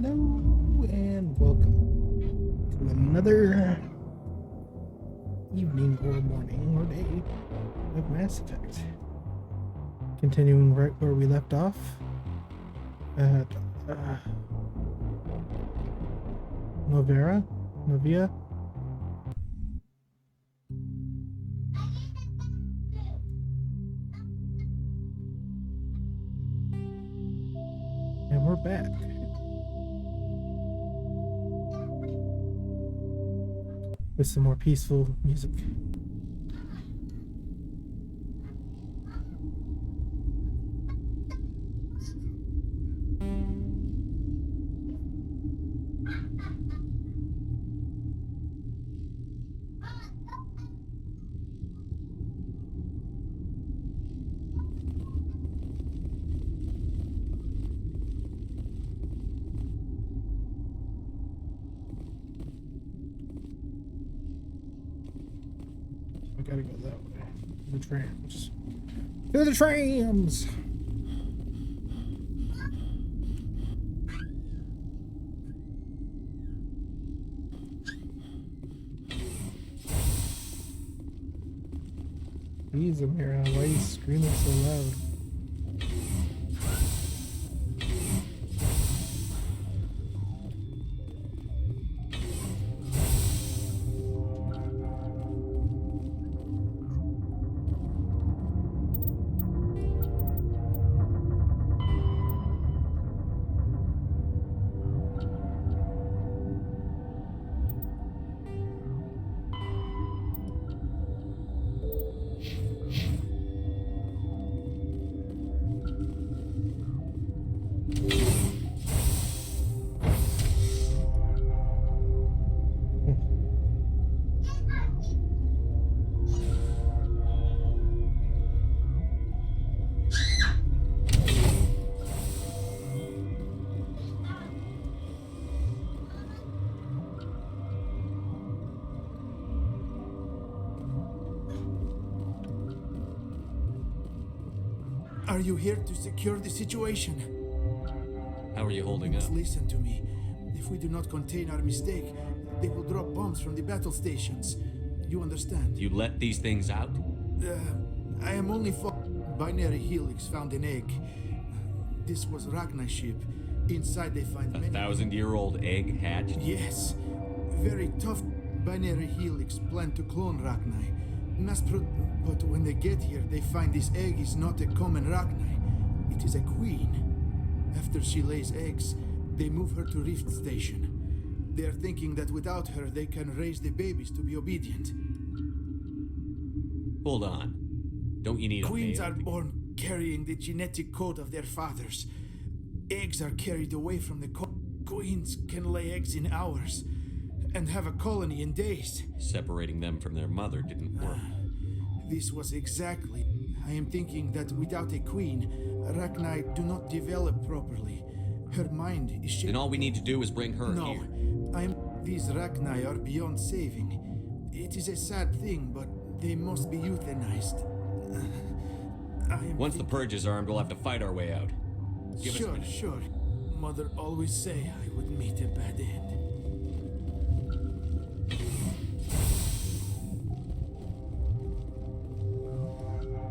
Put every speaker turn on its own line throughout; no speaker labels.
And welcome to another evening or morning or day of Mass Effect. Continuing right where we left off at Novia. And we're back. With some more peaceful music. I gotta go that way. The trams. To the trams! Jeez, Amira, why are you screaming so loud?
Are you here to secure the situation?
How are you holding up?
Listen to me. If we do not contain our mistake, they will drop bombs from the battle stations. You understand?
You let these things out?
I am only for binary helix found an egg. This was Ragnar's ship. Inside they find
A
many...
1,000-year-old egg hatched?
Yes. Very tough binary helix planned to clone Ragnar. But when they get here, they find this egg is not a common Ragnar. It is a queen. After she lays eggs, they move her to Rift Station. They are thinking that without her, they can raise the babies to be obedient.
Hold on. Don't you need
Queens
a
are
male?
born carrying the genetic code of their fathers. Eggs are carried away from the queens can lay eggs in hours and have a colony in days.
Separating them from their mother didn't work.
This was exactly. I am thinking that without a queen, Ragnar do not develop properly. Her mind is shaped.
Then all we need to do is bring her
No,
here.
These Ragnar are beyond saving. It is a sad thing, but they must be euthanized.
Once the purge is armed, we'll have to fight our way out. Give us a minute.
Sure. Mother always say I would meet a bad end.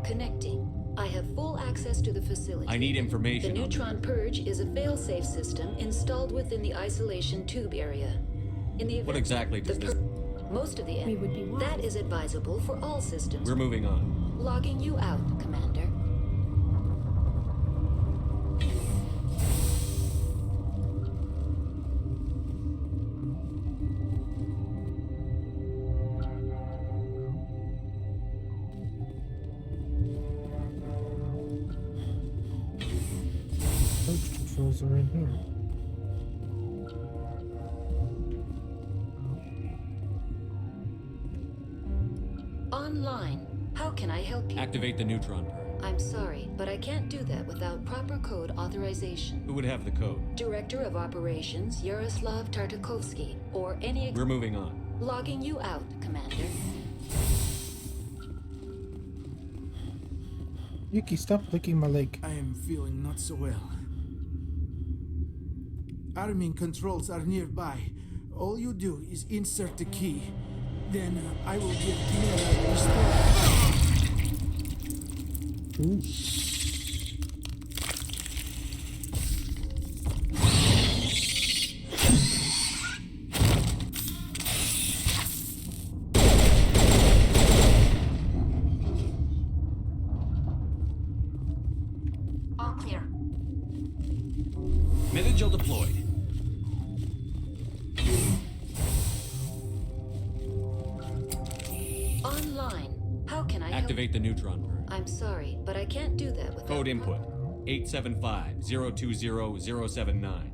Connecting. I have full access to the facility.
I need information.
The neutron purge is a fail-safe system installed within the isolation tube area. In the event
What exactly does this...
most of the
We would be wise.
that is advisable for all systems.
We're moving on.
Logging you out, Commander.
Approach controls are in here.
Online. How can I help you?
Activate the neutron purge.
I'm sorry, but I can't do that without proper code authorization.
Who would have the code?
Director of Operations Yaroslav Tartakovsky, or any...
We're moving on.
Logging you out, Commander.
Yuki, stop licking my leg.
I am feeling not so well. arming controls are nearby. All you do is insert the key. Then I will give Chimera a restore.
Ooh.
All clear.
Metagel deployed.
Online. How can I help?
Activate the neutron purge.
I'm sorry, but I can't do that without...
Code input 875-020-079.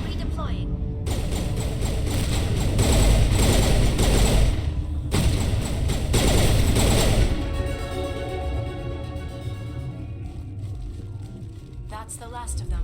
Redeploying. That's the last of them.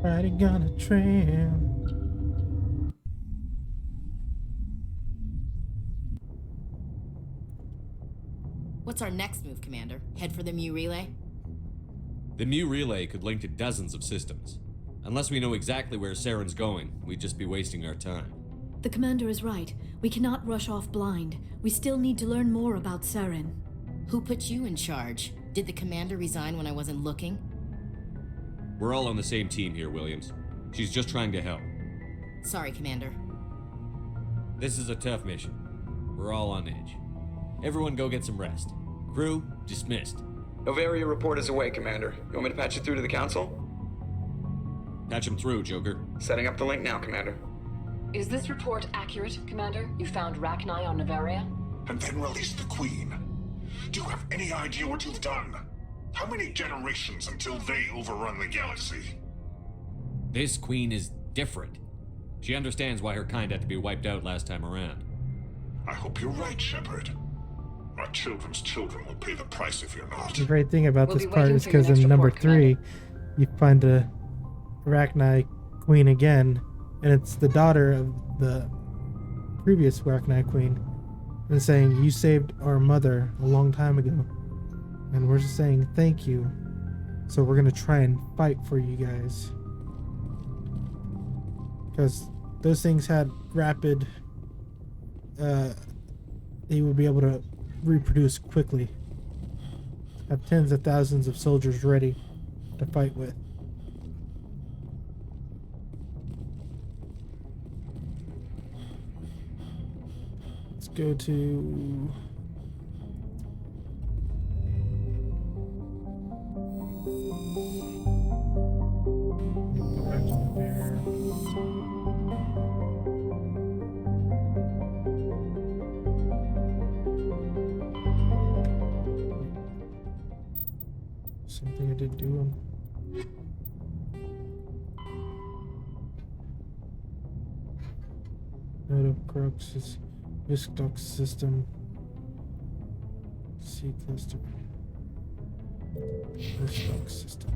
Riding on a tram.
What's our next move, Commander? Head for the Mu relay?
The Mu relay could link to dozens of systems. Unless we know exactly where Saren's going, we'd just be wasting our time.
The commander is right. We cannot rush off blind. We still need to learn more about Saren.
Who put you in charge? Did the commander resign when I wasn't looking?
We're all on the same team here, Williams. She's just trying to help.
Sorry, Commander.
This is a tough mission. We're all on edge. Everyone go get some rest. Crew, dismissed.
Novaria report is away, Commander. You want me to patch you through to the Council?
Patch him through, Joker.
Setting up the link now, Commander.
Is this report accurate, Commander? You found Rachni on Novaria?
And then released the Queen. Do you have any idea what you've done? How many generations until they overrun the galaxy?
This Queen is different. She understands why her kind had to be wiped out last time around.
I hope you're right, Shepard. Our children's children will pay the price if you're not.
The great thing about
We'll
this
be
part
waiting
is
for your
because in
next
number
report,
3, you find a Arachni queen again, and it's the daughter of the previous Arachni queen, and saying, "You saved our mother a long time ago, and we're just saying thank you. So we're gonna try and fight for you guys." Because those things had rapid, they would be able to reproduce quickly. Have tens of thousands of soldiers ready to fight with. Let's go to... Go back to the bear. Same thing I did do. Node of Crux's Viscox system. C cluster. Viscox system.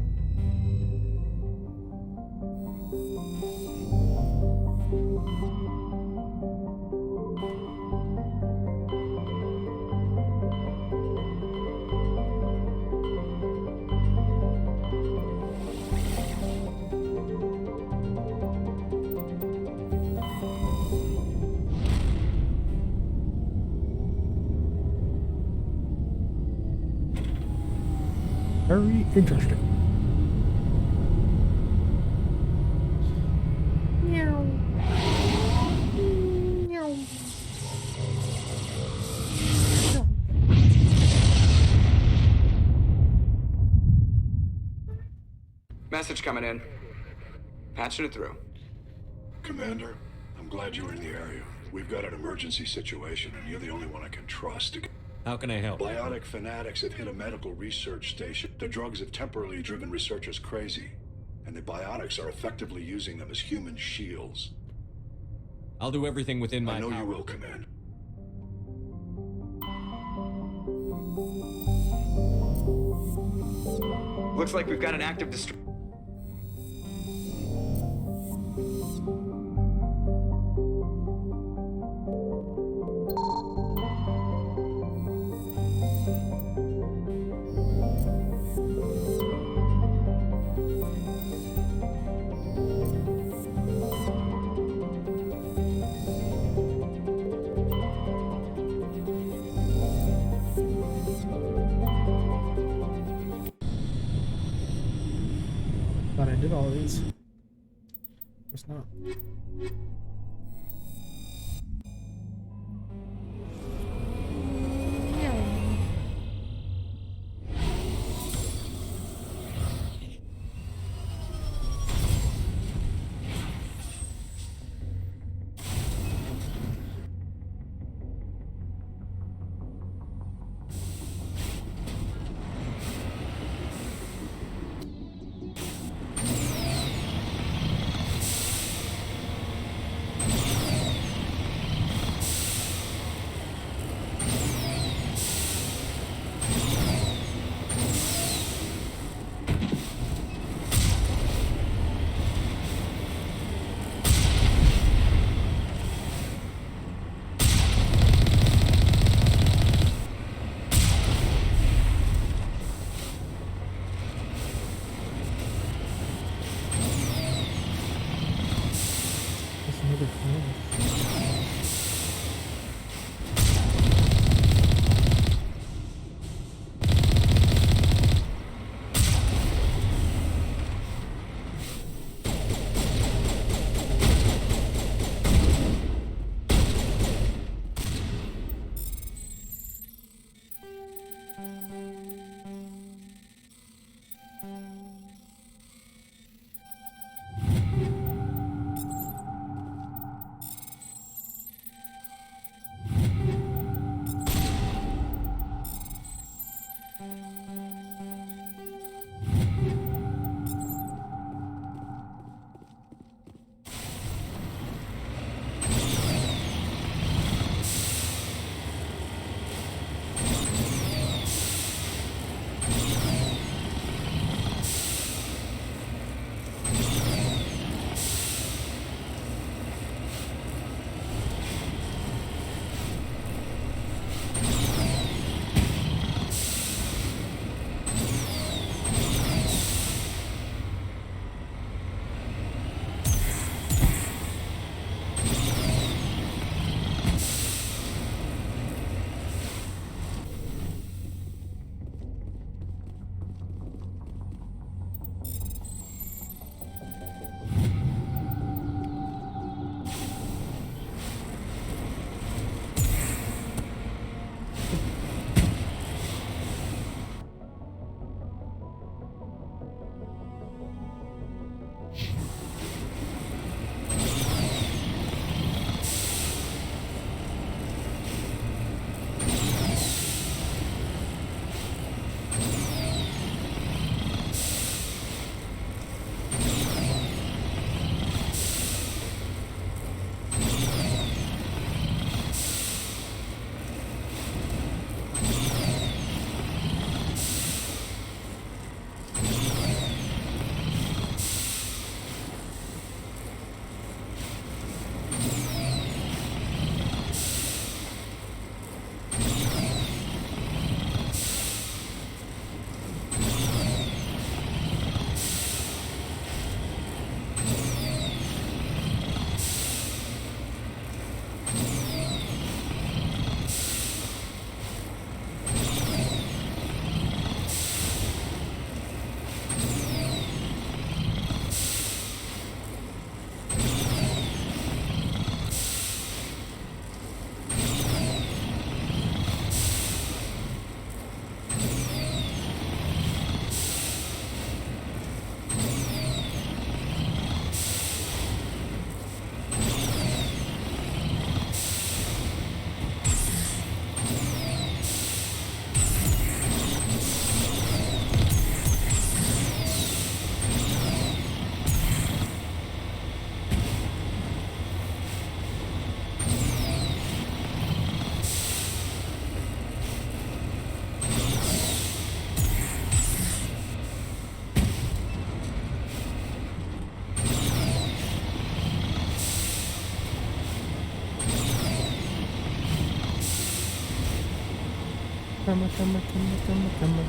Very interesting. Meow. Meow.
Message coming in. Patching it through.
Commander, I'm glad you're in the area. We've got an emergency situation, and you're the only one I can trust.
How can I help?
Biotic fanatics have hit a medical research station. The drugs have temporarily driven researchers crazy, and the biotics are effectively using them as human shields.
I'll do everything within my
I know
power.
you will, Commander.
Looks like we've got an active destroyer.
Thought I did all these. Guess not. That's another finish.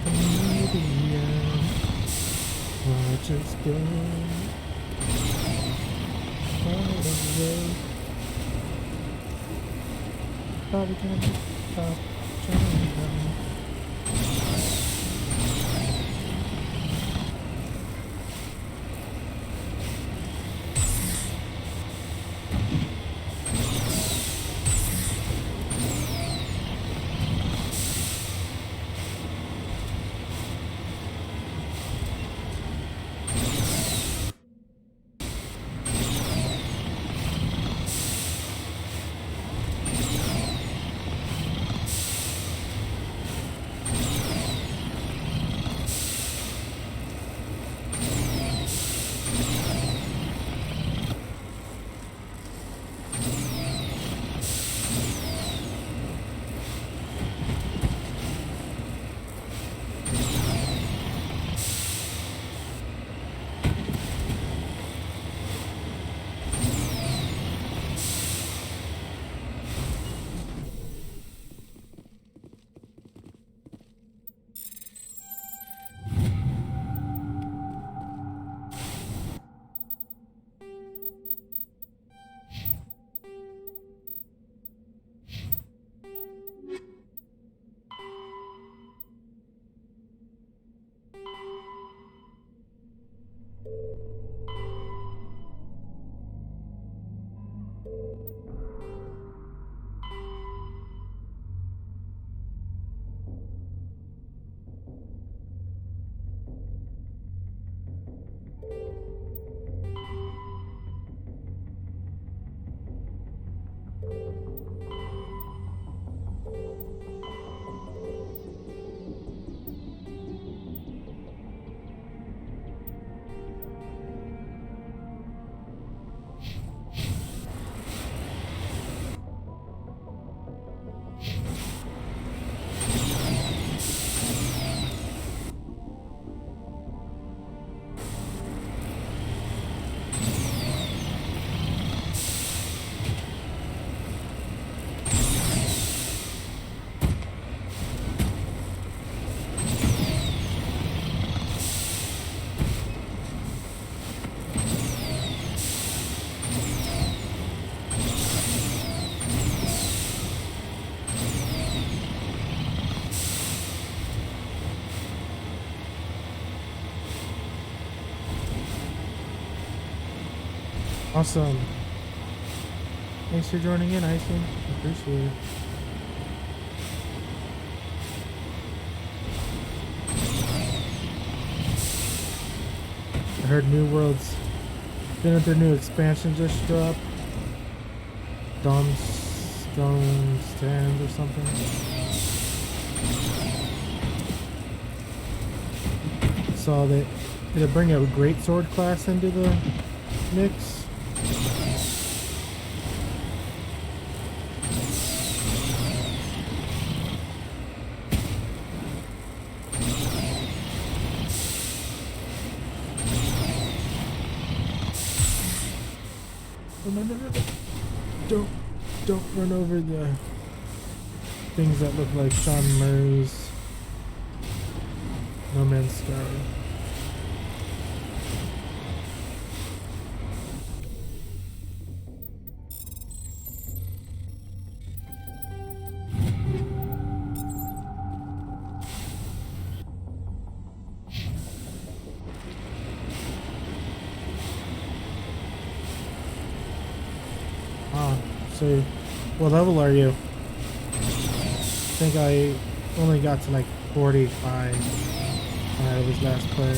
comedian. Watch us go all the way. Probably gonna stop trying. Awesome. Thanks for joining in, Ison. Appreciate it. I heard New Worlds. Didn't their new expansion just drop? Stone Stand or something? Saw that. Did it bring a great sword class into the mix? Don't run over the things that look like Sean Murray's No Man's Sky. So, what level are you? I think I only got to like 45 when I was last playing.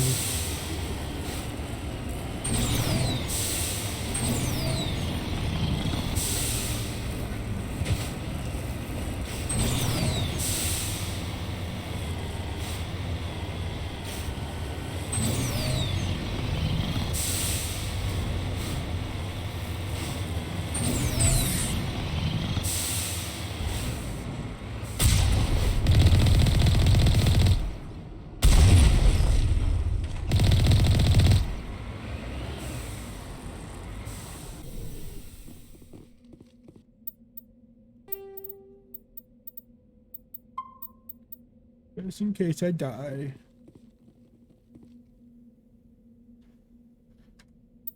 Just in case I die.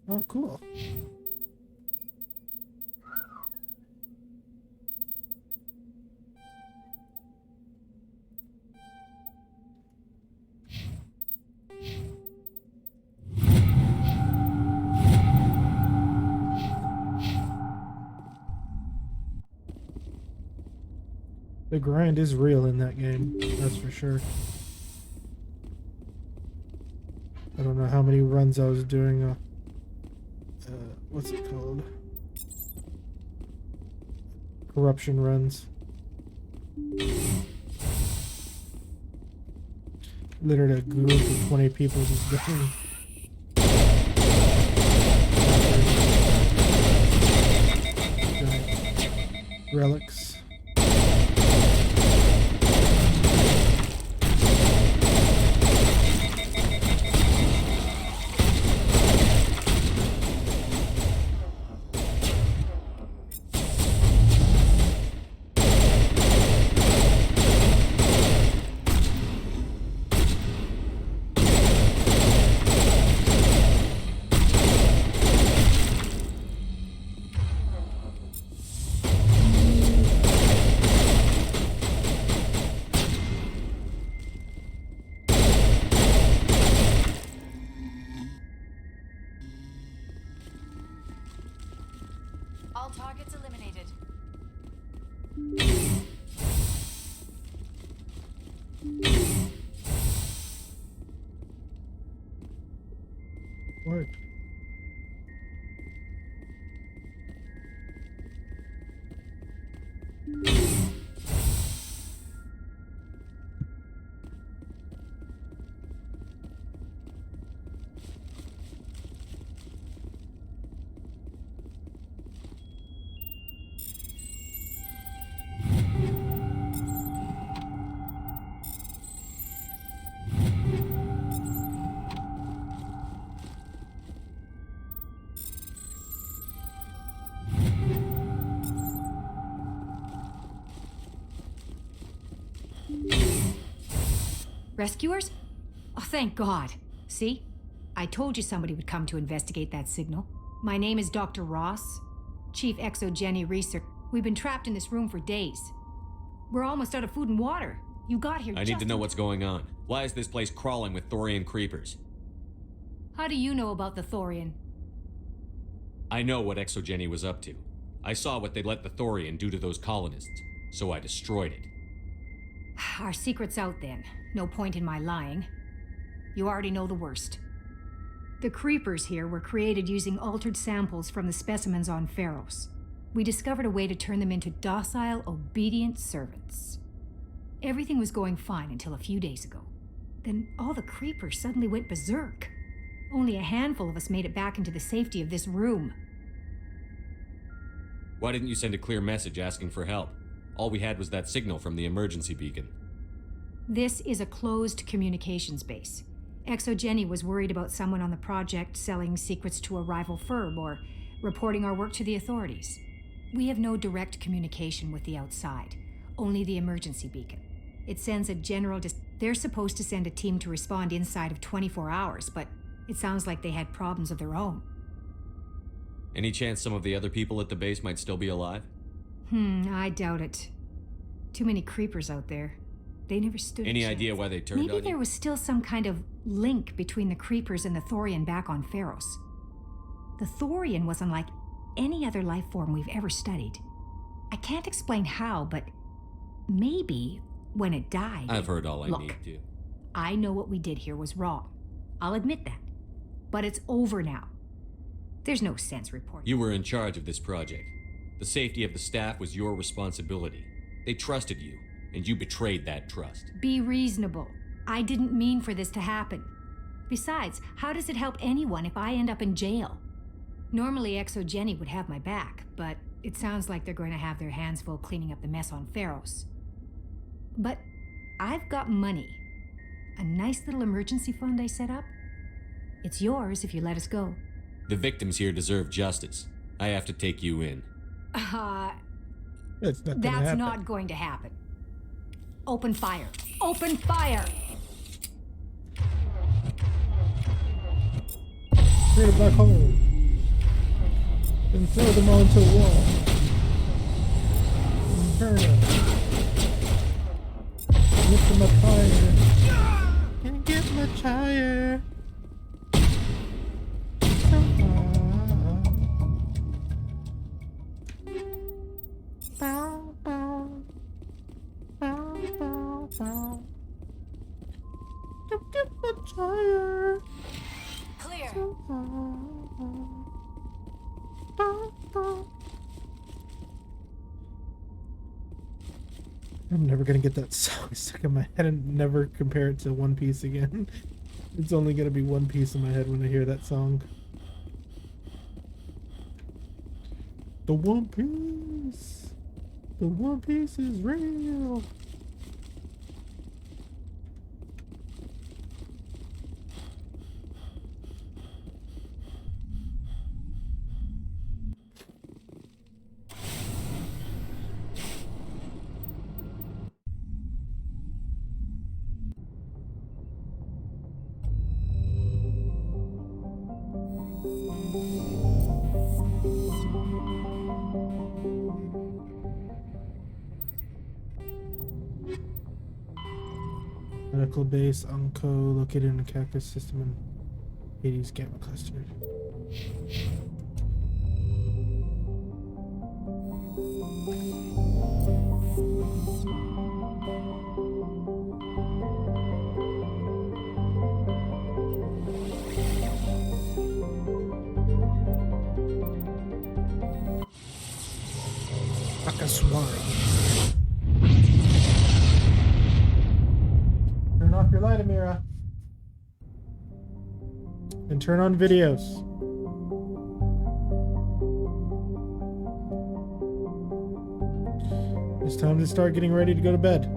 Oh, cool. The grind is real in that game, that's for sure. I don't know how many runs I was doing. What's it called? Corruption runs. Literally a group of 20 people just going. Relics.
All targets eliminated.
What?
Rescuers? Oh, thank God. See? I told you somebody would come to investigate that signal. My name is Dr. Ross, Chief Exogeny Research. We've been trapped in this room for days. We're almost out of food and water. You got here
I need to know what's going on. Why is this place crawling with Thorian creepers?
How do you know about the Thorian?
I know what Exogeny was up to. I saw what they let the Thorian do to those colonists, so I destroyed it.
Our secret's out then. No point in my lying. You already know the worst. The creepers here were created using altered samples from the specimens on Pharos. We discovered a way to turn them into docile, obedient servants. Everything was going fine until a few days ago. Then all the creepers suddenly went berserk. Only a handful of us made it back into the safety of this room.
Why didn't you send a clear message asking for help? All we had was that signal from the emergency beacon.
This is a closed communications base. Exogeny was worried about someone on the project selling secrets to a rival firm or reporting our work to the authorities. We have no direct communication with the outside, only the emergency beacon. It sends a general they're supposed to send a team to respond inside of 24 hours, but it sounds like they had problems of their own.
Any chance some of the other people at the base might still be alive?
I doubt it. Too many creepers out there. They never stood a
Any
chance.
idea why they turned on you?
Maybe there was still some kind of link between the creepers and the Thorian back on Pharos. The Thorian was unlike any other life form we've ever studied. I can't explain how, but maybe when it died...
I've heard all I
Look,
need to.
I know what we did here was wrong. I'll admit that. But it's over now. There's no sense reporting.
You were in charge of this project. The safety of the staff was your responsibility. They trusted you, and you betrayed that trust.
Be reasonable. I didn't mean for this to happen. Besides, how does it help anyone if I end up in jail? Normally Exogeny would have my back, but it sounds like they're going to have their hands full cleaning up the mess on Pharos. But I've got money. A nice little emergency fund I set up. It's yours if you let us go.
The victims here deserve justice. I have to take you in.
That's
not going to happen. Open fire. Open fire!
Create a black hole. And throw them all into the wall. And burn them. Lift them up higher. Can't get much higher. So high. Bow, bow. Bow, bow, bow. Don't get much higher.
Clear.
So high. Bow, bow. I'm never gonna get that song stuck in my head and never compare it to One Piece again. It's only gonna be One Piece in my head when I hear that song. The One Piece! The One Piece is real! Medical base Unco located in the Cactus system in Hades Gamma Cluster. Akaswara. Turn off your light, Amira. And turn on videos. It's time to start getting ready to go to bed.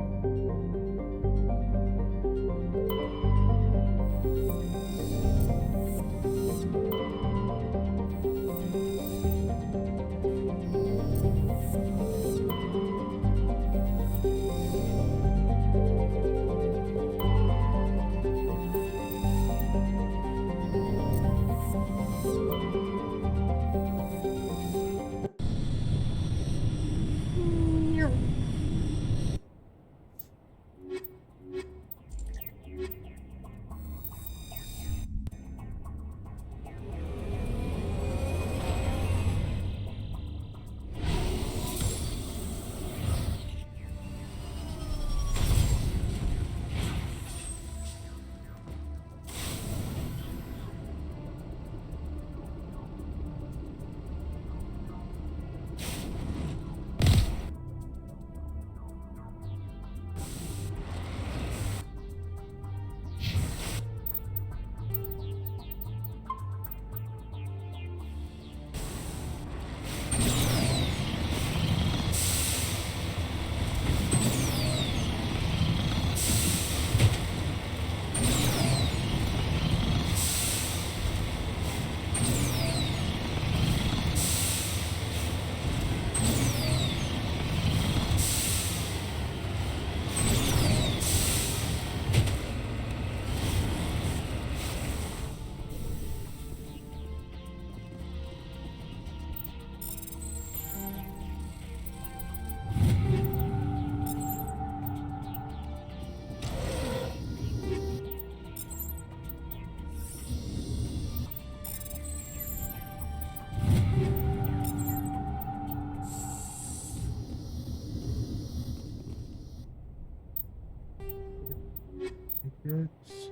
Secrets.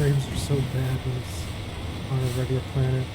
frames are so bad when it's on a regular planet.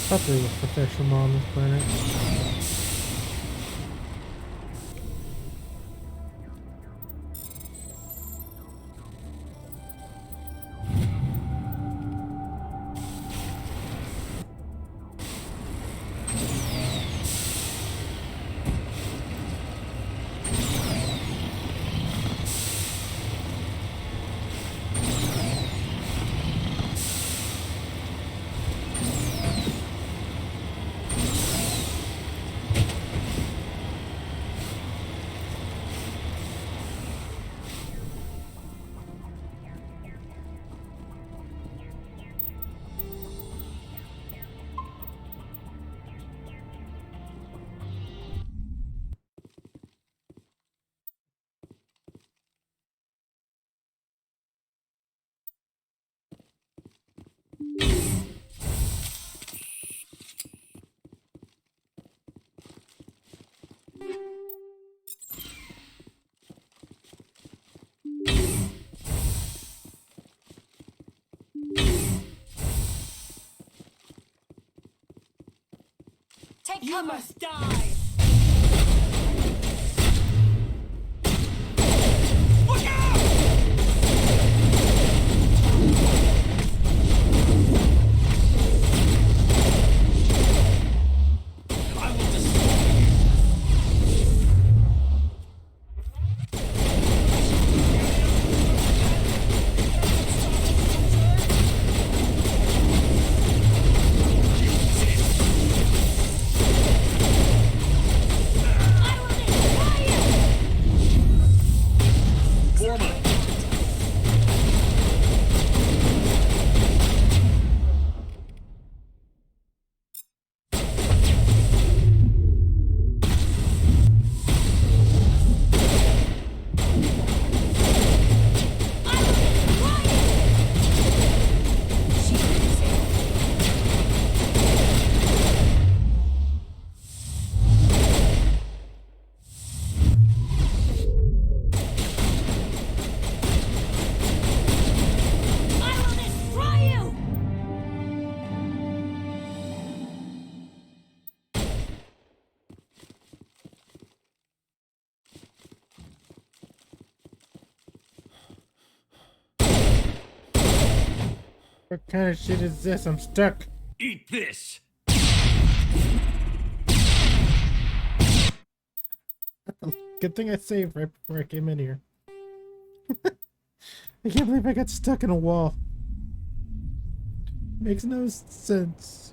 Thought there was a professional on this planet.
You must die! Look out! I will destroy you!
What kind of shit is this? I'm stuck.
Eat this!
Good thing I saved right before I came in here. I can't believe I got stuck in a wall. Makes no sense.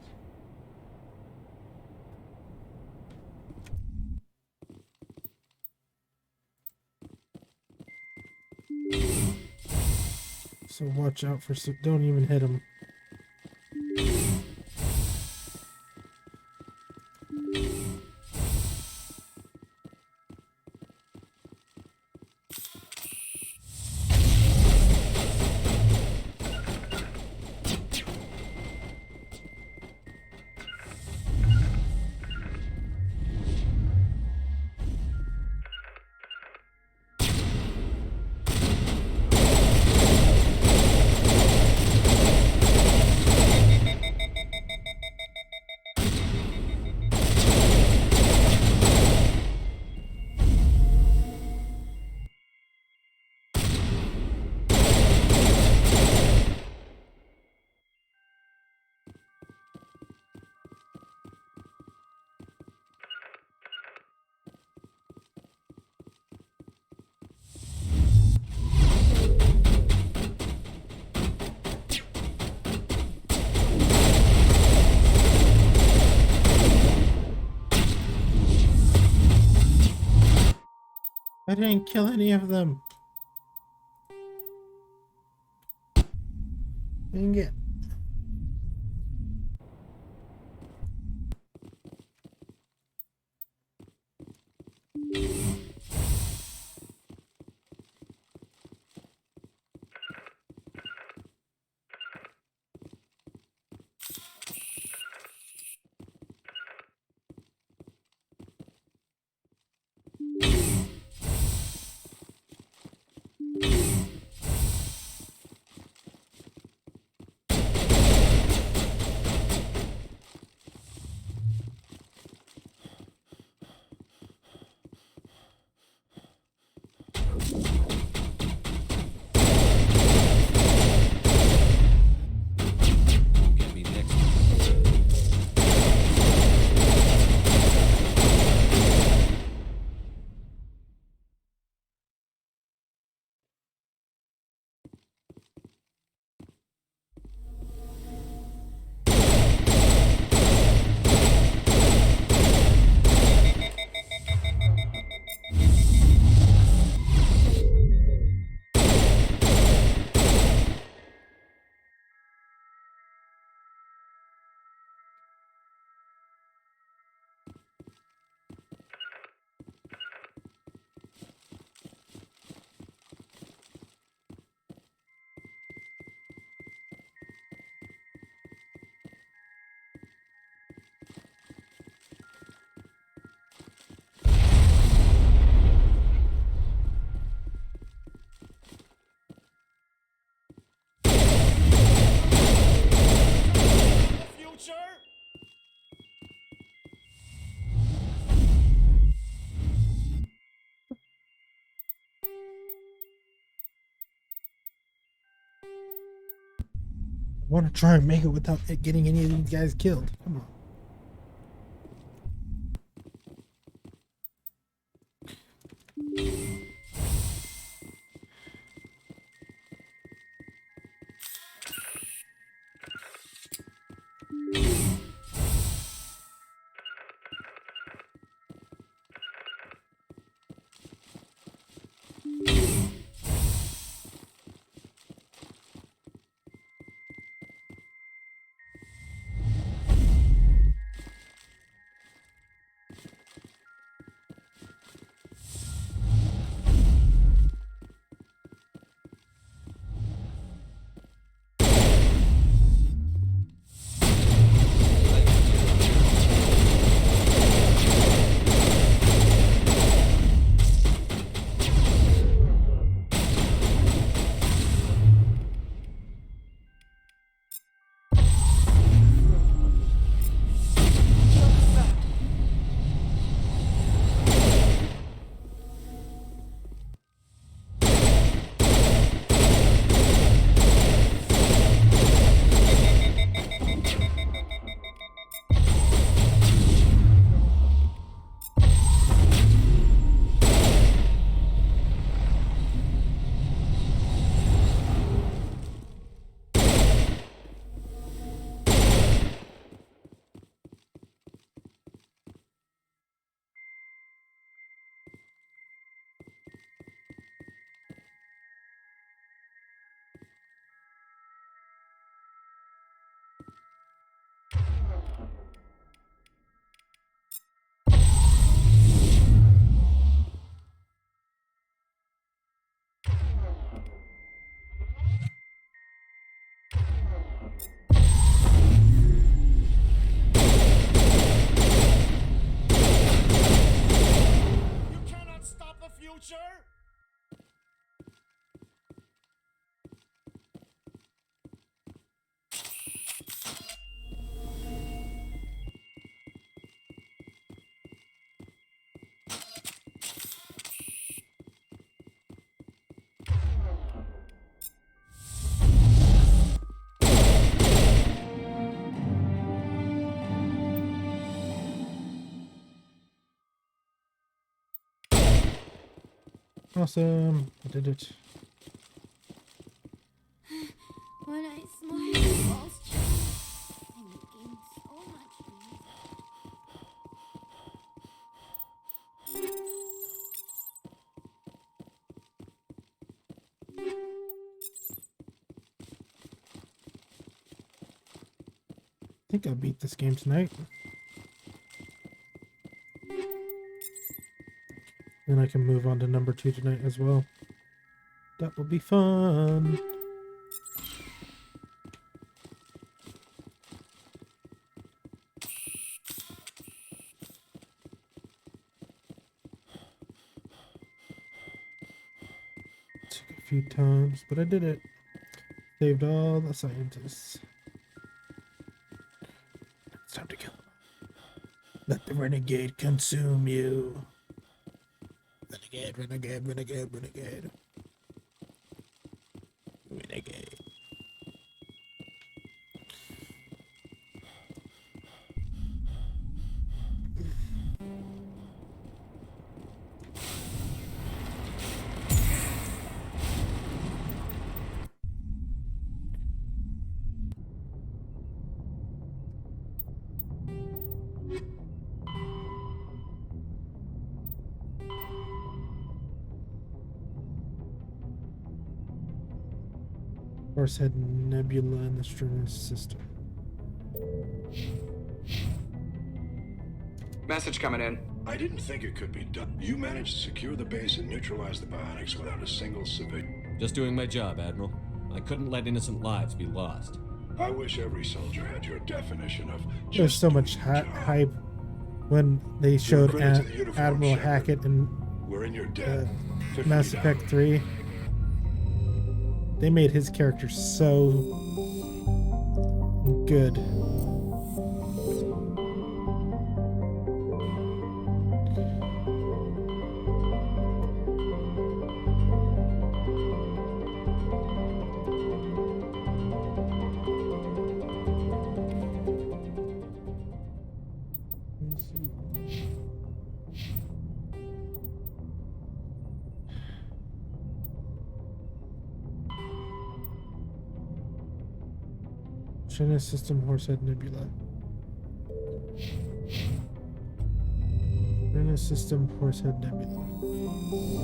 So watch out for some. Don't even hit him. I didn't kill any of them. Dang it.
Won't get me next time.
Future?
I want to try and make it without getting any of these guys killed. Come on. Awesome. I did it.
When I smile, the walls change. And it gains so much music.
I think I'll beat this game tonight. Then I can move on to number 2 tonight as well. That will be fun. Took a few times, but I did it. Saved all the scientists. It's time to kill them. Let the renegade consume you. Renegade, renegade, renegade, renegade. Renegade. Horsehead Nebula in the Sterner system.
Message coming in.
I didn't think it could be done. You managed to secure the base and neutralize the bionics without a single civilian.
Just doing my job, Admiral. I couldn't let innocent lives be lost.
I wish every soldier had your definition of
There's
just
so
doing
much
your job.
hype when they showed
credit to the uniform,
Admiral
Shepard.
Hackett in
We're in your debt. 50
Mass Effect 3. They made his character so good. China System Horsehead Nebula. China System Horsehead Nebula.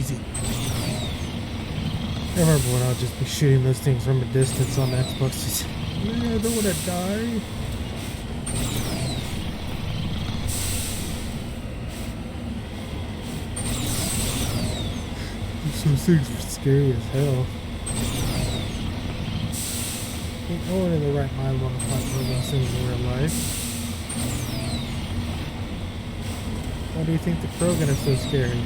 easy. I remember when I'll just be shooting those things from a distance on the Xbox. Just, I don't want to die. Those things are scary as hell. I think no one in the right mind want to fight one of those things in real life. Why do you think the Krogan is so scary?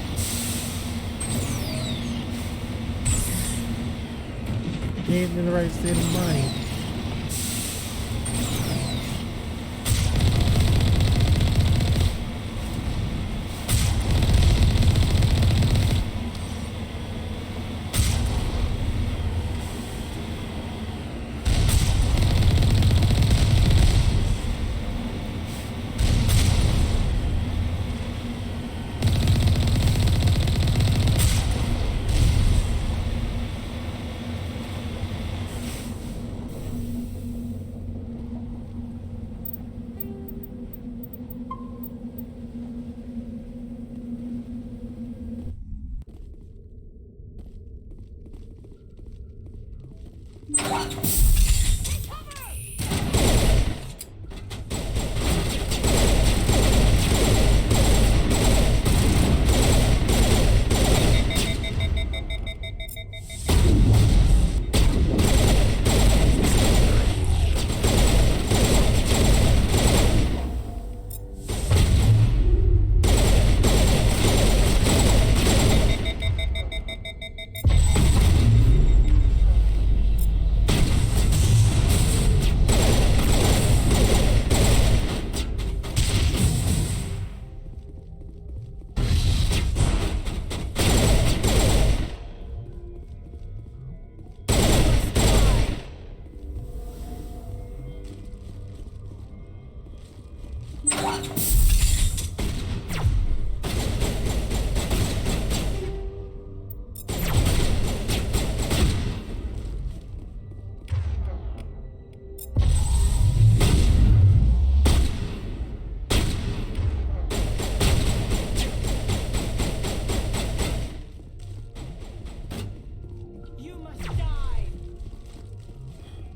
He ain't in the right state of mind.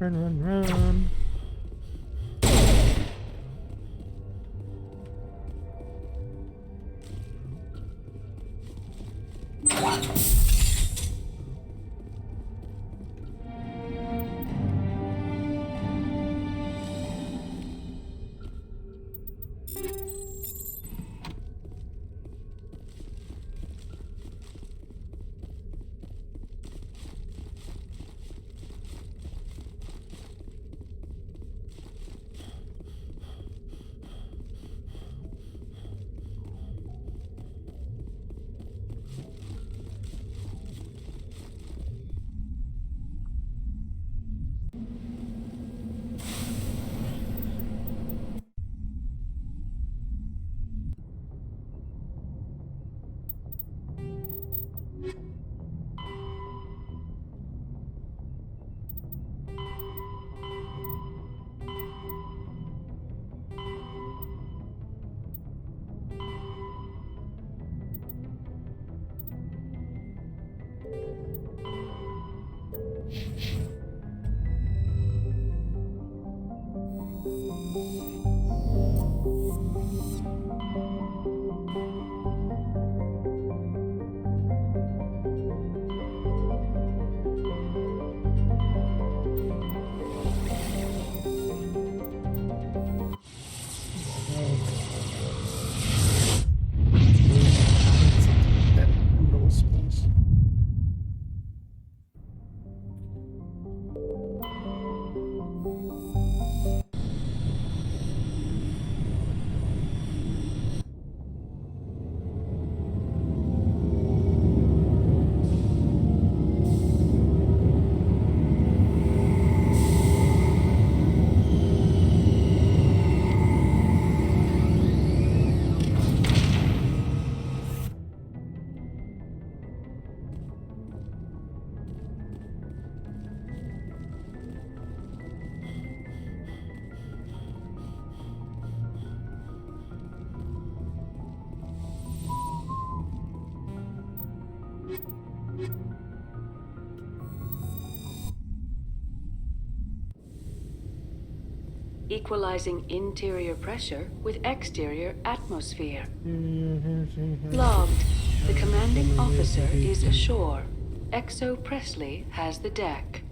Run, run, run.
equalizing interior pressure with exterior atmosphere. Logged. The commanding officer is ashore. Exo Presley has the deck.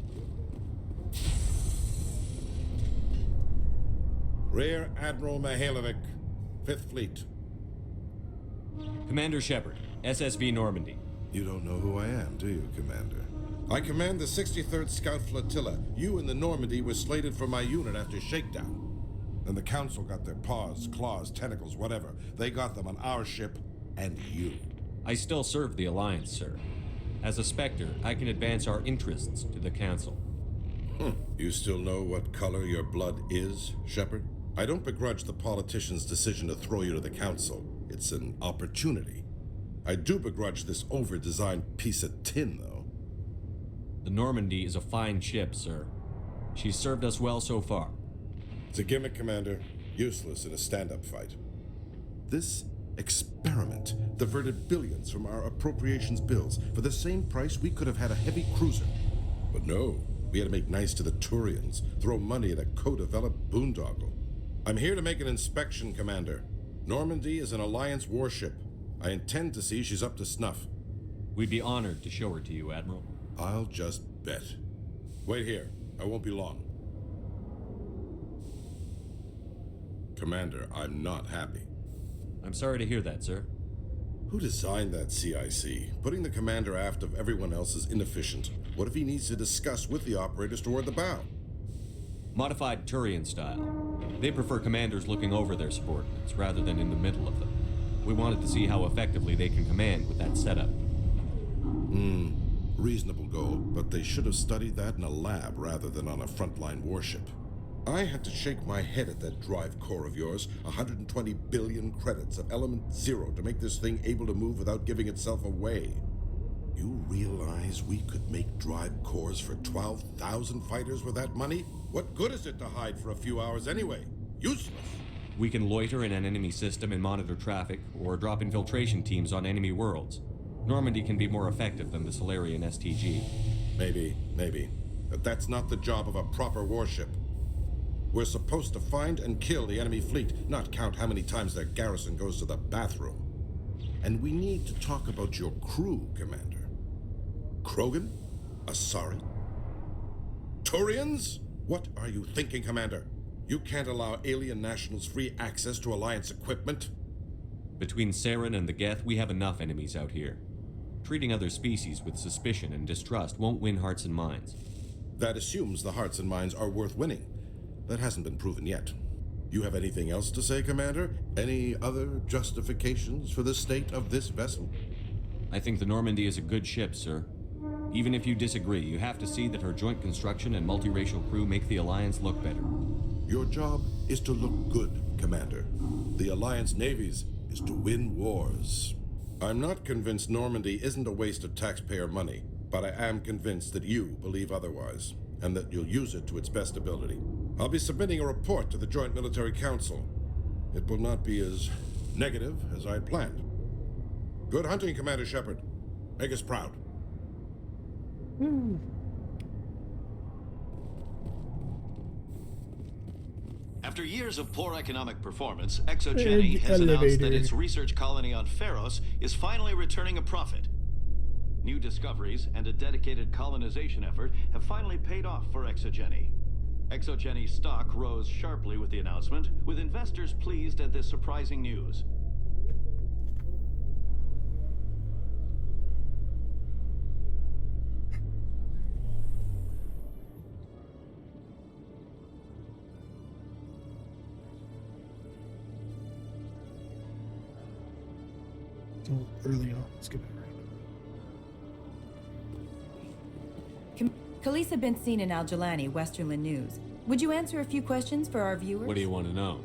Rear Admiral Mihailovic, 5th Fleet.
Commander Shepard, SSV Normandy.
You don't know who I am, do you, Commander? I command the 63rd Scout Flotilla. You and the Normandy were slated for my unit after shakedown. Then the Council got their paws, claws, tentacles, whatever. They got them on our ship, and you.
I still serve the Alliance, sir. As a Spectre, I can advance our interests to the Council.
You still know what color your blood is, Shepard? I don't begrudge the politician's decision to throw you to the Council. It's an opportunity. I do begrudge this over-designed piece of tin, though.
The Normandy is a fine ship, sir. She's served us well so far.
It's a gimmick, Commander. Useless in a stand-up fight. This experiment diverted billions from our appropriations bills. For the same price, we could have had a heavy cruiser. But no, we had to make nice to the Turians, throw money at a co-developed boondoggle. I'm here to make an inspection, Commander. Normandy is an Alliance warship. I intend to see she's up to snuff.
We'd be honored to show her to you, Admiral.
I'll just bet. Wait here. I won't be long. Commander, I'm not happy.
I'm sorry to hear that, sir.
Who designed that CIC? Putting the commander aft of everyone else is inefficient. What if he needs to discuss with the operators toward the bow?
Modified Turian style. They prefer commanders looking over their subordinates rather than in the middle of them. We wanted to see how effectively they can command with that setup.
Reasonable goal, but they should have studied that in a lab rather than on a frontline warship. I had to shake my head at that drive core of yours. 120 billion credits of element 0 to make this thing able to move without giving itself away. You realize we could make drive cores for 12,000 fighters with that money? What good is it to hide for a few hours anyway? Useless.
We can loiter in an enemy system and monitor traffic, or drop infiltration teams on enemy worlds. Normandy can be more effective than the Solarian STG.
Maybe. But that's not the job of a proper warship. We're supposed to find and kill the enemy fleet, not count how many times their garrison goes to the bathroom. And we need to talk about your crew, Commander. Krogan? Asari? Turians? What are you thinking, Commander? You can't allow alien nationals free access to Alliance equipment?
Between Saren and the Geth, we have enough enemies out here. Treating other species with suspicion and distrust won't win hearts and minds.
That assumes the hearts and minds are worth winning. That hasn't been proven yet. You have anything else to say, Commander? Any other justifications for the state of this vessel?
I think the Normandy is a good ship, sir. Even if you disagree, you have to see that her joint construction and multiracial crew make the Alliance look better.
Your job is to look good, Commander. The Alliance navies is to win wars. I'm not convinced Normandy isn't a waste of taxpayer money, but I am convinced that you believe otherwise, and that you'll use it to its best ability. I'll be submitting a report to the Joint Military Council. It will not be as negative as I planned. Good hunting, Commander Shepard. Make us proud.
After years of poor economic performance, ExoGeni has announced that its research colony on Pharos is finally returning a profit. New discoveries and a dedicated colonization effort have finally paid off for ExoGeni. ExoGeni stock rose sharply with the announcement, with investors pleased at this surprising news.
Early on. Let's get it right.
Khaleesa been seen in Al Jalani, Westerland News. Would you answer a few questions for our viewers?
What do you want to know?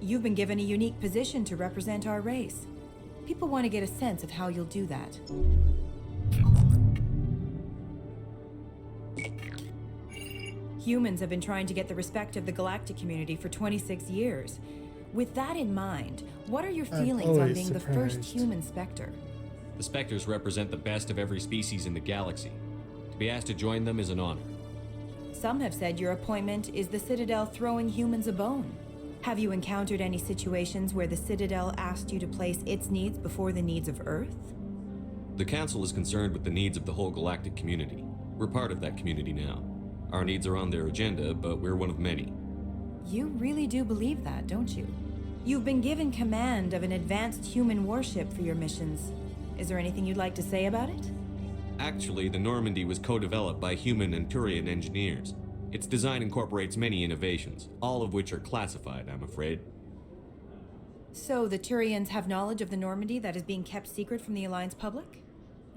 You've been given a unique position to represent our race. People want to get a sense of how you'll do that. Humans have been trying to get the respect of the galactic community for 26 years. With that in mind, what are your feelings on being the first human Spectre?
The Spectres represent the best of every species in the galaxy. To be asked to join them is an honor.
Some have said your appointment is the Citadel throwing humans a bone. Have you encountered any situations where the Citadel asked you to place its needs before the needs of Earth?
The Council is concerned with the needs of the whole galactic community. We're part of that community now. Our needs are on their agenda, but we're one of many.
You really do believe that, don't you? You've been given command of an advanced human warship for your missions. Is there anything you'd like to say about it?
Actually, the Normandy was co-developed by human and Turian engineers. Its design incorporates many innovations, all of which are classified, I'm afraid.
So the Turians have knowledge of the Normandy that is being kept secret from the Alliance public?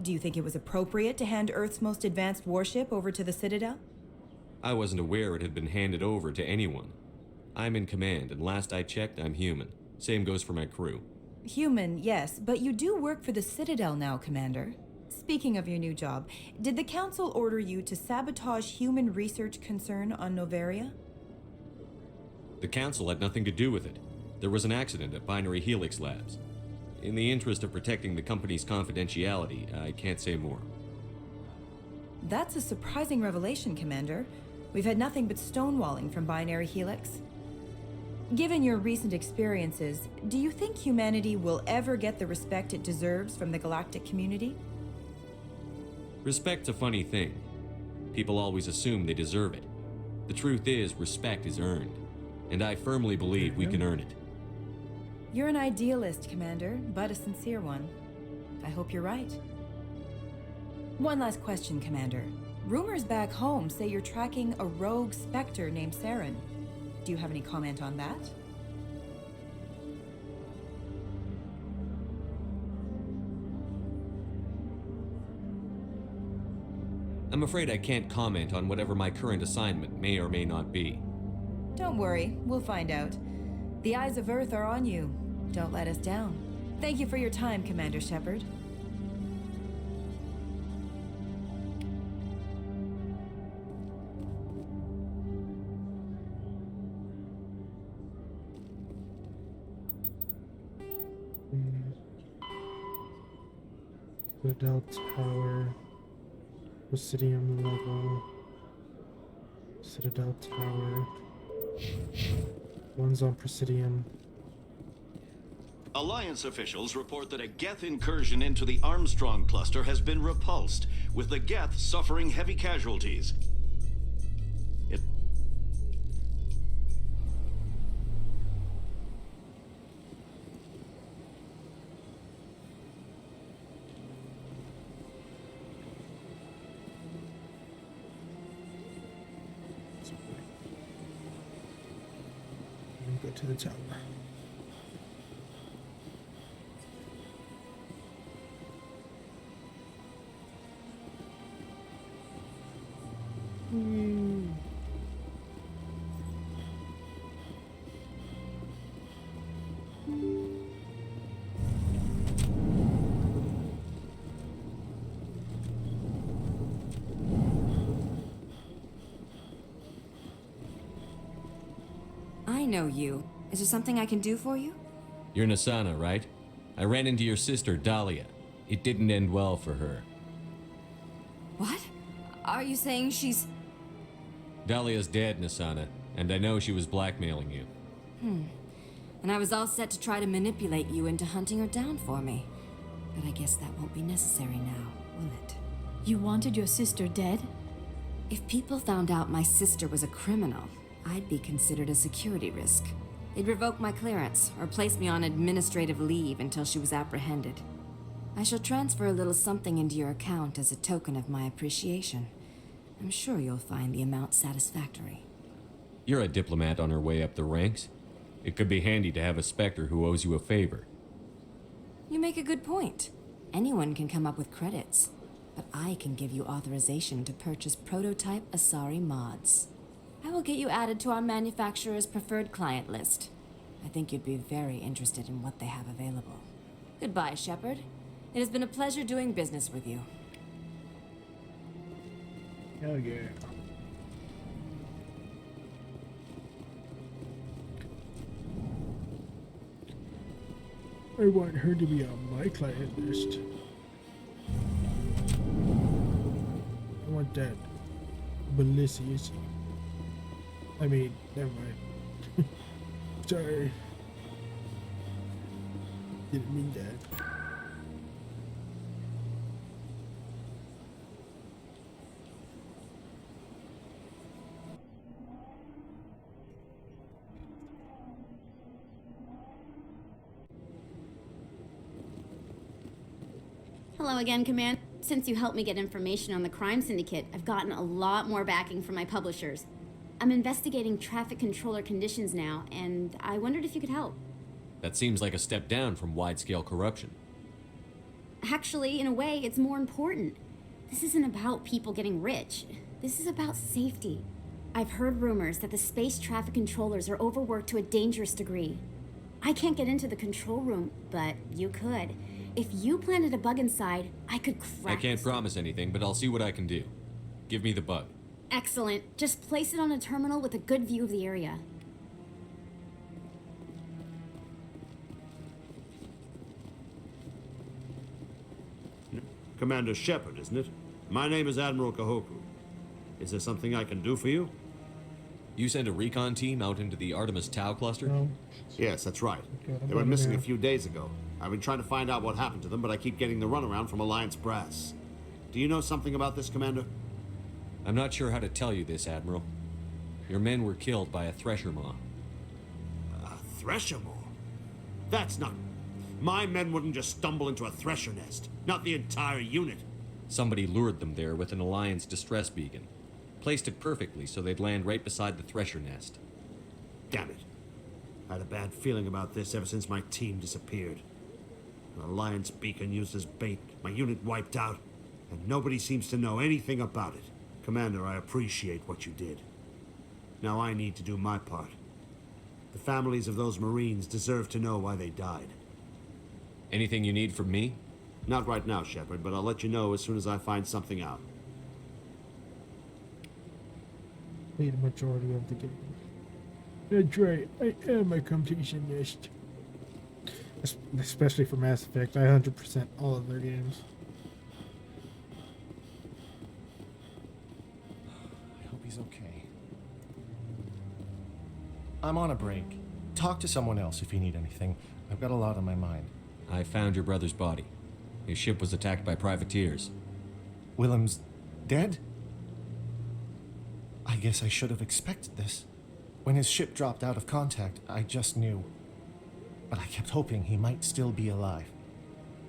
Do you think it was appropriate to hand Earth's most advanced warship over to the Citadel?
I wasn't aware it had been handed over to anyone. I'm in command, and last I checked, I'm human. Same goes for my crew.
Human, yes, but you do work for the Citadel now, Commander. Speaking of your new job, did the Council order you to sabotage human research concern on Noveria?
The Council had nothing to do with it. There was an accident at Binary Helix Labs. In the interest of protecting the company's confidentiality, I can't say more.
That's a surprising revelation, Commander. We've had nothing but stonewalling from Binary Helix. Given your recent experiences, do you think humanity will ever get the respect it deserves from the galactic community?
Respect's a funny thing. People always assume they deserve it. The truth is, respect is earned. And I firmly believe we can earn it.
You're an idealist, Commander, but a sincere one. I hope you're right. One last question, Commander. Rumors back home say you're tracking a rogue Spectre named Saren. Do you have any comment on that?
I'm afraid I can't comment on whatever my current assignment may or may not be.
Don't worry, we'll find out. The eyes of Earth are on you. Don't let us down. Thank you for your time, Commander Shepard.
Citadel Tower, Presidium level, Citadel Tower, one's on Presidium.
Alliance officials report that a Geth incursion into the Armstrong cluster has been repulsed, with the Geth suffering heavy casualties.
Go to the tower.
I know you. Is there something I can do for you?
You're Nasana, right? I ran into your sister, Dahlia. It didn't end well for her.
What? Are you saying she's...
Dahlia's dead, Nasana, and I know she was blackmailing you.
And I was all set to try to manipulate you into hunting her down for me. But I guess that won't be necessary now, will it?
You wanted your sister dead?
If people found out my sister was a criminal, I'd be considered a security risk. They'd revoke my clearance or place me on administrative leave until she was apprehended. I shall transfer a little something into your account as a token of my appreciation. I'm sure you'll find the amount satisfactory.
You're a diplomat on her way up the ranks. It could be handy to have a Spectre who owes you a favor.
You make a good point. Anyone can come up with credits, but I can give you authorization to purchase prototype Asari mods. I will get you added to our manufacturer's preferred client list. I think you'd be very interested in what they have available. Goodbye, Shepard. It has been a pleasure doing business with you.
Hell yeah. I want her to be on my client list. I want that Belicious. I mean, never mind. Sorry. Didn't mean that.
Hello again, Command. Since you helped me get information on the crime syndicate, I've gotten a lot more backing from my publishers. I'm investigating traffic controller conditions now, and I wondered if you could help.
That seems like a step down from wide-scale corruption.
Actually, in a way, it's more important. This isn't about people getting rich. This is about safety. I've heard rumors that the space traffic controllers are overworked to a dangerous degree. I can't get into the control room, but you could. If you planted a bug inside, I could crack.
I can't promise anything, but I'll see what I can do. Give me the bug.
Excellent. Just place it on a terminal with a good view of the area.
Commander Shepard, isn't it? My name is Admiral Kahoku. Is there something I can do for you?
You sent a recon team out into the Artemis Tau cluster?
No.
Yes, that's right.
Okay,
They went missing a few days ago. I've been trying to find out what happened to them, but I keep getting the runaround from Alliance brass. Do you know something about this, Commander?
I'm not sure how to tell you this, Admiral. Your men were killed by a thresher maw.
A thresher maw? That's not... My men wouldn't just stumble into a thresher nest. Not the entire unit.
Somebody lured them there with an Alliance distress beacon. Placed it perfectly so they'd land right beside the thresher nest.
Damn it. I had a bad feeling about this ever since my team disappeared. An Alliance beacon used as bait, my unit wiped out, and nobody seems to know anything about it. Commander, I appreciate what you did. Now I need to do my part. The families of those Marines deserve to know why they died.
Anything you need from me?
Not right now, Shepard, but I'll let you know as soon as I find something out.
Played a majority of the game. That's right, I am a completionist. Especially for Mass Effect, I 100% all of their games.
I hope he's okay. I'm on a break. Talk to someone else if you need anything. I've got a lot on my mind.
I found your brother's body. His ship was attacked by privateers.
Willem's dead? I guess I should have expected this. When his ship dropped out of contact, I just knew. But I kept hoping he might still be alive.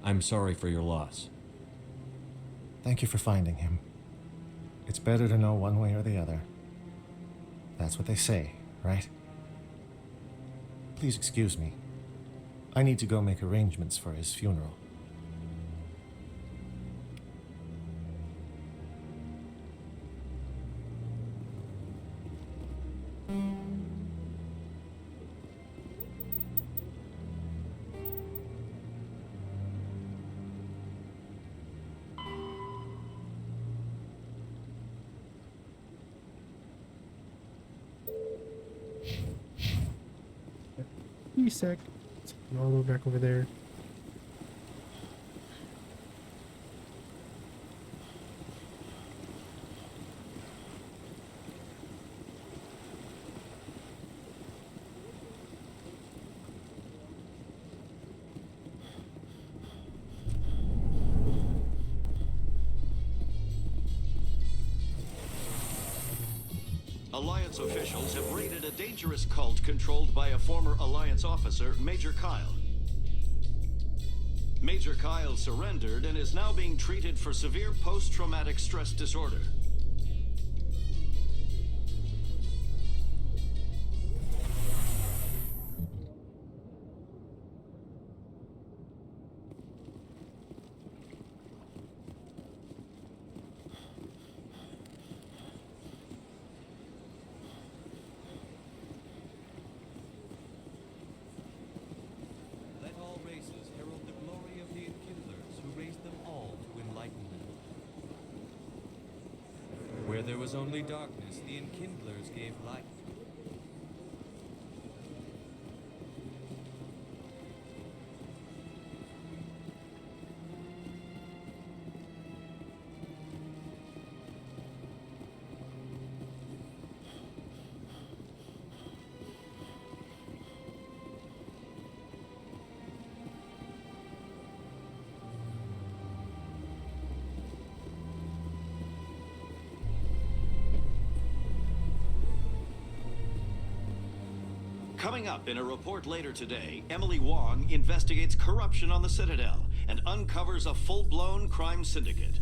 I'm sorry for your loss.
Thank you for finding him. It's better to know one way or the other. That's what they say, right? Please excuse me. I need to go make arrangements for his funeral.
Sec. All the way back over there.
Alliance officials have raided a dangerous cult controlled by a former Alliance officer, Major Kyle. Major Kyle surrendered and is now being treated for severe post-traumatic stress disorder.
Where there was only darkness, the Enkindlers gave light.
Coming up in a report later today, Emily Wong investigates corruption on the Citadel and uncovers a full-blown crime syndicate.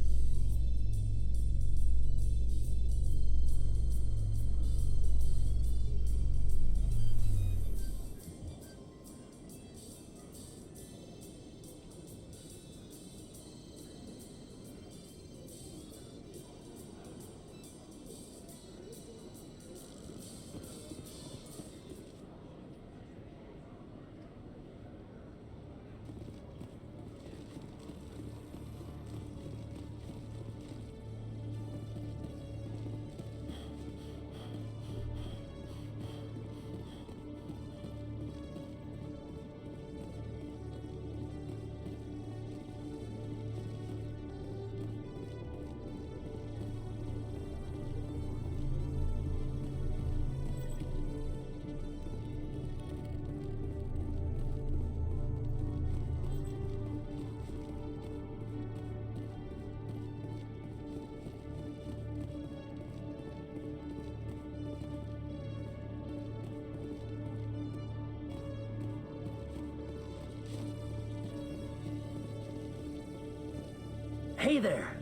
Hey there.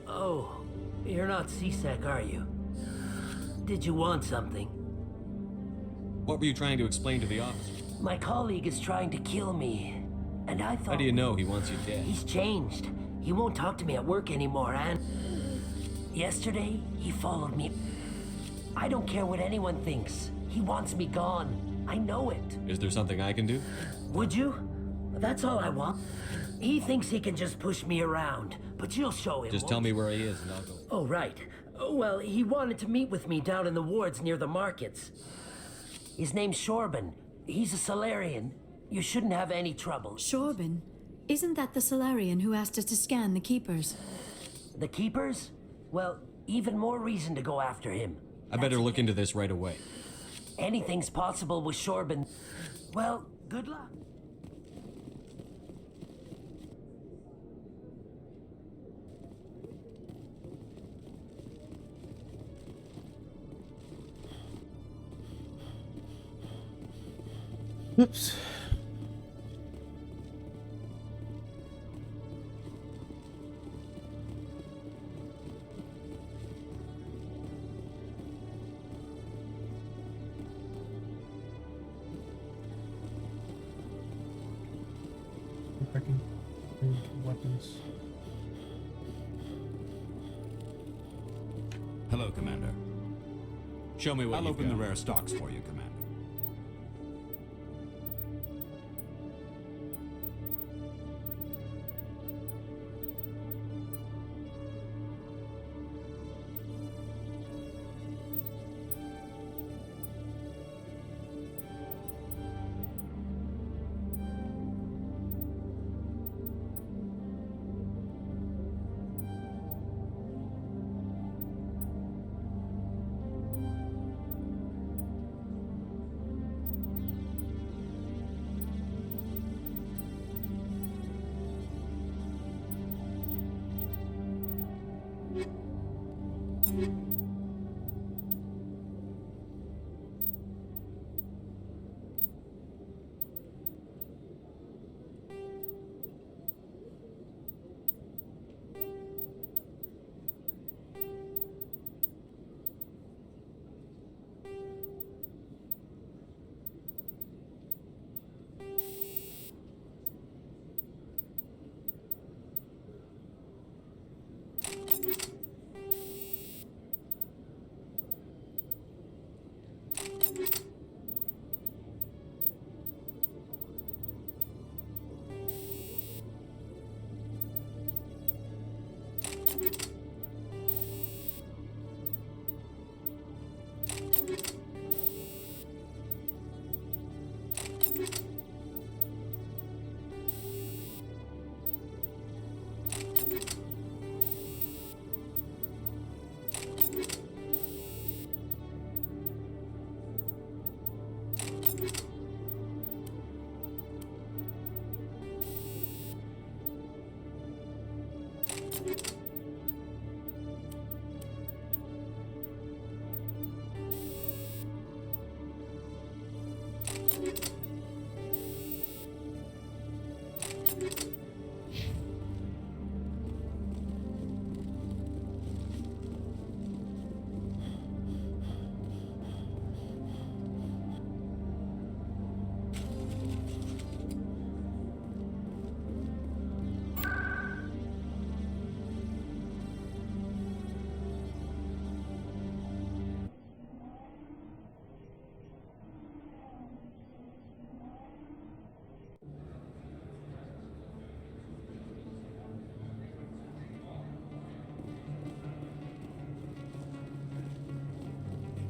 Oh, you're not C-Sec, are you? Did you want something?
What were you trying to explain to the officer?
My colleague is trying to kill me, and I thought...
How do you know he wants you dead?
He's changed. He won't talk to me at work anymore, and... Yesterday, he followed me. I don't care what anyone thinks. He wants me gone. I know it.
Is there something I can do?
Would you? That's all I want. He thinks he can just push me around, but you'll show him.
Just tell me where he is and I'll go.
Oh, right. Well, he wanted to meet with me down in the wards near the markets. His name's Shorban. He's a Solarian. You shouldn't have any trouble.
Shorban? Isn't that the Solarian who asked us to scan the Keepers?
The Keepers? Well, even more reason to go after him.
I better look into this right away.
Anything's possible with Shorban. Well, good luck.
Oops. If I can bring weapons.
Hello, Commander.
Show me what
I'll
you've
open
got.
the rare stocks for you, Commander.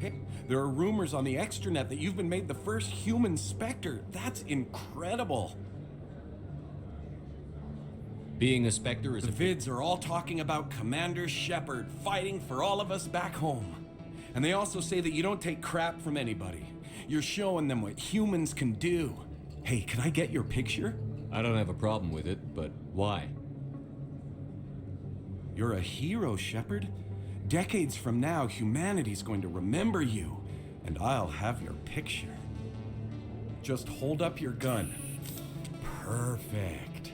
Hey, there are rumors on the extranet that you've been made the first human Spectre. That's incredible.
Being a Spectre is
The vids are all talking about Commander Shepard fighting for all of us back home. And they also say that you don't take crap from anybody. You're showing them what humans can do. Hey, can I get your picture?
I don't have a problem with it, but why?
You're a hero, Shepard. Decades from now, humanity's going to remember you, and I'll have your picture. Just hold up your gun. Perfect.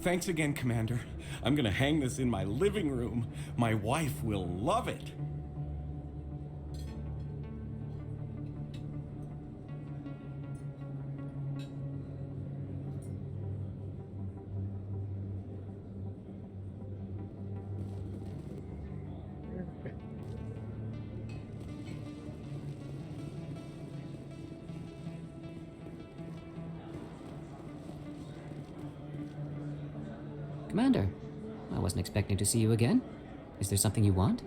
Thanks again, Commander. I'm gonna hang this in my living room. My wife will love it.
Commander, I wasn't expecting to see you again. Is there something you want?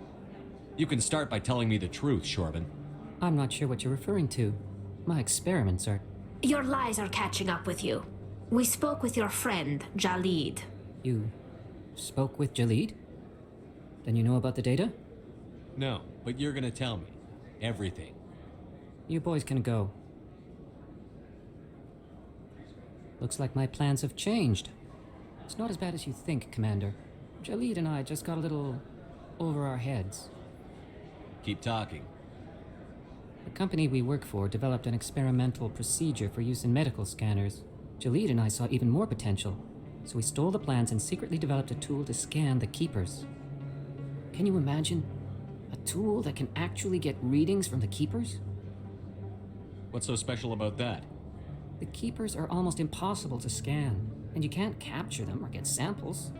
You can start by telling me the truth, Shorban.
I'm not sure what you're referring to. My experiments are...
Your lies are catching up with you. We spoke with your friend, Jalid.
You spoke with Jalid? Then you know about the data?
No, but you're gonna tell me. Everything.
You boys can go. Looks like my plans have changed. It's not as bad as you think, Commander. Jalid and I just got a little over our heads.
Keep talking.
The company we work for developed an experimental procedure for use in medical scanners. Jalid and I saw even more potential, so we stole the plans and secretly developed a tool to scan the Keepers. Can you imagine? A tool that can actually get readings from the Keepers?
What's so special about that?
The Keepers are almost impossible to scan, and you can't capture them or get samples.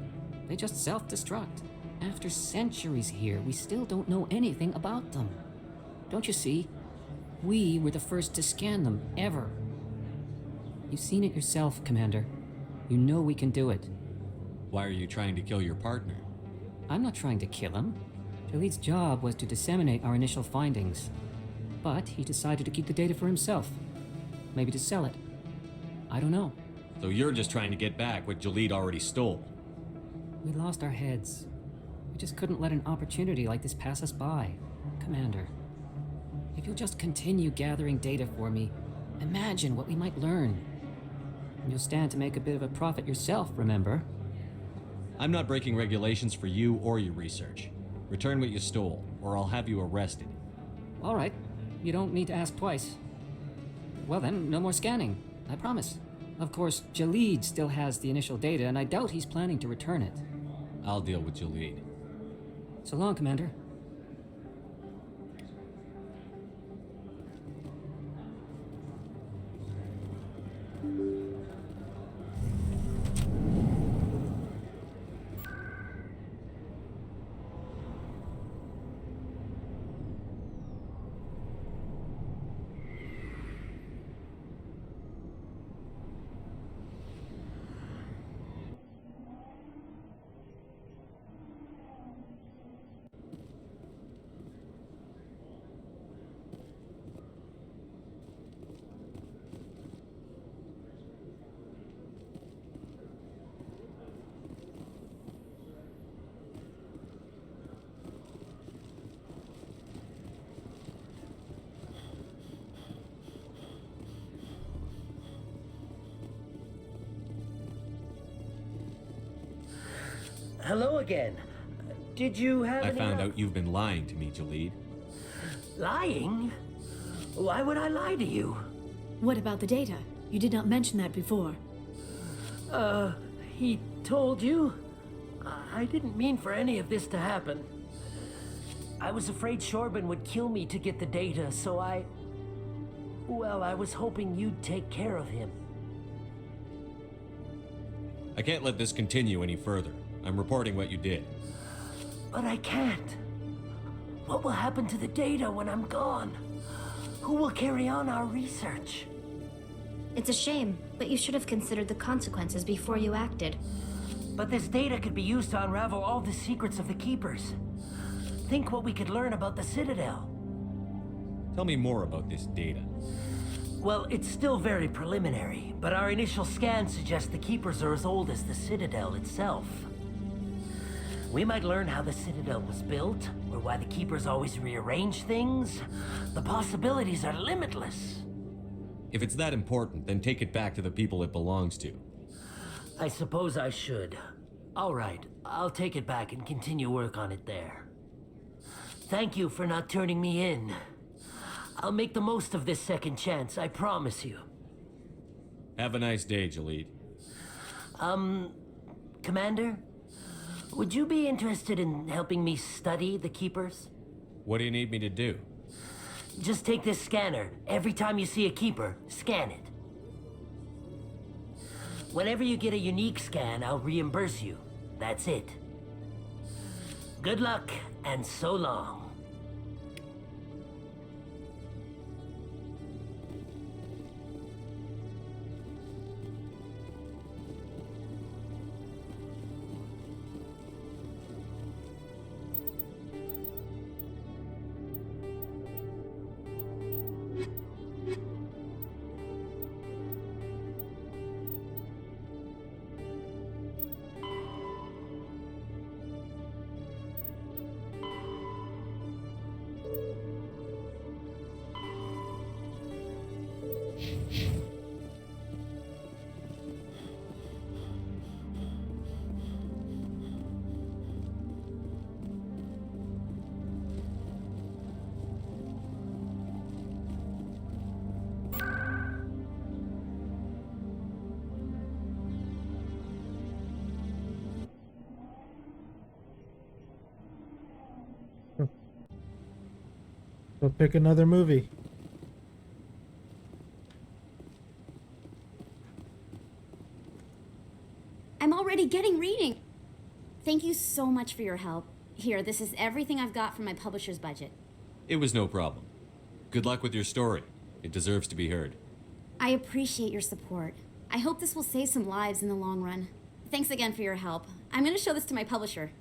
They just self-destruct. After centuries here, we still don't know anything about them. Don't you see? We were the first to scan them, ever. You've seen it yourself, Commander. You know we can do it.
Why are you trying to kill your partner?
I'm not trying to kill him. Jalid's job was to disseminate our initial findings. But he decided to keep the data for himself. Maybe to sell it. I don't know.
So you're just trying to get back what Jalid already stole.
We lost our heads. We just couldn't let an opportunity like this pass us by. Commander, if you'll just continue gathering data for me, imagine what we might learn. And you'll stand to make a bit of a profit yourself, remember?
I'm not breaking regulations for you or your research. Return what you stole, or I'll have you arrested.
All right. You don't need to ask twice. Well then, no more scanning. I promise. Of course, Jalid still has the initial data, and I doubt he's planning to return it.
I'll deal with Jalid.
So long, Commander.
Hello again. Did you have
I
any
found
luck?
out you've been lying to me, Jalid.
Lying? Why would I lie to you?
What about the data? You did not mention that before.
He told you? I didn't mean for any of this to happen. I was afraid Shorban would kill me to get the data, so well, I was hoping you'd take care of him.
I can't let this continue any further. I'm reporting what you did.
But I can't. What will happen to the data when I'm gone? Who will carry on our research?
It's a shame, but you should have considered the consequences before you acted.
But this data could be used to unravel all the secrets of the Keepers. Think what we could learn about the Citadel.
Tell me more about this data.
Well, it's still very preliminary, but our initial scans suggest the Keepers are as old as the Citadel itself. We might learn how the Citadel was built, or why the Keepers always rearrange things. The possibilities are limitless.
If it's that important, then take it back to the people it belongs to.
I suppose I should. All right, I'll take it back and continue work on it there. Thank you for not turning me in. I'll make the most of this second chance, I promise you.
Have a nice day, Jalid.
Commander? Would you be interested in helping me study the Keepers?
What do you need me to do?
Just take this scanner. Every time you see a Keeper, scan it. Whenever you get a unique scan, I'll reimburse you. That's it. Good luck, and so long.
Go pick another movie.
I'm already getting reading. Thank you so much for your help. Here, this is everything I've got from my publisher's budget.
It was no problem. Good luck with your story. It deserves to be heard.
I appreciate your support. I hope this will save some lives in the long run. Thanks again for your help. I'm going to show this to my publisher.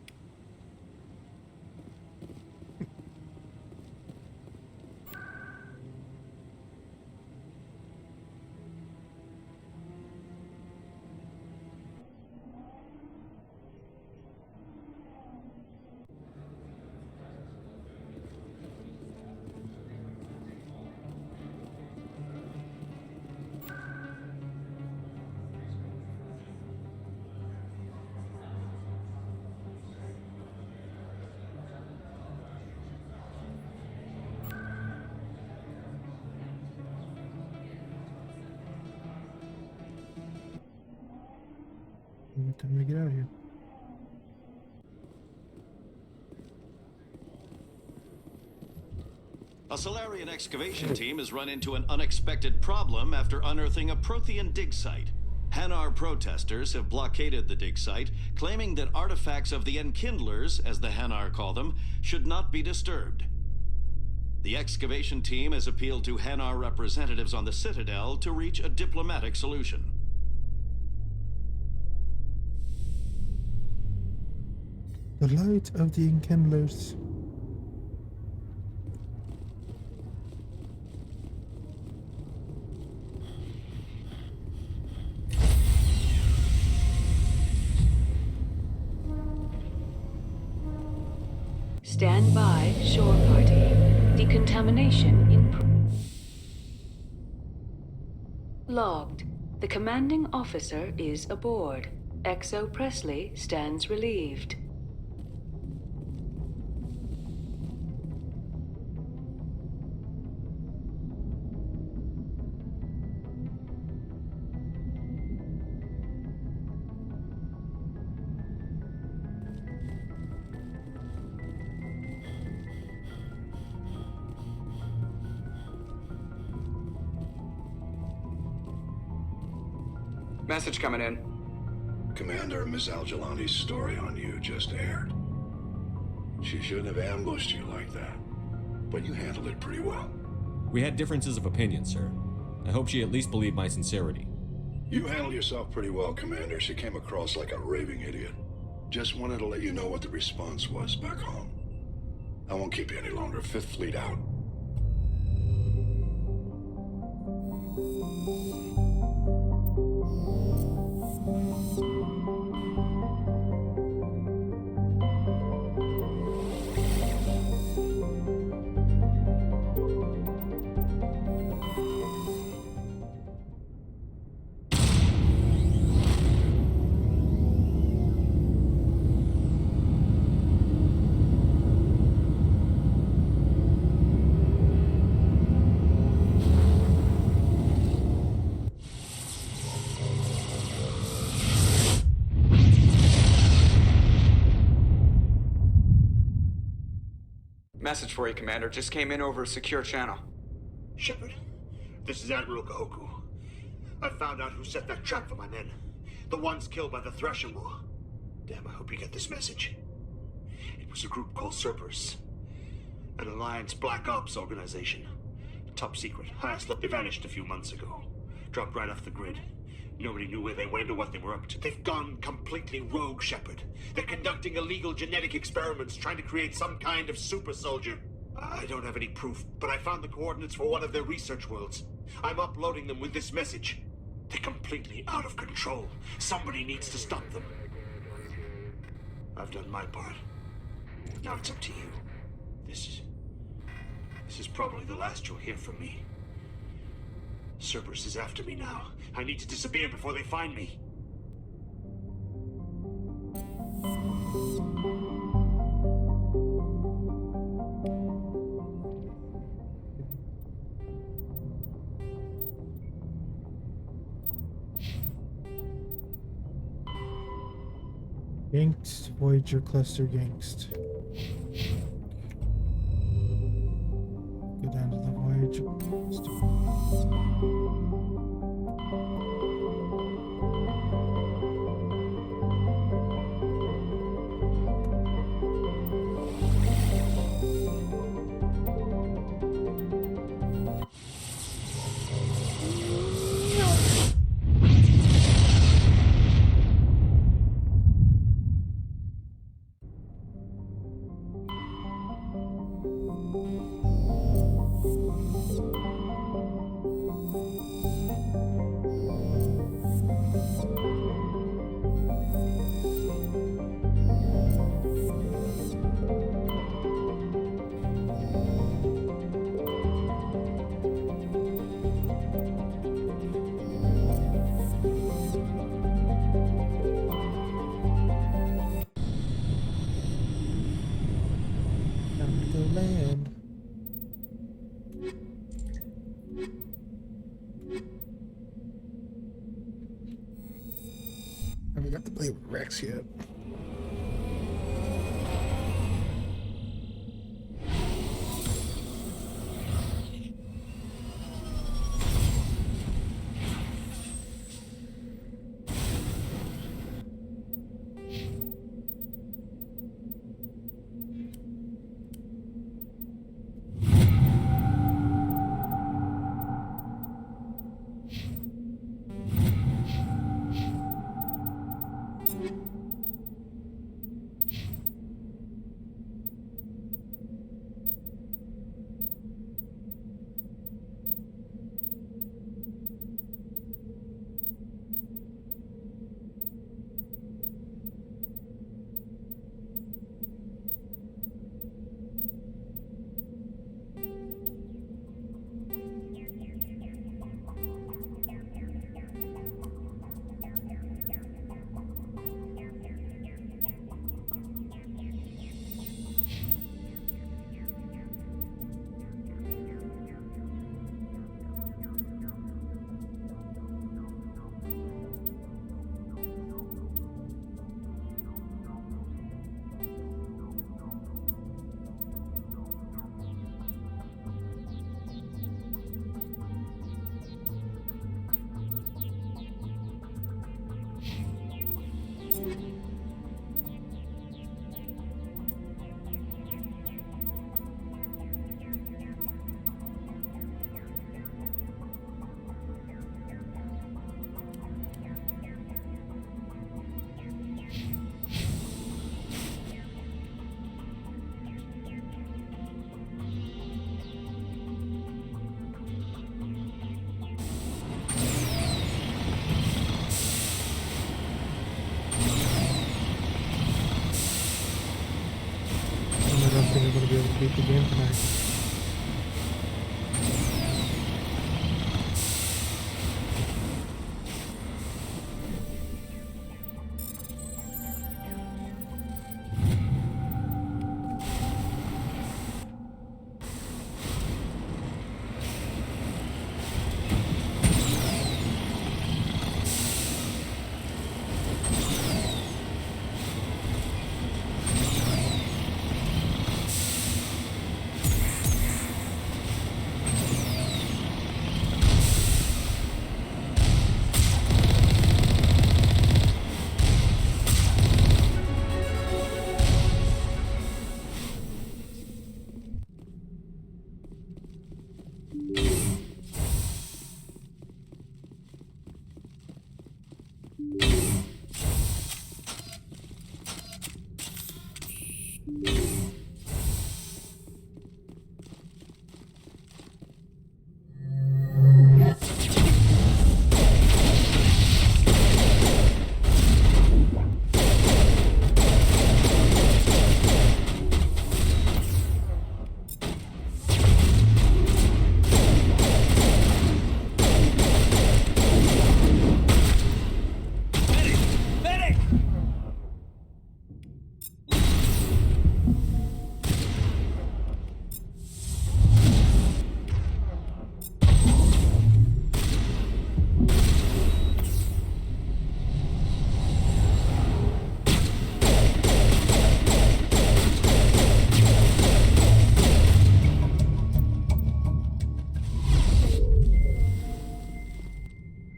Time to get out of here.
A Solarian excavation team has run into an unexpected problem after unearthing a Prothean dig site. Hanar protesters have blockaded the dig site, claiming that artifacts of the Enkindlers, as the Hanar call them, should not be disturbed. The excavation team has appealed to Hanar representatives on the Citadel to reach a diplomatic solution.
The light of the Enkindlers.
Stand by, shore party. Decontamination in logged. The commanding officer is aboard. XO Presley stands relieved.
Message coming in.
Commander, Ms. Al-Jalani's story on you just aired. She shouldn't have ambushed you like that, but you handled it pretty well.
We had differences of opinion, sir. I hope she at least believed my sincerity.
You handled yourself pretty well, Commander. She came across like a raving idiot. Just wanted to let you know what the response was back home. I won't keep you any longer. Fifth Fleet out.
Message for you, Commander. Just came in over a secure channel.
Shepard, this is Admiral Kahoku. I found out who set that trap for my men. The ones killed by the Thresher War. Damn, I hope you get this message. It was a group called Cerberus. An Alliance Black Ops organization. Top secret, highest level. They vanished a few months ago. Dropped right off the grid. Nobody knew where they went or what they were up to. They've gone completely rogue, Shepard. They're conducting illegal genetic experiments, trying to create some kind of super soldier. I don't have any proof, but I found the coordinates for one of their research worlds. I'm uploading them with this message. They're completely out of control. Somebody needs to stop them. I've done my part. Now it's up to you. This is probably the last you'll hear from me. Cerberus is after me now. I need to disappear before they find me.
Yanked, Voyager cluster yanked. Go down to the Voyager cluster. Land. I haven't got to play with Rex yet. beat the game tonight.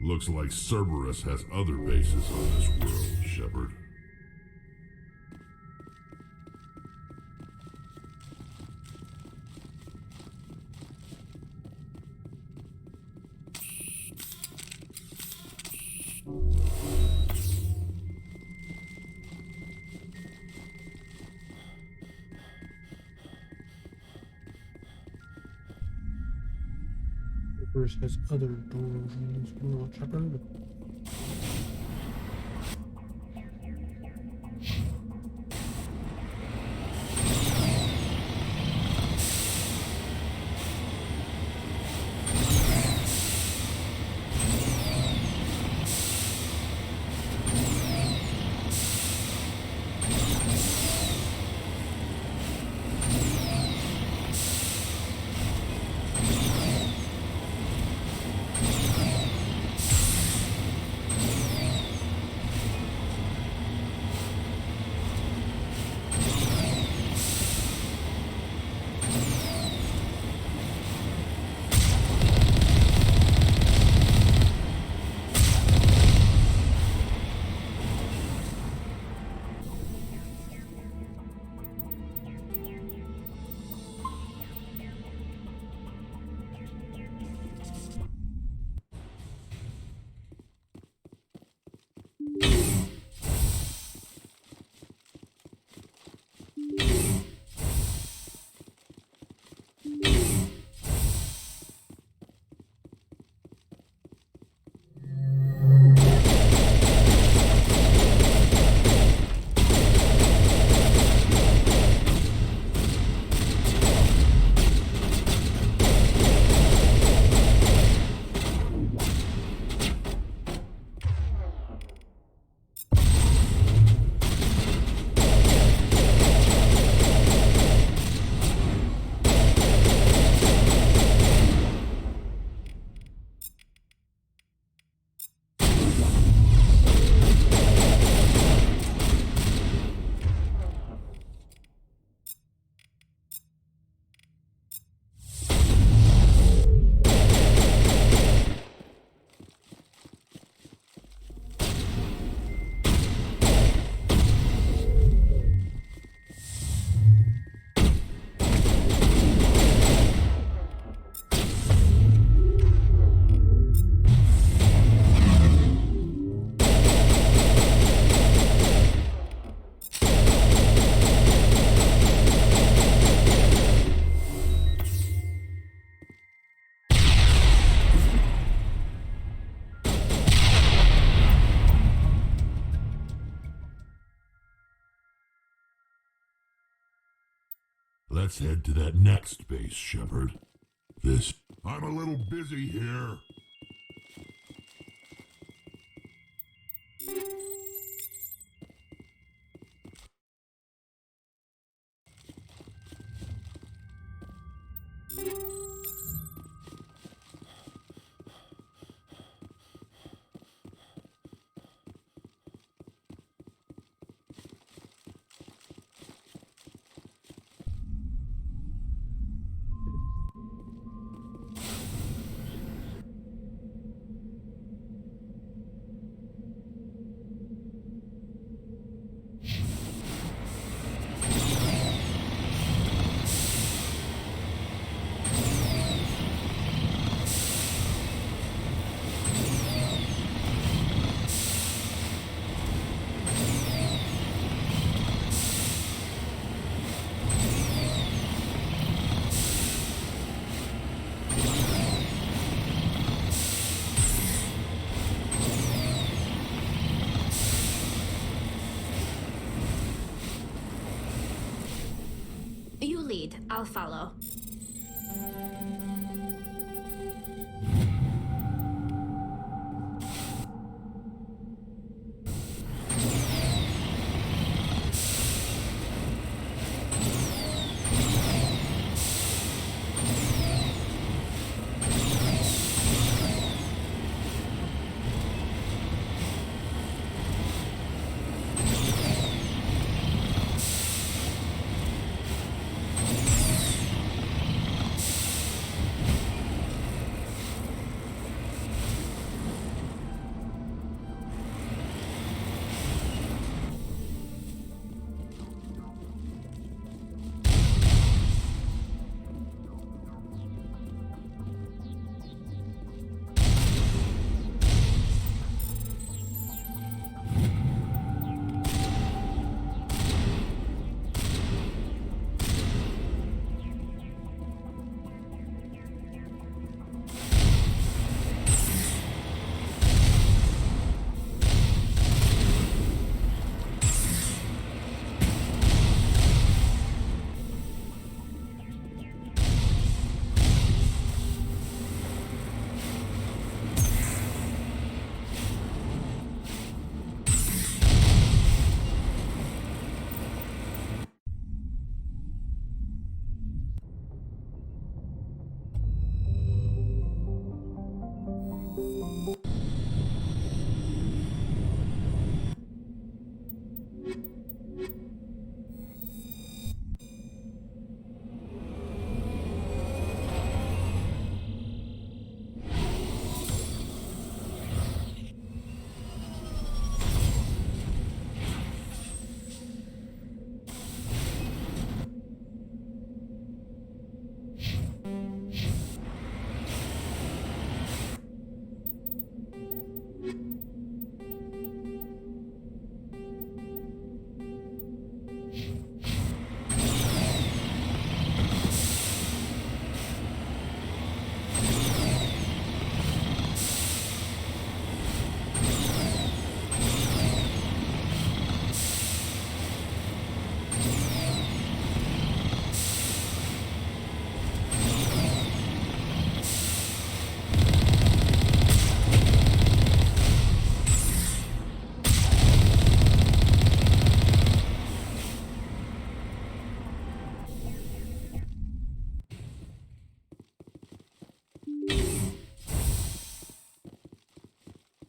Looks like Cerberus has other bases on this world, Shepard.
Cerberus has other doors in this world, Shepard.
Let's head to that next base, Shepard. I'm a little busy here.
You lead. I'll follow.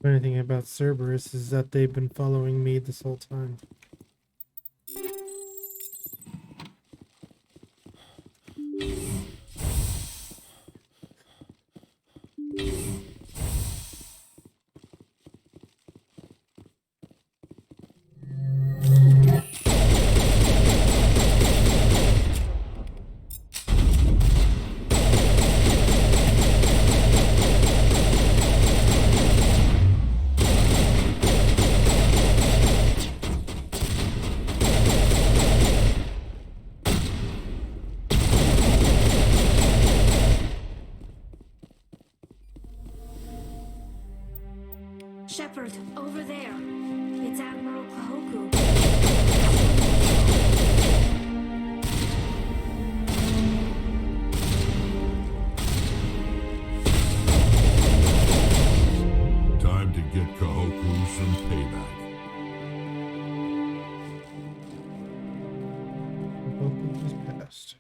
Funny thing about Cerberus is that they've been following me this whole time.
Shepard, over there. It's Admiral Kahoku.
is passed.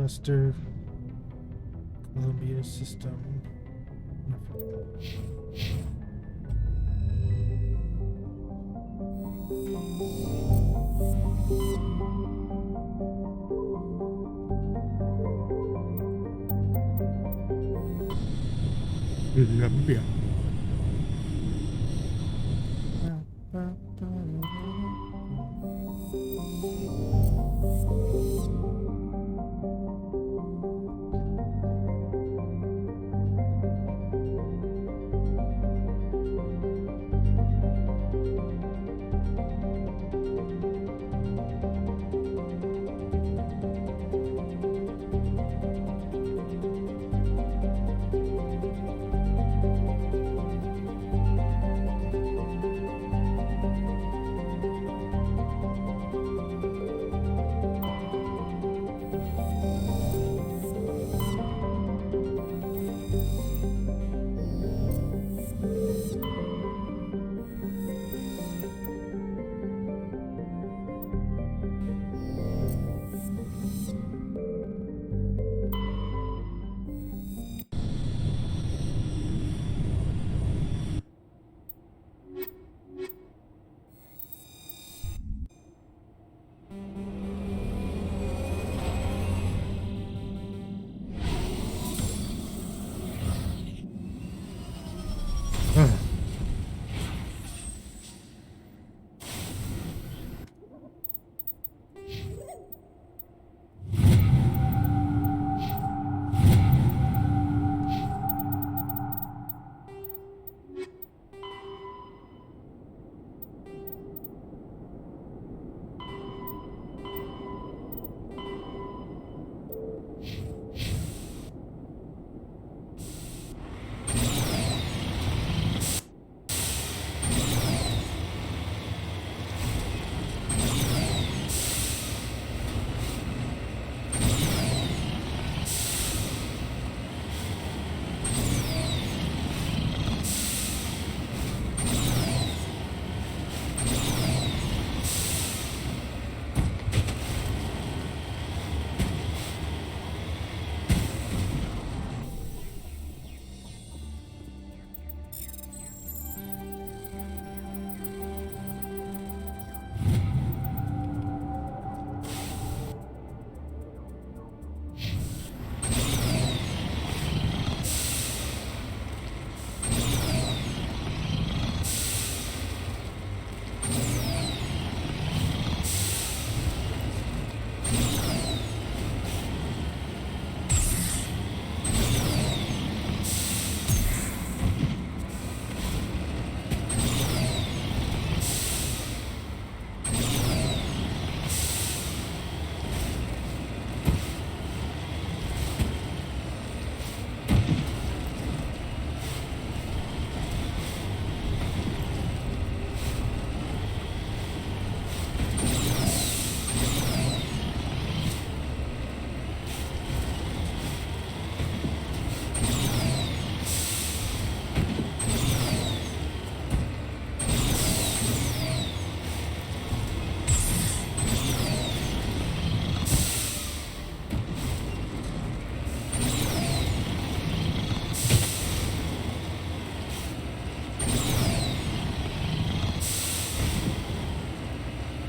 Buster Columbia system. Columbia.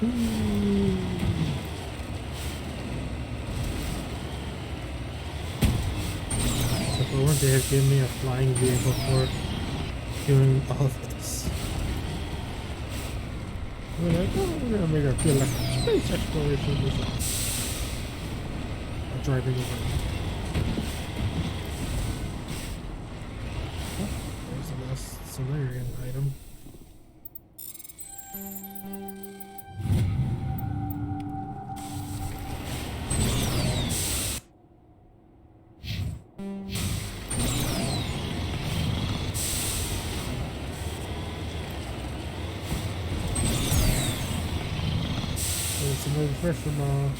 So for one, they have given me a flying vehicle for doing all of this. We're like, oh, we're gonna make her feel like space exploration is driving around. Oh, there's the last Solarian item. There's another pressure ball.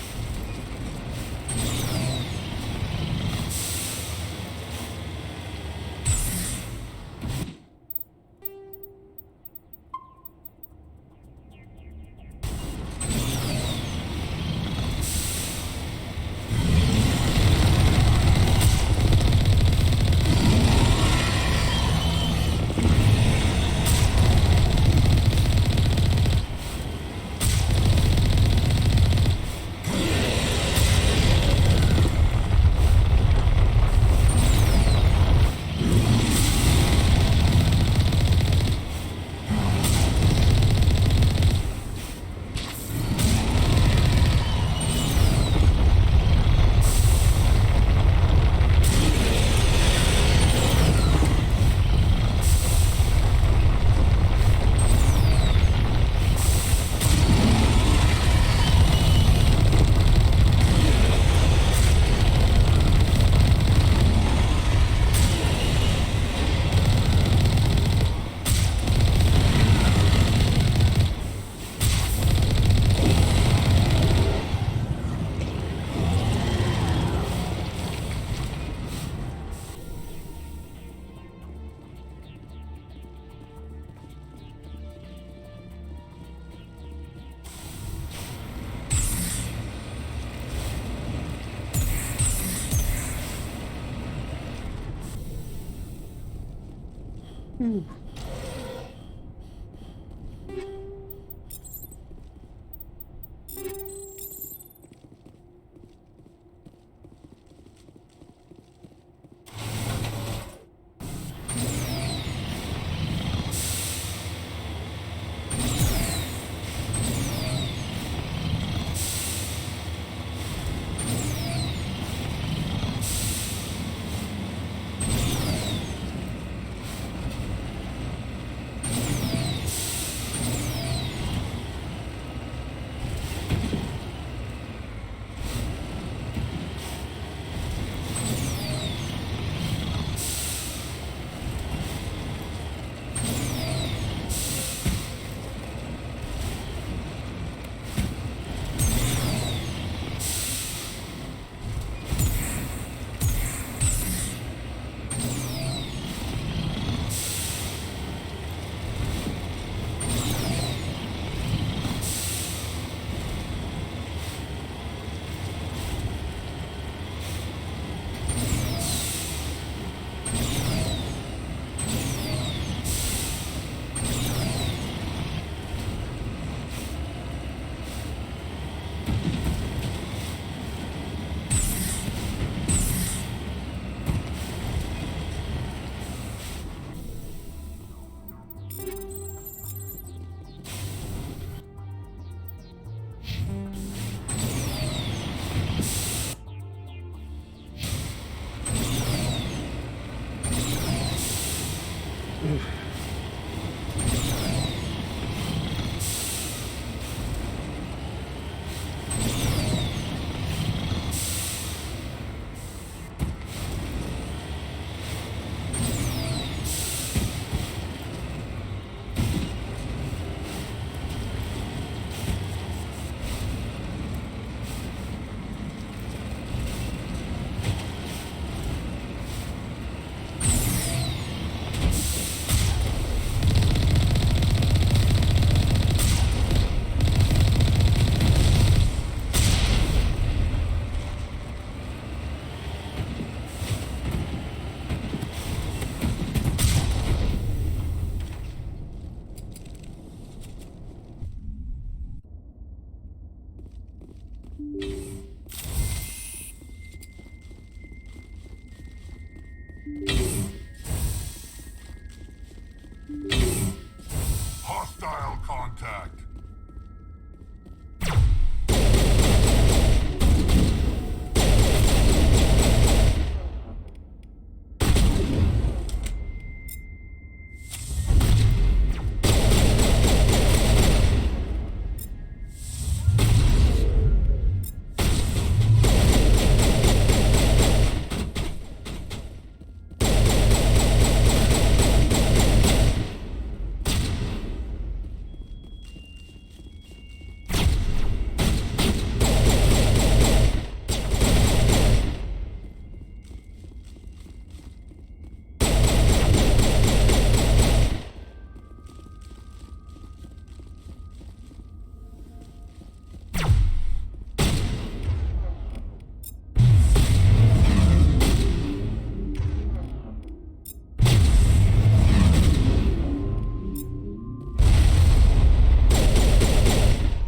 Hostile contact.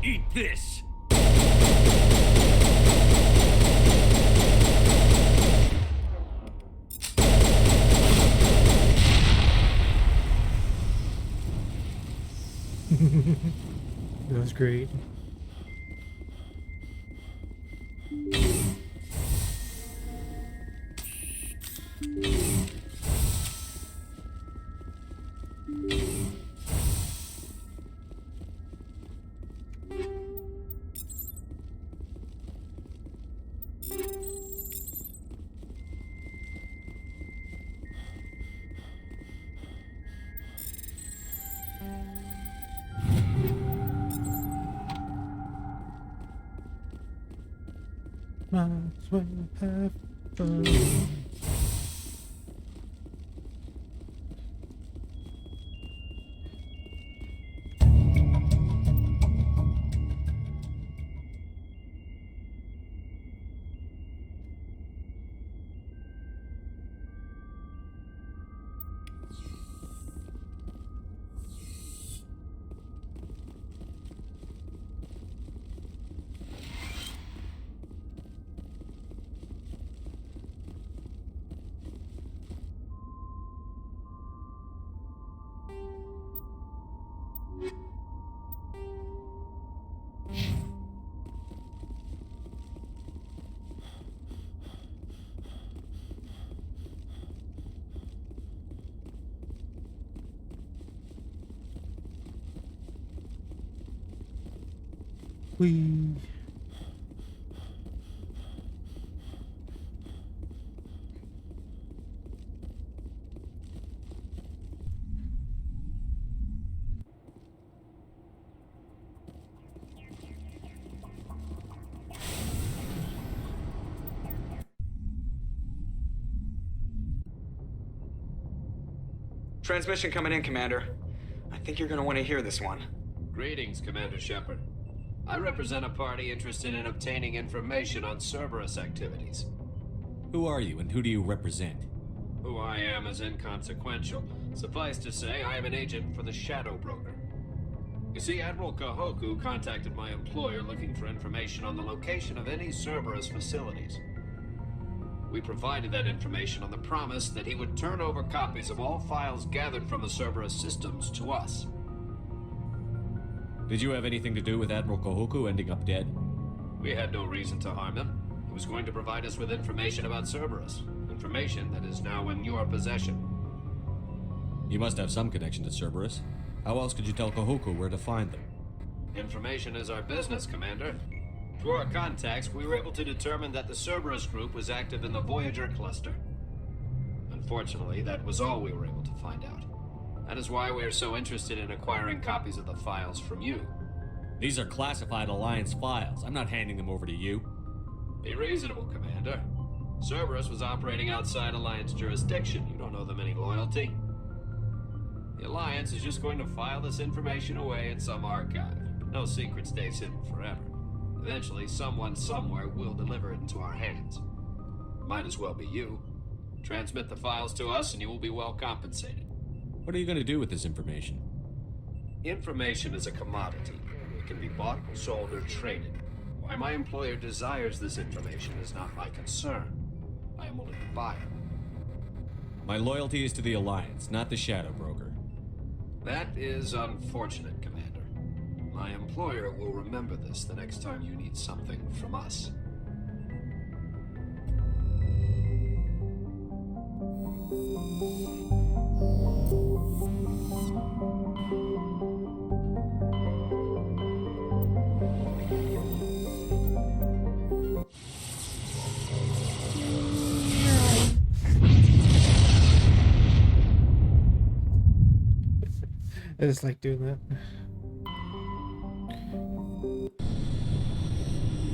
Eat this!
That was great. Might as well have fun. We
Transmission coming in, Commander. I think you're gonna want to hear this one.
Greetings, Commander Shepard. I represent a party interested in obtaining information on Cerberus activities.
Who are you and who do you represent?
Who I am is inconsequential. Suffice to say, I am an agent for the Shadow Broker. You see, Admiral Kahoku contacted my employer looking for information on the location of any Cerberus facilities. We provided that information on the promise that he would turn over copies of all files gathered from the Cerberus systems to us.
Did you have anything to do with Admiral Kahoku ending up dead?
We had no reason to harm him. He was going to provide us with information about Cerberus. Information that is now in your possession.
You must have some connection to Cerberus. How else could you tell Kahoku where to find them?
Information is our business, Commander. Through our contacts, we were able to determine that the Cerberus group was active in the Voyager cluster. Unfortunately, that was all we were able to find out. That is why we are so interested in acquiring copies of the files from you.
These are classified Alliance files. I'm not handing them over to you.
Be reasonable, Commander. Cerberus was operating outside Alliance jurisdiction. You don't owe them any loyalty. The Alliance is just going to file this information away in some archive. No secret stays hidden forever. Eventually, someone somewhere will deliver it into our hands. Might as well be you. Transmit the files to us and you will be well compensated.
What are you going to do with this information?
Information is a commodity. It can be bought, sold, or traded. Why my employer desires this information is not my concern. I am only the buyer.
My loyalty is to the Alliance, not the Shadow Broker.
That is unfortunate, Commander. My employer will remember this the next time you need something from us.
I just like doing that.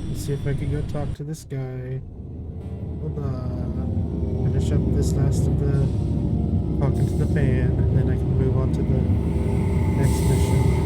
Let's see if I can go talk to this guy. Hold on. Finish up this last of the talking to the fan, and then I can move on to the next mission.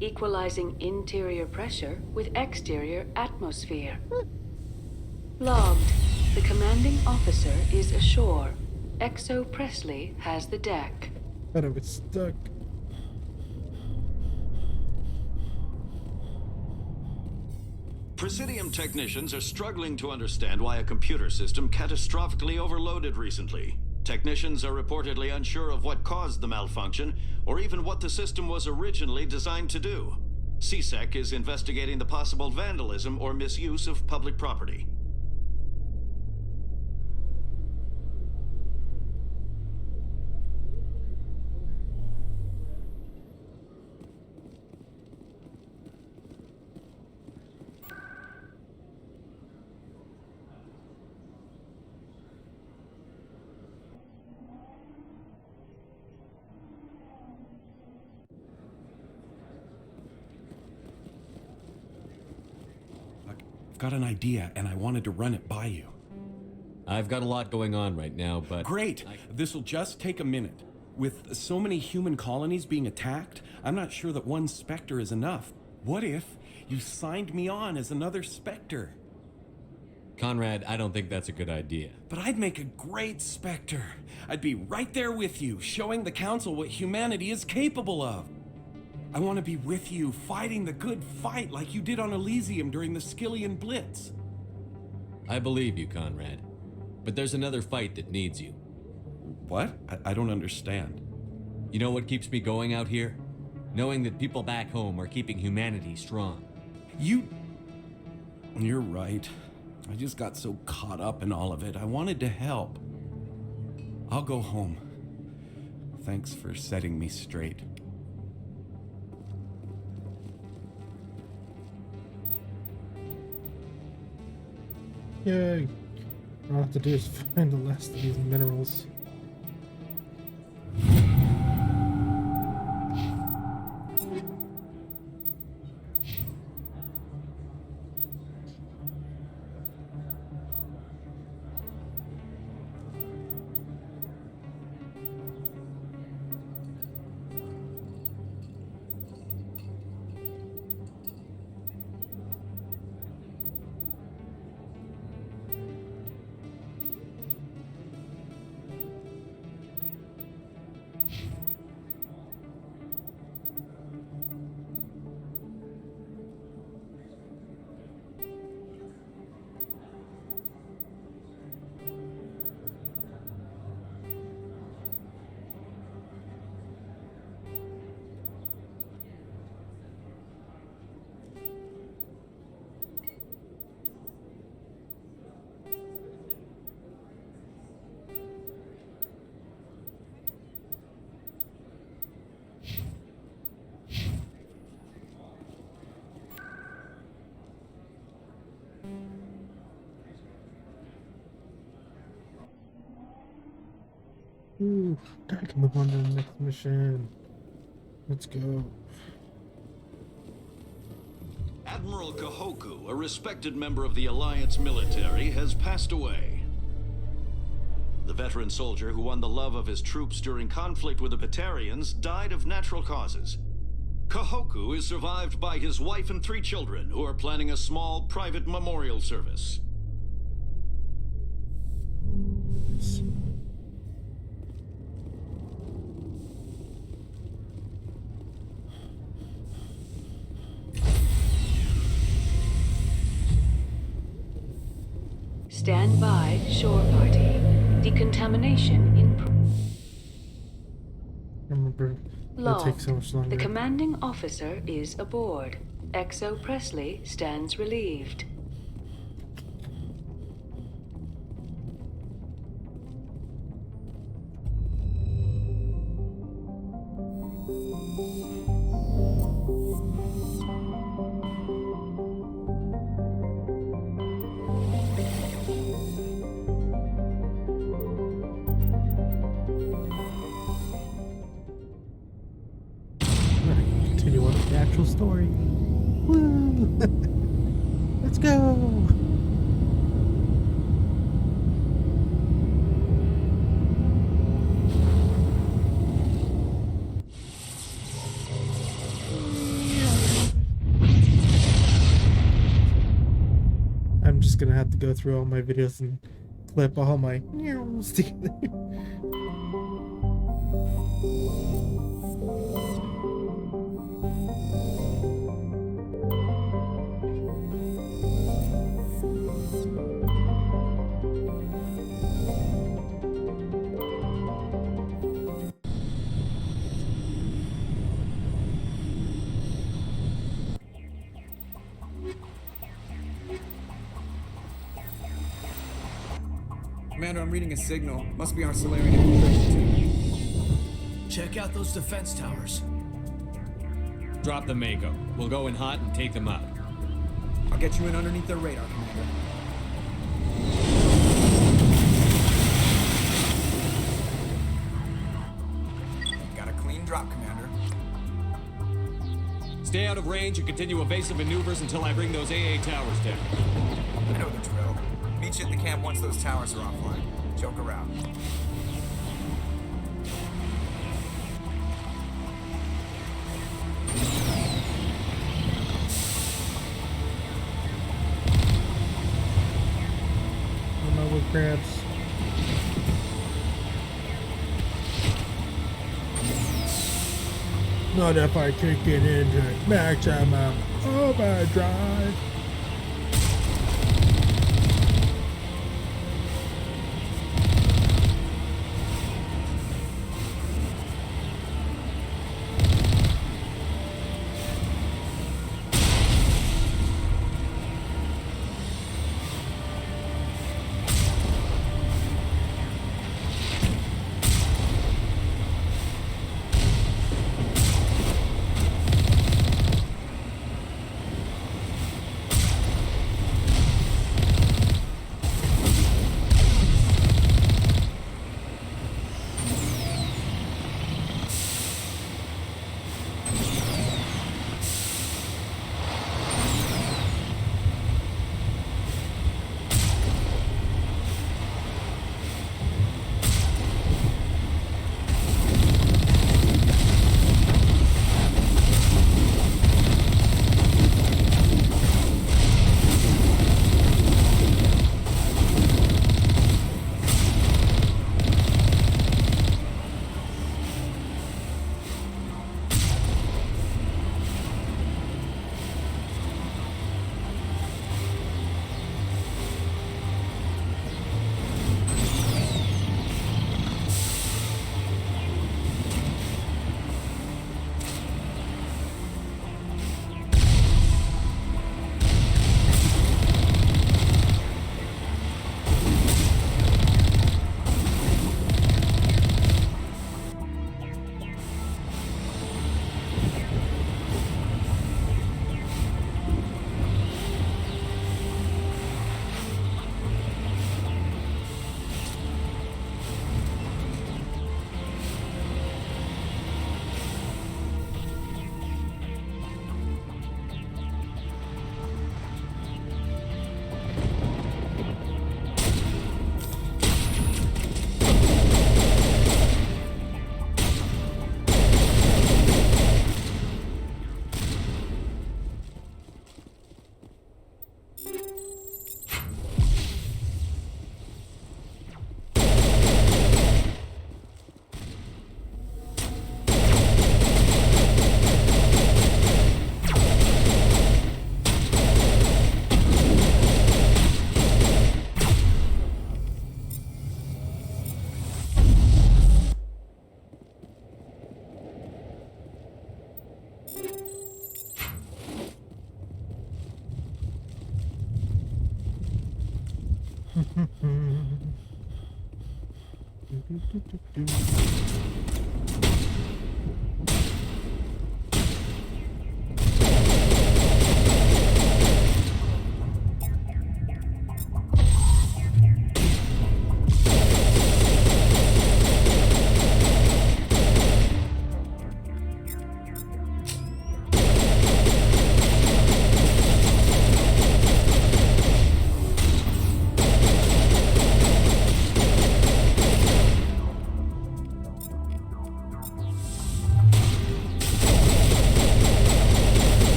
Equalizing interior pressure with exterior atmosphere. Logged. The commanding officer is ashore. XO Presley has the deck.
Thought I was stuck.
Presidium technicians are struggling to understand why a computer system catastrophically overloaded recently. Technicians are reportedly unsure of what caused the malfunction, or even what the system was originally designed to do. CSEC is investigating the possible vandalism or misuse of public property.
I've got an idea, and I wanted to run it by you.
I've got a lot going on right now, but...
Great! This'll just take a minute. With so many human colonies being attacked, I'm not sure that one Spectre is enough. What if you signed me on as another Spectre?
Conrad, I don't think that's a good idea.
But I'd make a great Spectre. I'd be right there with you, showing the Council what humanity is capable of. I want to be with you, fighting the good fight like you did on Elysium during the Skillian Blitz.
I believe you, Conrad. But there's another fight that needs you.
What? I don't understand.
You know what keeps me going out here? Knowing that people back home are keeping humanity strong.
You're right. I just got so caught up in all of it. I wanted to help. I'll go home. Thanks for setting me straight.
Yay! All I have to do is find the last of these minerals. Ooh, I can move on to the next mission. Let's go.
Admiral Kahoku, a respected member of the Alliance military, has passed away. The veteran soldier who won the love of his troops during conflict with the Batarians died of natural causes. Kahoku is survived by his wife and 3 children who are planning a small private memorial service.
Stand by, shore party. Decontamination in
Remember, that takes so much
logged.
longer.
The commanding officer is aboard. XO Presley stands relieved.
Continue on with the actual story. Woo! Let's go! I'm just gonna have to go through all my videos and clip all my meows together.
Commander, I'm reading a signal. Must be our Solarian infiltration.
Check out those defense towers.
Drop the Mako. We'll go in hot and take them out.
I'll get you in underneath their radar, Commander. Got a clean drop, Commander.
Stay out of range and continue evasive maneuvers until I bring those AA towers down.
I know the drill. Meet you at the camp once those towers are offline. Joke around.
With crabs. Not if I kick it into maximum overdrive.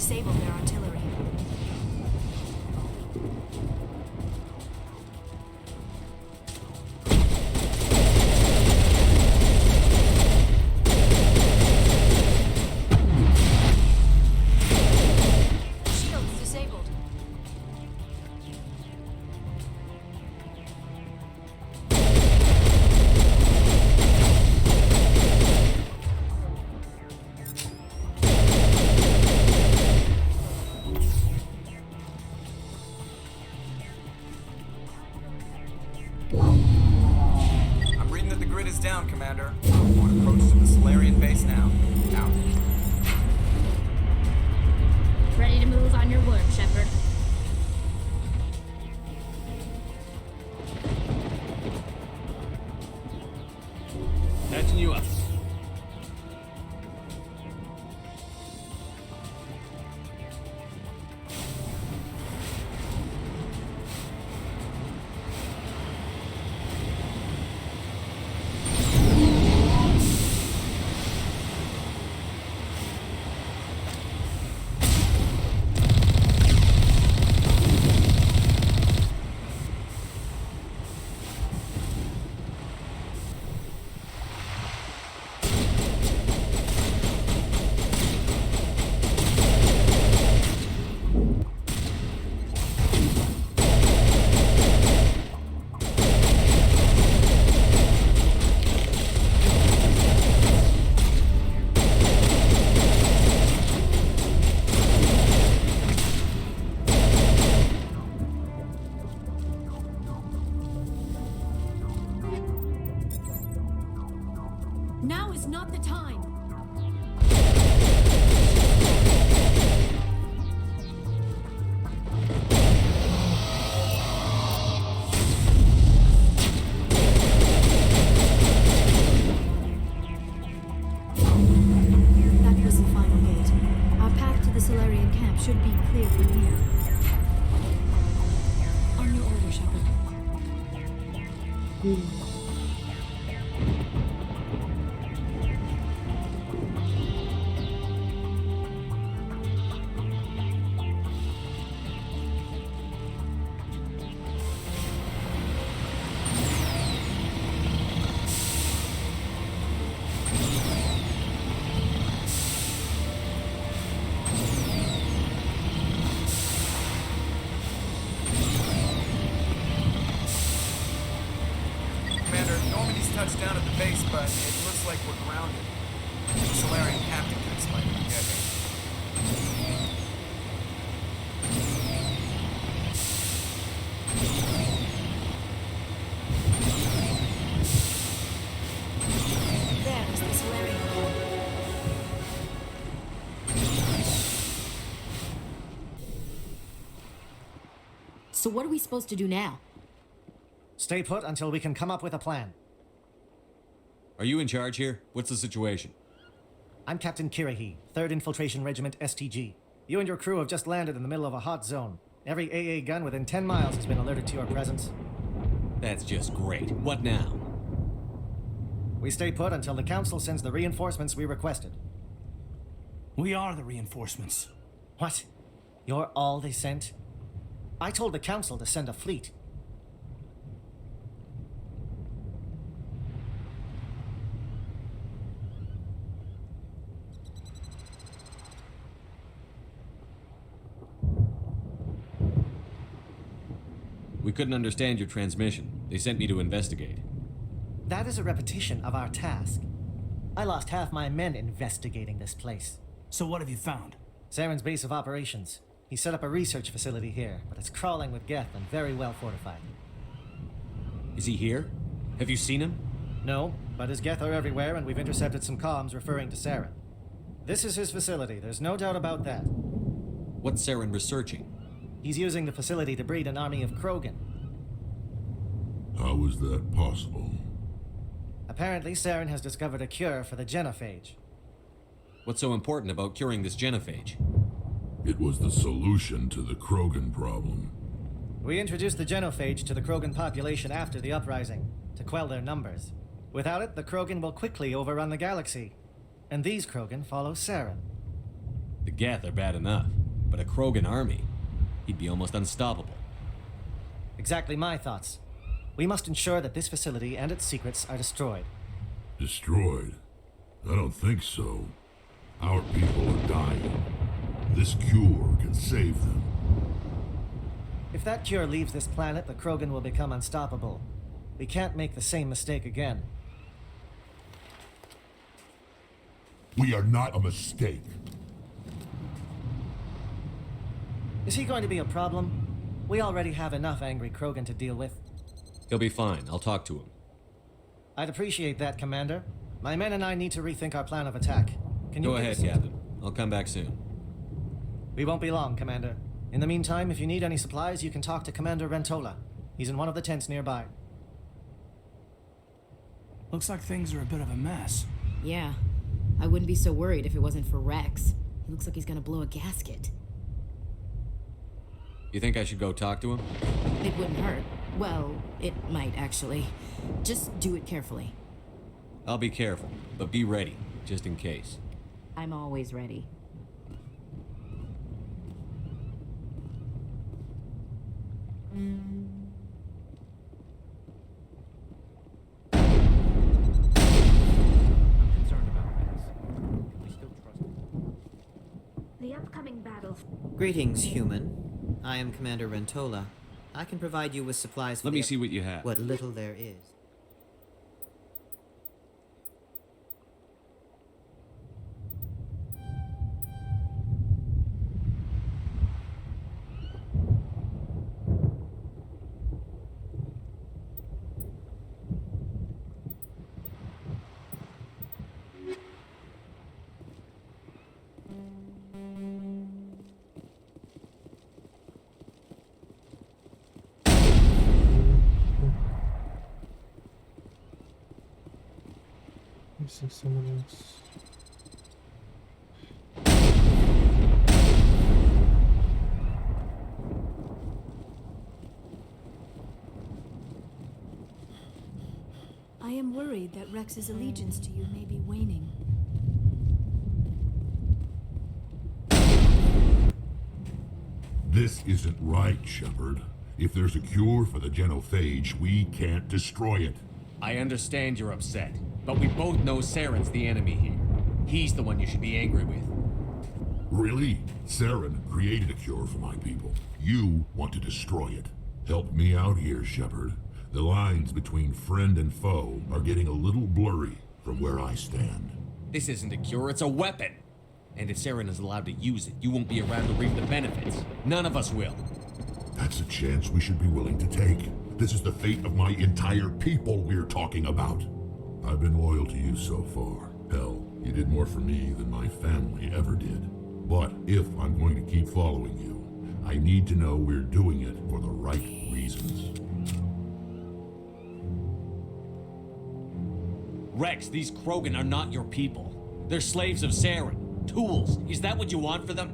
disable their artillery. Shields disabled. should be clear from here. On your order, Shepard.
Touched down at the base, but it looks like we're grounded. The Solarian captain can explain when we get here.
There is the Solarian. So what are we supposed to do now?
Stay put until we can come up with a plan.
Are you in charge here? What's the situation?
I'm Captain Kirahi, 3rd Infiltration Regiment STG. You and your crew have just landed in the middle of a hot zone. Every AA gun within 10 miles has been alerted to your presence.
That's just great. What now?
We stay put until the Council sends the reinforcements we requested.
We are the reinforcements.
What? You're all they sent? I told the Council to send a fleet.
We couldn't understand your transmission. They sent me to investigate.
That is a repetition of our task. I lost half my men investigating this place.
So what have you found?
Saren's base of operations. He set up a research facility here, but it's crawling with Geth and very well fortified.
Is he here? Have you seen him?
No, but his Geth are everywhere, and we've intercepted some comms referring to Saren. This is his facility, there's no doubt about that.
What's Saren researching?
He's using the facility to breed an army of Krogan.
How is that possible?
Apparently, Saren has discovered a cure for the genophage.
What's so important about curing this genophage?
It was the solution to the Krogan problem.
We introduced the genophage to the Krogan population after the uprising, to quell their numbers. Without it, the Krogan will quickly overrun the galaxy. And these Krogan follow Saren.
The Geth are bad enough, but a Krogan army? He'd be almost unstoppable.
Exactly my thoughts. We must ensure that this facility and its secrets are destroyed.
Destroyed? I don't think so. Our people are dying. This cure can save them.
If that cure leaves this planet, the Krogan will become unstoppable. We can't make the same mistake again.
We are not a mistake.
Is he going to be a problem? We already have enough angry Krogan to deal with.
He'll be fine. I'll talk to him.
I'd appreciate that, Commander. My men and I need to rethink our plan of attack. Can you
Go ahead, Captain. I'll come back soon.
We won't be long, Commander. In the meantime, if you need any supplies, you can talk to Commander Rentola. He's in one of the tents nearby.
Looks like things are a bit of a mess.
Yeah. I wouldn't be so worried if it wasn't for Rex. He looks like he's gonna blow a gasket.
You think I should go talk to him?
It wouldn't hurt. Well, it might actually. Just do it carefully.
I'll be careful, but be ready, just in case.
I'm always ready.
The upcoming battle.
Greetings, human. I am Commander Rentola. I can provide you with supplies for
Let me see what you have.
what little there is.
Let me see someone else.
but Rex's allegiance to you may be waning.
This isn't right, Shepard. If there's a cure for the genophage, we can't destroy it.
I understand you're upset, but we both know Saren's the enemy here. He's the one you should be angry with.
Really? Saren created a cure for my people. You want to destroy it. Help me out here, Shepard. The lines between friend and foe are getting a little blurry from where I stand.
This isn't a cure, it's a weapon. And if Saren is allowed to use it, you won't be around to reap the benefits. None of us will.
That's a chance we should be willing to take. This is the fate of my entire people we're talking about. I've been loyal to you so far. Hell, you did more for me than my family ever did. But if I'm going to keep following you, I need to know we're doing it for the right reasons.
Rex, these Krogan are not your people. They're slaves of Saren. Tools. Is that what you want for them?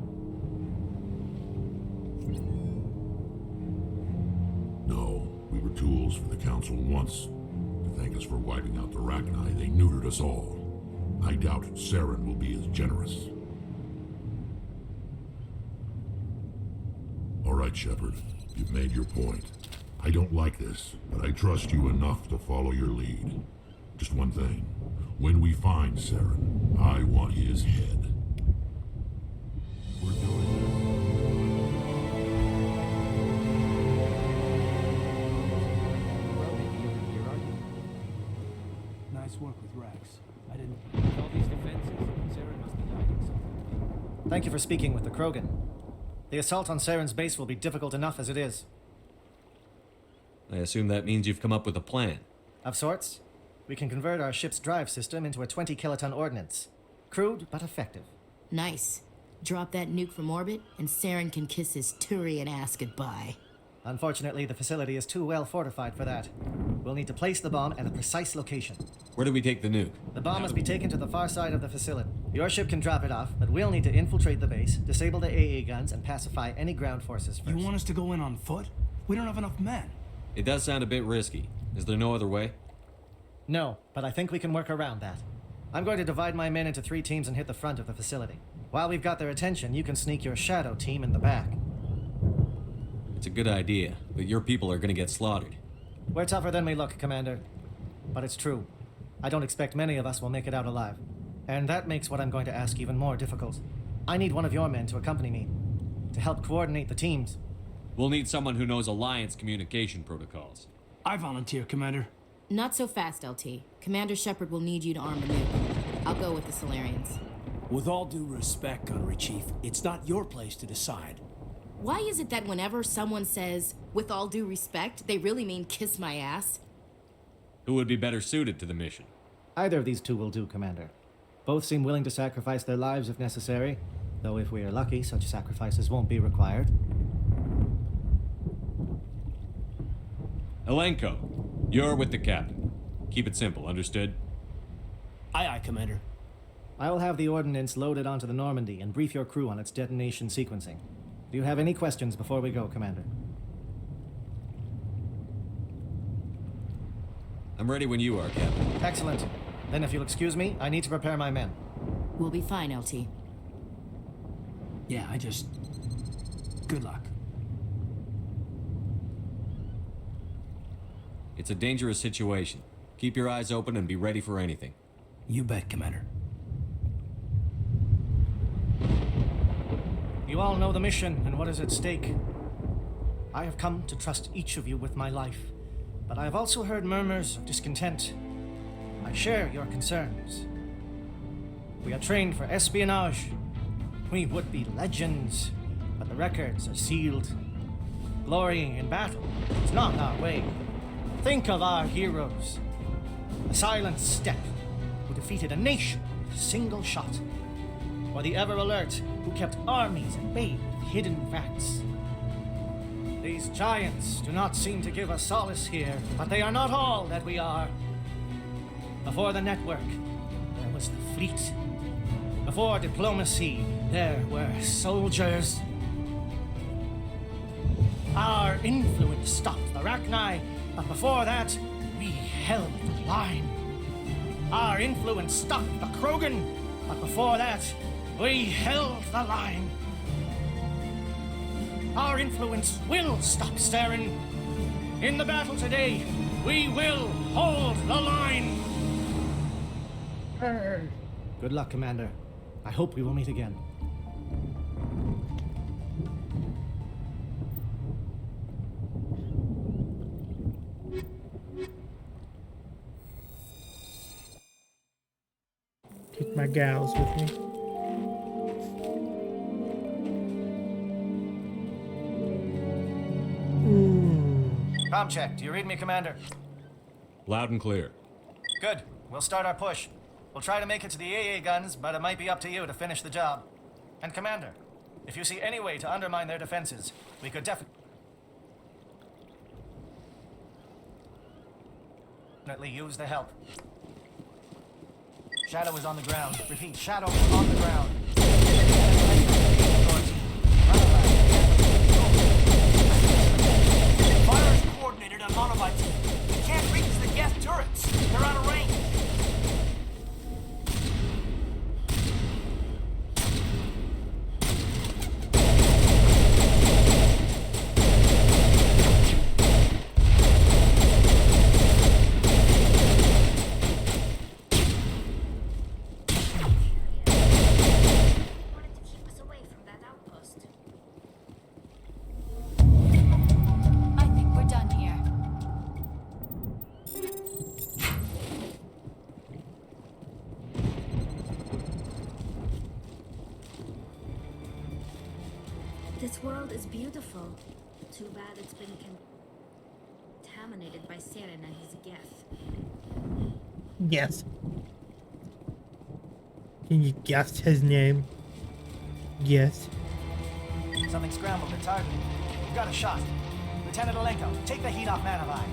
No, we were tools for the Council once. To thank us for wiping out the Rachni, they neutered us all. I doubt Saren will be as generous. All right, Shepard. You've made your point. I don't like this, but I trust you enough to follow your lead. Just one thing. When we find Saren, I want his head. We're
Nice work with Rex. I didn't...
All these defenses, Saren must be hiding something.
Thank you for speaking with the Krogan. The assault on Saren's base will be difficult enough as it is.
I assume that means you've come up with a plan.
Of sorts. We can convert our ship's drive system into a 20-kiloton ordnance. Crude, but effective.
Nice. Drop that nuke from orbit, and Saren can kiss his Turian ass goodbye.
Unfortunately, the facility is too well fortified for that. We'll need to place the bomb at a precise location.
Where do we take the nuke?
The bomb must be taken to the far side of the facility. Your ship can drop it off, but we'll need to infiltrate the base, disable the AA guns, and pacify any ground forces first.
You want us to go in on foot? We don't have enough men.
It does sound a bit risky. Is there no other way?
No, but I think we can work around that. I'm going to divide my men into 3 teams and hit the front of the facility. While we've got their attention, you can sneak your shadow team in the back.
It's a good idea, but your people are gonna get slaughtered.
We're tougher than we look, Commander. But it's true. I don't expect many of us will make it out alive. And that makes what I'm going to ask even more difficult. I need one of your men to accompany me, to help coordinate the teams.
We'll need someone who knows Alliance communication protocols.
I volunteer, Commander.
Not so fast, LT. Commander Shepard will need you to arm the nuke. I'll go with the Solarians.
With all due respect, Gunnery Chief, it's not your place to decide.
Why is it that whenever someone says, with all due respect, they really mean kiss my ass?
Who would be better suited to the mission?
Either of these 2 will do, Commander. Both seem willing to sacrifice their lives if necessary, though if we are lucky, such sacrifices won't be required.
Elenko, you're with the captain. Keep it simple, understood?
Aye, aye, Commander.
I will have the ordnance loaded onto the Normandy and brief your crew on its detonation sequencing. Do you have any questions before we go, Commander?
I'm ready when you are, Captain.
Excellent. Then if you'll excuse me, I need to prepare my men.
We'll be fine, LT.
Yeah, good luck.
It's a dangerous situation. Keep your eyes open and be ready for anything.
You bet, Commander.
You all know the mission and what is at stake. I have come to trust each of you with my life, but I have also heard murmurs of discontent. I share your concerns. We are trained for espionage. We would be legends, but the records are sealed. Glorying in battle is not our way. Think of our heroes. The silent step who defeated a nation with a single shot. Or the ever-alert who kept armies at bay with hidden facts. These giants do not seem to give us solace here, but they are not all that we are. Before the network, there was the fleet. Before diplomacy, there were soldiers. Our influence stopped the Rachni, but before that, we held the line.
Our influence stopped the Krogan, but before that, we held the line. Our influence will stop Saren. In the battle today, we will hold the line.
Good luck, Commander. I hope we will meet again.
Take my gals with me.
Comm check. Do you read me, Commander?
Loud and clear.
Good. We'll start our push. We'll try to make it to the AA guns, but it might be up to you to finish the job. And Commander, if you see any way to undermine their defenses, we could definitely use the help. Shadow is on the ground. Repeat, Shadow is on the ground.
Fire is coordinated on Monobyte. We can't reach the gas turrets. They're out of range.
I think we're done here.
This world is beautiful. Too bad it's been contaminated by Saren and his guests.
Yes. Can you guess his name? Yes.
Something scrambled. It's hard. We've got a shot. Lieutenant Alenko, take the heat off Manavai.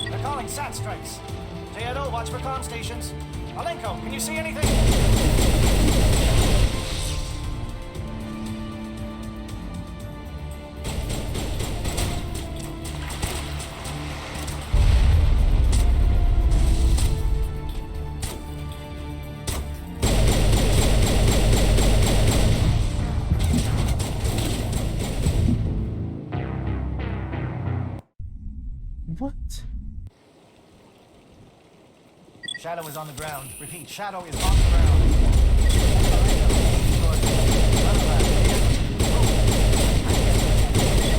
They're calling SAT strikes. JNO, watch for comm stations. Alenko, can you see anything?
What?
Shadow is on the ground. Repeat, Shadow is on the ground.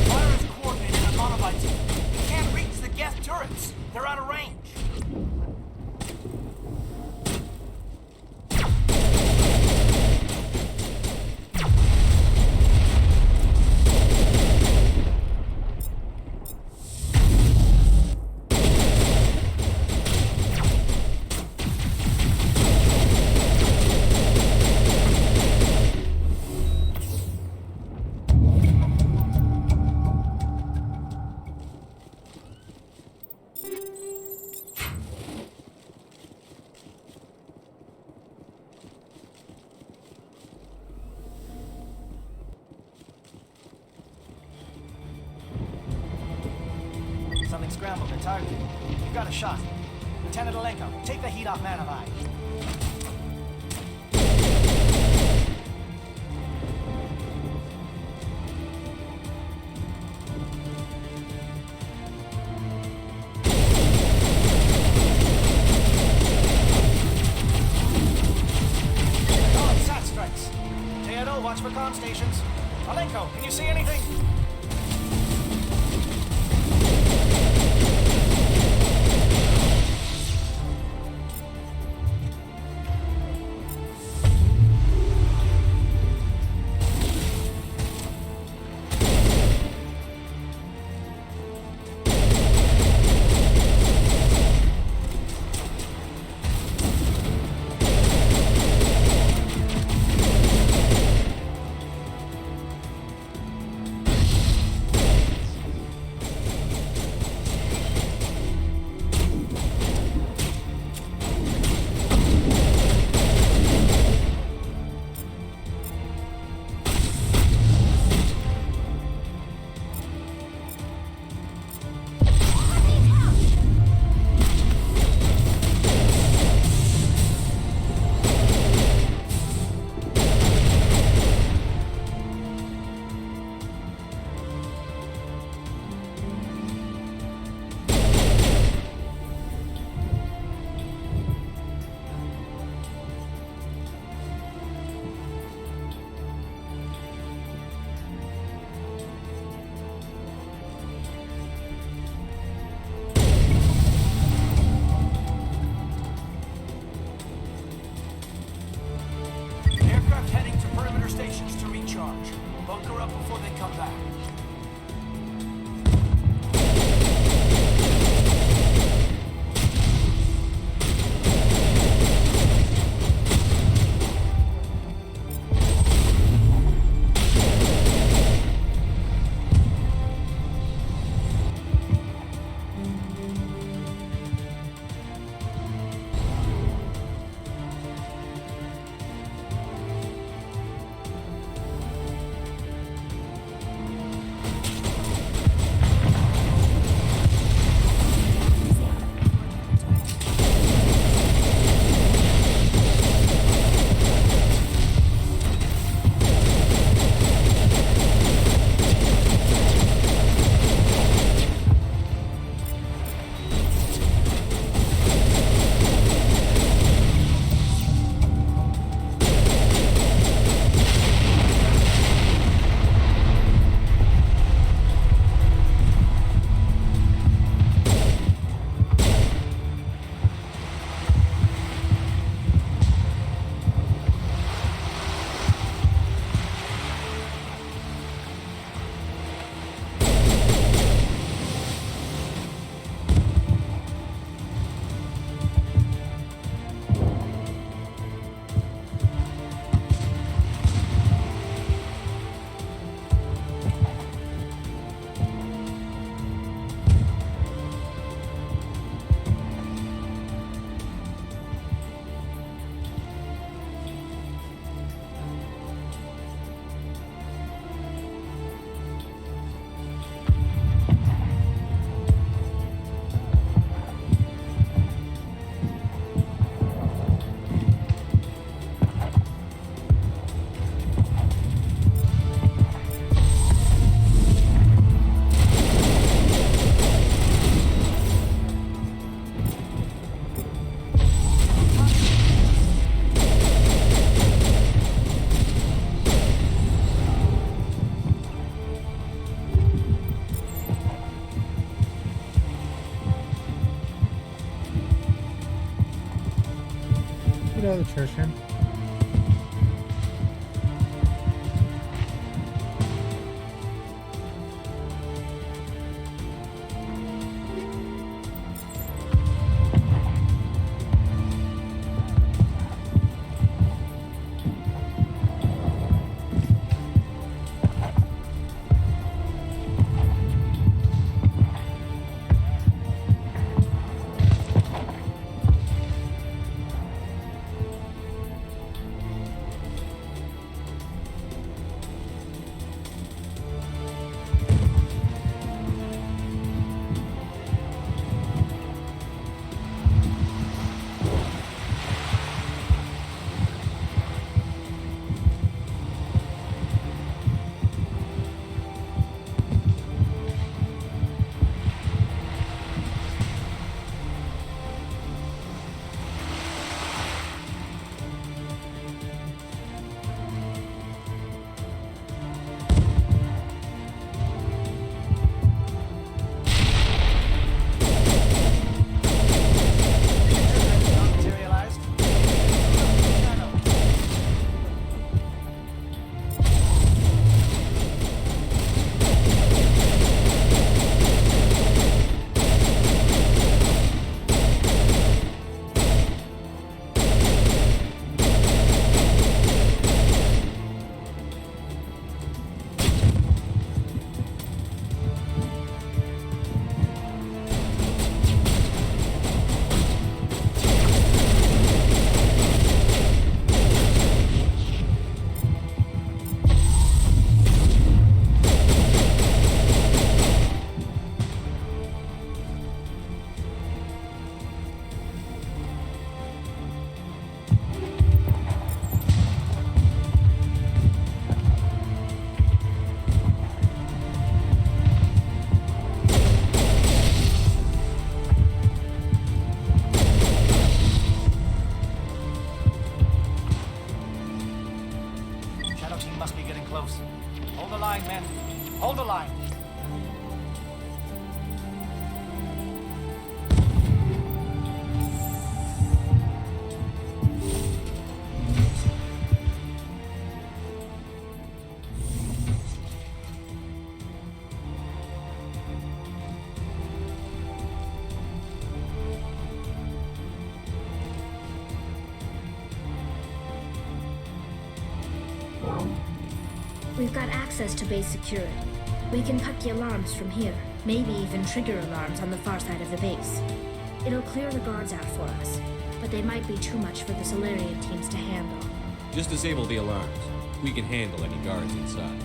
Fire is coordinated on Monobyte. We can't reach the gas turrets. They're out of range.
Something scrambled. It's hard. You've got a shot. Lieutenant Alenko, take the heat off Manavai. Calling SAT strikes. JNO, watch for comm stations. Alenko, can you see anything? up before they come back.
The church here.
Hold the line.
We've got access to base security. We can cut the alarms from here, maybe even trigger alarms on the far side of the base. It'll clear the guards out for us, but they might be too much for the Solarian teams to handle.
Just disable the alarms. We can handle any guards inside.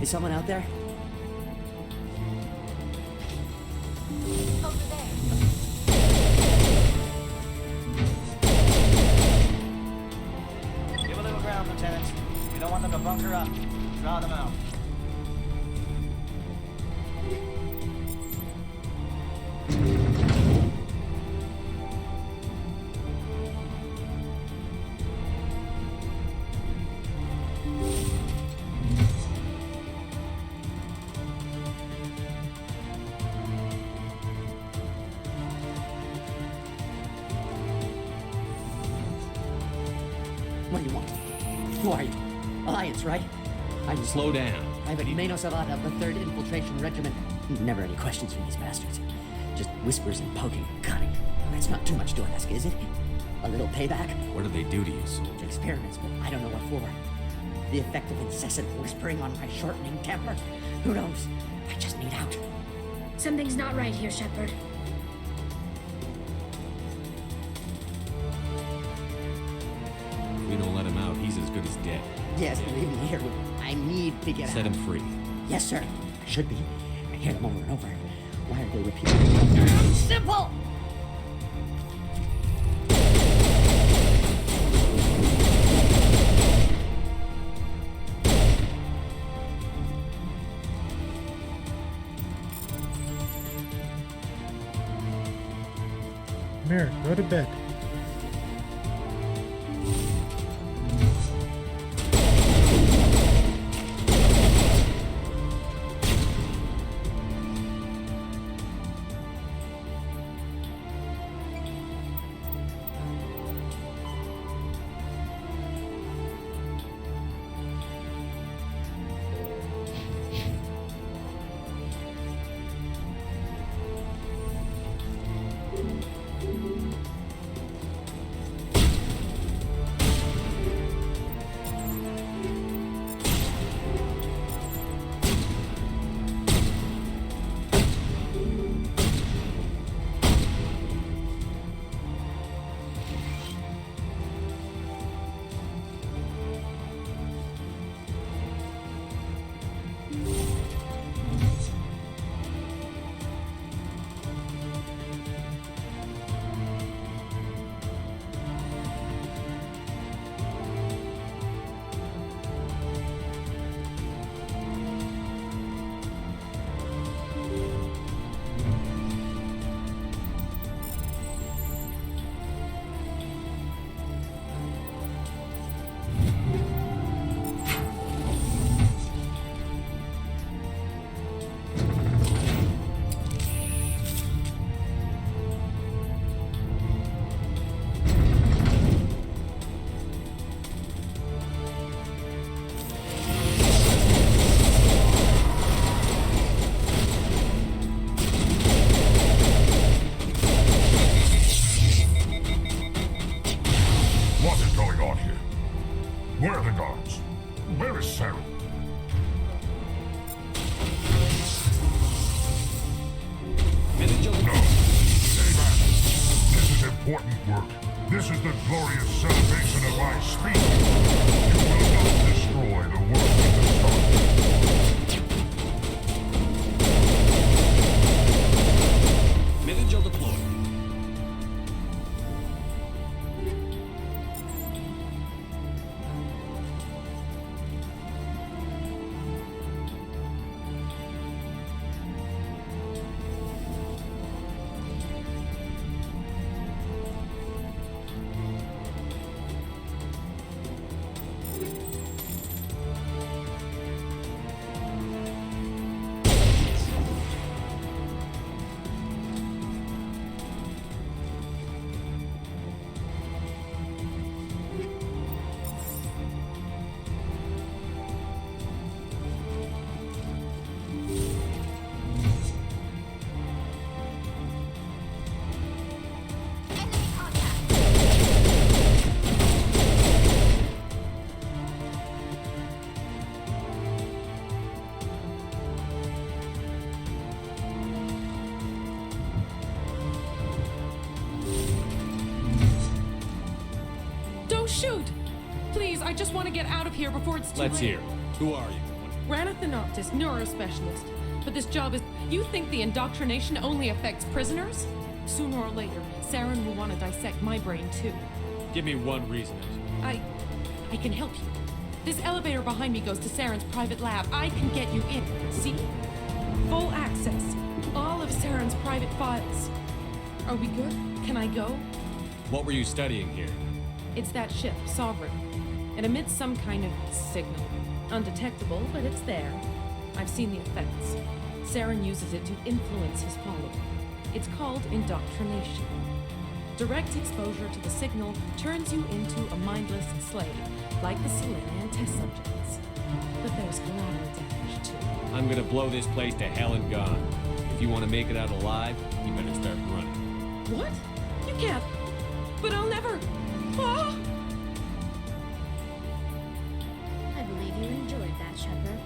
Is someone out there?
Give a little ground, Lieutenant. We don't want them to bunker up. Draw them out.
What do you want? Who are you? Alliance, right? I'm...
Slow down.
I'm Meno Savata of the 3rd Infiltration Regiment. Never any questions from these bastards. Just whispers and poking and cutting. That's not too much to ask, is it? A little payback?
What do they do to you, soldier?
Experiments, but I don't know what for. The effect of incessant whispering on my shortening temper? Who knows? I just need out.
Something's not right here, Shepard.
If we don't let him out, he's as good as dead.
Yes, leave me here. I need to get out.
Set him free.
Yes, sir. I should be. I hear them over and over. Why are they repeating? Simple!
Mirror, go to bed.
Saren. No. Stay back. This is important work. This is the glorious celebration of my speed. You will not destroy the world at the start.
Mid-Angel deployed.
Don't shoot! Please, I just want to get out of here before it's too
Let's
late.
hear. Who are you?
Ranathanoptis, neurospecialist. But this job is... You think the indoctrination only affects prisoners? Sooner or later, Saren will want to dissect my brain too.
Give me one reason.
I can help you. This elevator behind me goes to Saren's private lab. I can get you in. See? Full access. All of Saren's private files. Are we good? Can I go?
What were you studying here?
It's that ship, Sovereign. It emits some kind of signal. Undetectable, but it's there. I've seen the effects. Saren uses it to influence his following. It's called indoctrination. Direct exposure to the signal turns you into a mindless slave, like the Solarian test subjects. But there's collateral damage too.
I'm gonna blow this place to hell and gone. If you want to make it out alive, you better start running.
What? You can't. But I'll never. Ah!
I believe you enjoyed that, Shepard.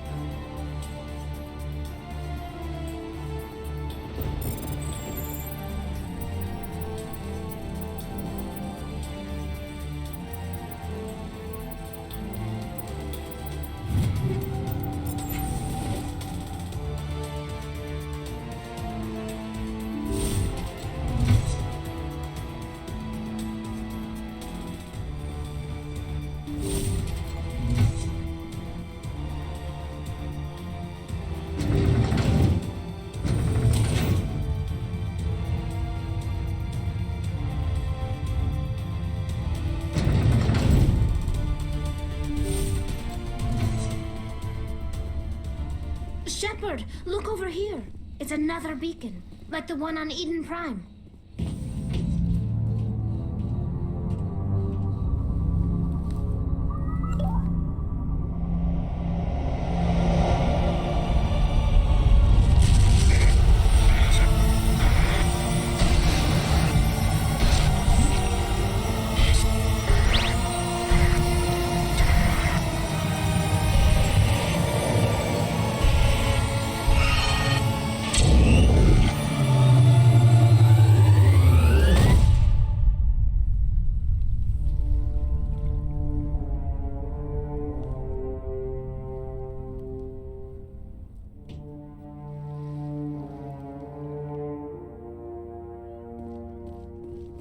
Shepard, look over here. It's another beacon, like the one on Eden Prime.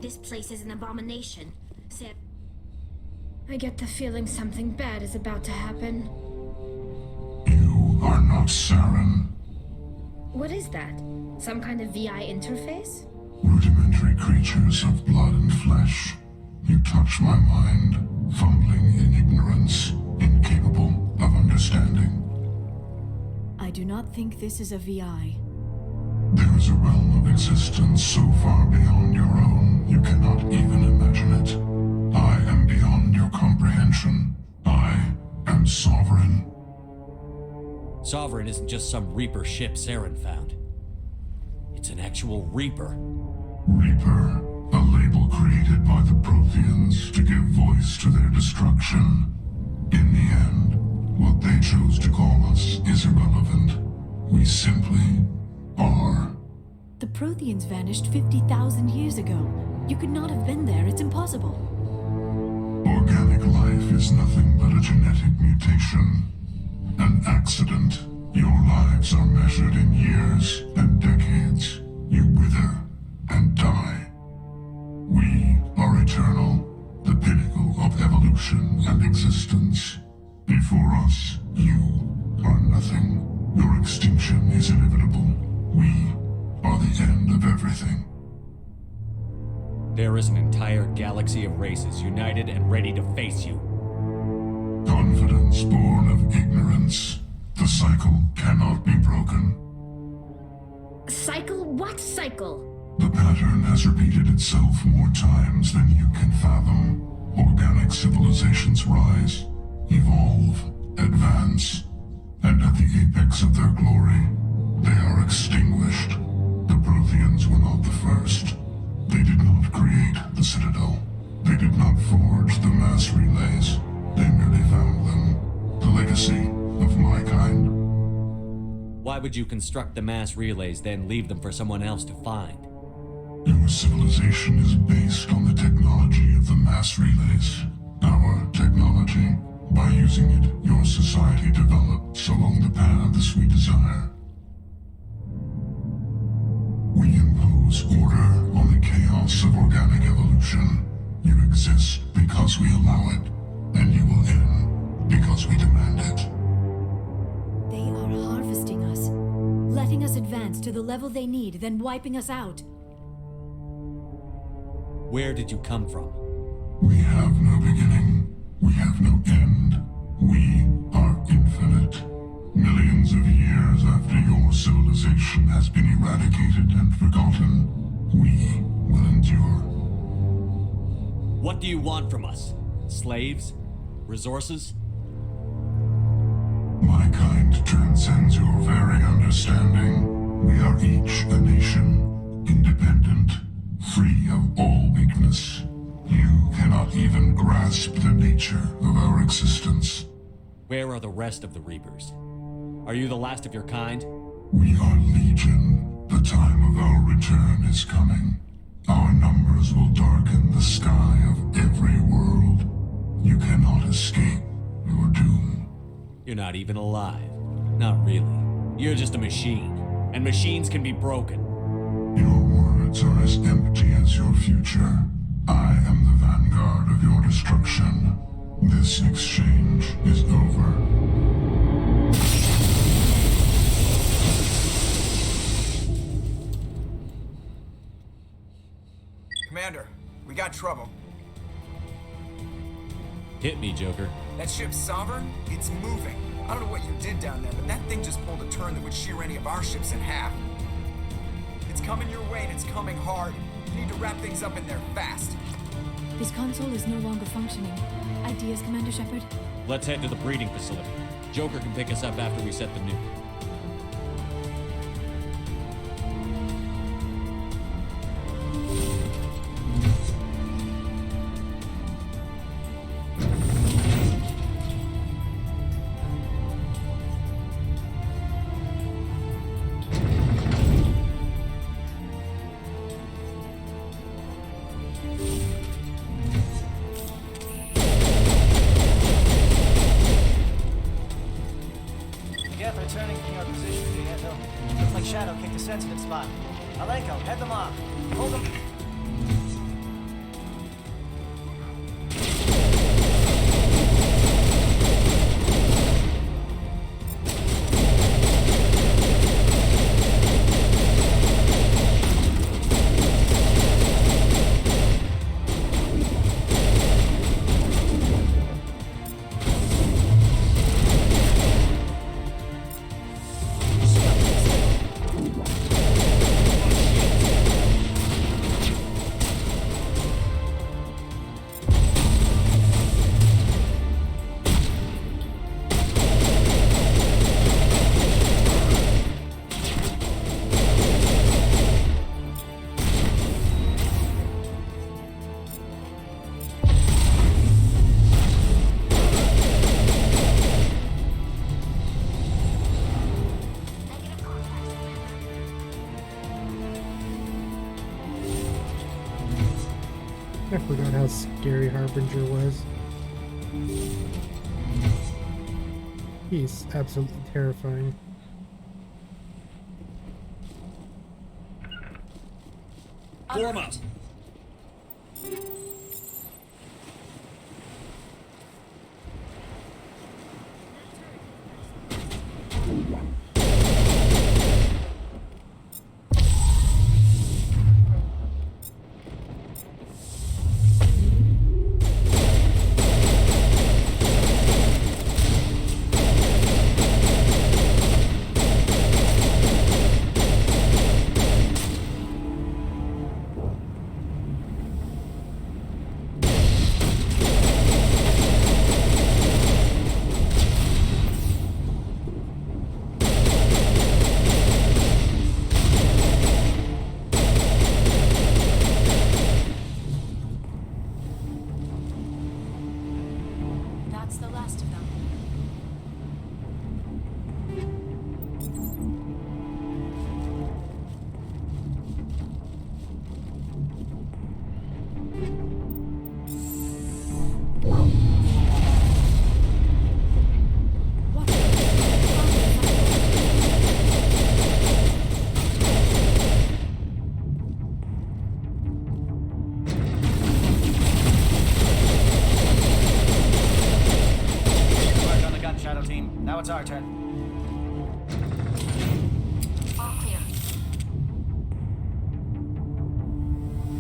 This place is an abomination. I get the feeling something bad is about to happen.
You are not Saren.
What is that? Some kind of VI interface?
Rudimentary creatures of blood and flesh. You touch my mind, fumbling in ignorance, incapable of understanding.
I do not think this is a VI.
There is a realm of existence so far beyond your own, you cannot even imagine it. I am beyond your comprehension. I am Sovereign.
Sovereign isn't just some Reaper ship Saren found. It's an actual Reaper.
Reaper, a label created by the Protheans to give voice to their destruction. In the end, What they chose to call us is irrelevant. We simply are.
The Protheans vanished 50,000 years ago. You could not have been there. It's impossible.
Organic life is nothing but a genetic mutation. An accident. Your lives are measured in years and decades. You wither and die. We are eternal, the pinnacle of evolution and existence. Before us, you are nothing. Your extinction is inevitable. We are the end of everything.
There is an entire galaxy of races united and ready to face you.
Confidence born of ignorance. The cycle cannot be broken.
Cycle? What cycle?
The pattern has repeated itself more times than you can fathom. Organic civilizations rise, evolve, advance, and at the apex of their glory, they are extinguished. The Protheans were not the first. They did not create the Citadel. They did not forge the mass relays. They merely found them. The legacy of my kind.
Why would you construct the mass relays, then leave them for someone else to find?
Your civilization is based on the technology of the mass relays. Our technology. By using it, your society develops along the paths we desire. We impose order on the chaos of organic evolution. You exist because we allow it, and you will end because we demand it.
They are harvesting us, letting us advance to the level they need, then wiping us out.
Where did you come from?
We have no beginning. We have no end. We are infinite. Millions of years after your civilization has been eradicated and forgotten, we will endure.
What do you want from us? Slaves? Resources?
My kind transcends your very understanding. We are each a nation, independent, free of all weakness. You cannot even grasp the nature of our existence.
Where are the rest of the Reapers? Are you the last of your kind?
We are legion. The time of our return is coming. Our numbers will darken the sky of every world. You cannot escape your doom.
You're not even alive. Not really. You're just a machine. And machines can be broken.
Your words are as empty as your future. I am the vanguard of your destruction. This exchange is over.
Commander, we got trouble.
Hit me, Joker.
That ship's Sovereign? It's moving. I don't know what you did down there, but that thing just pulled a turn that would shear any of our ships in half. It's coming your way, and it's coming hard. You need to wrap things up in there fast.
This console is no longer functioning. Ideas, Commander Shepard?
Let's head to the breeding facility. Joker can pick us up after we set the nuke.
Returning from your position, Prieto. Looks like Shadow kicked a sensitive spot. Alenko, head them off. Hold them.
I forgot how scary Harbinger was. He's absolutely terrifying.
Form up.
That's the last of them.
Work on the gun, Shadow Team. Now it's our turn.
All clear.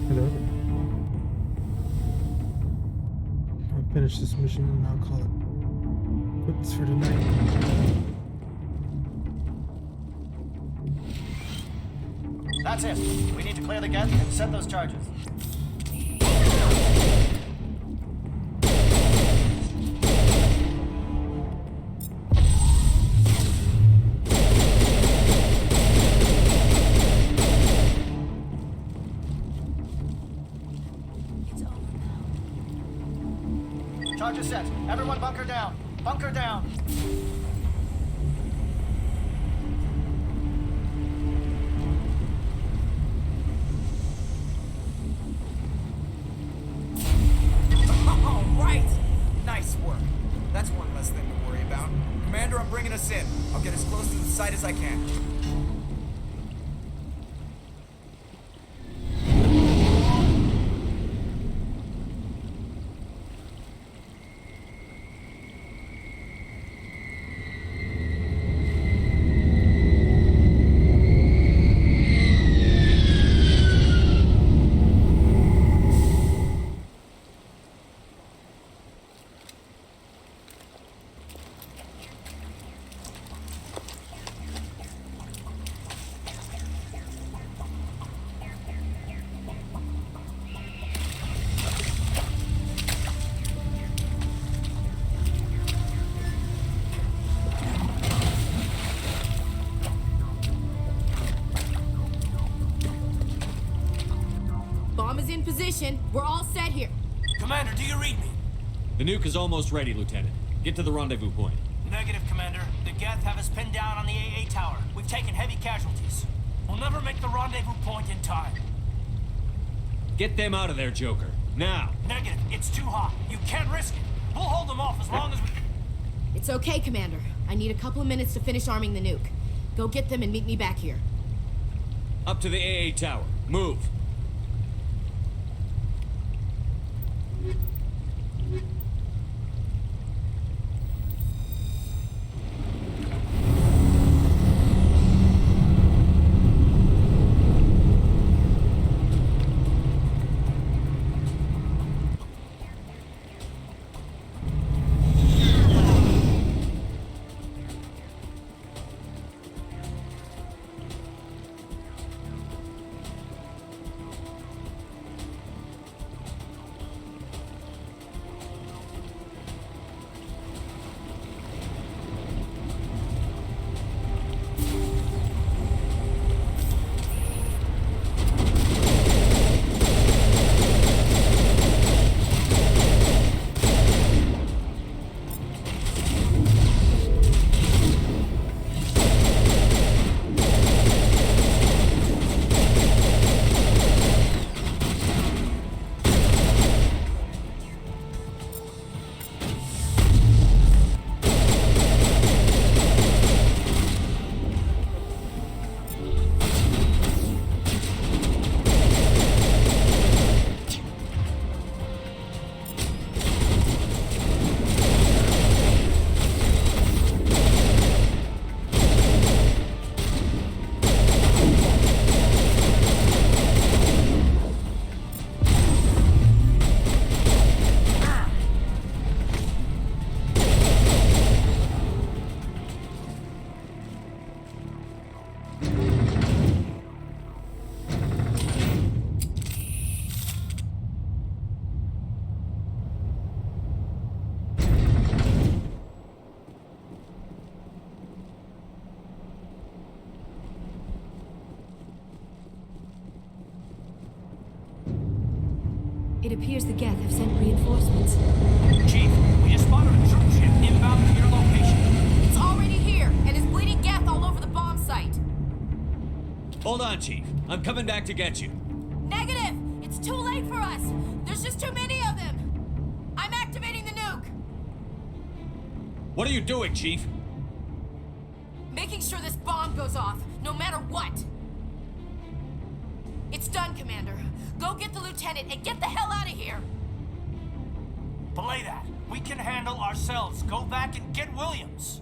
Hello. I'll finish this mission and I'll call it quits for tonight.
That's it. We need to clear the geth and set those charges. Charges set. Everyone bunker down. Bunker down.
All right! Nice work. That's one less thing to worry about. Commander, I'm bringing us in. I'll get as close to the site as I can.
Bomb is in position. We're all set here.
Commander, do you read me?
The nuke is almost ready, Lieutenant. Get to the rendezvous point.
Negative, Commander. The Geth have us pinned down on the AA tower. We've taken heavy casualties. We'll never make the rendezvous point in time.
Get them out of there, Joker. Now!
Negative. It's too hot. You can't risk it. We'll hold them off as long as we...
It's okay, Commander. I need a couple of minutes to finish arming the nuke. Go get them and meet me back here.
Up to the AA tower. Move!
appears the Geth have sent reinforcements.
Chief, we just spotted a troop ship inbound to your location.
It's already here, and is bleeding Geth all over the bomb site.
Hold on, Chief. I'm coming back to get you.
Negative! It's too late for us! There's just too many of them! I'm activating the nuke!
What are you doing, Chief?
Making sure this bomb goes off, no matter what! It's done, Commander. Go get the lieutenant and get the hell out of here!
Belay that. We can handle ourselves. Go back and get Williams.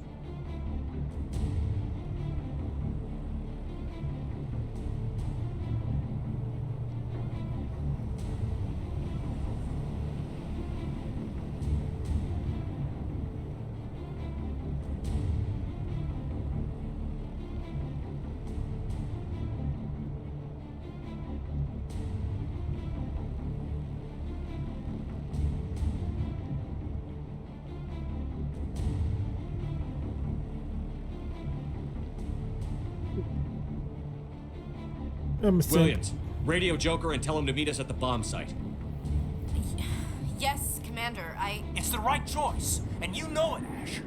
Williams, radio Joker and tell him to meet us at the bomb site.
Yes, Commander,
It's the right choice, and you know it, Ash.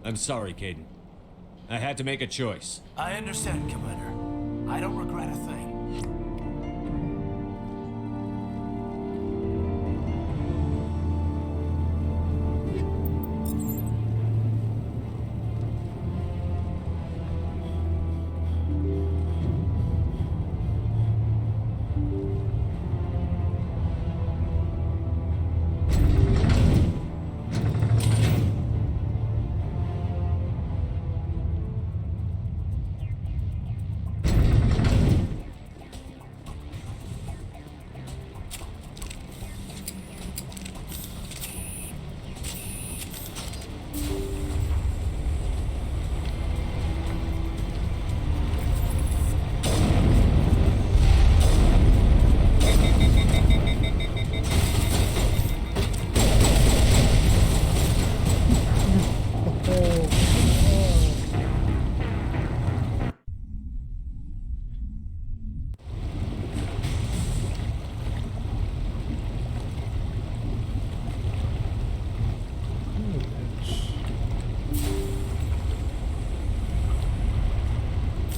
I'm sorry, Caden. I had to make a choice.
I understand, Commander. I don't regret a thing.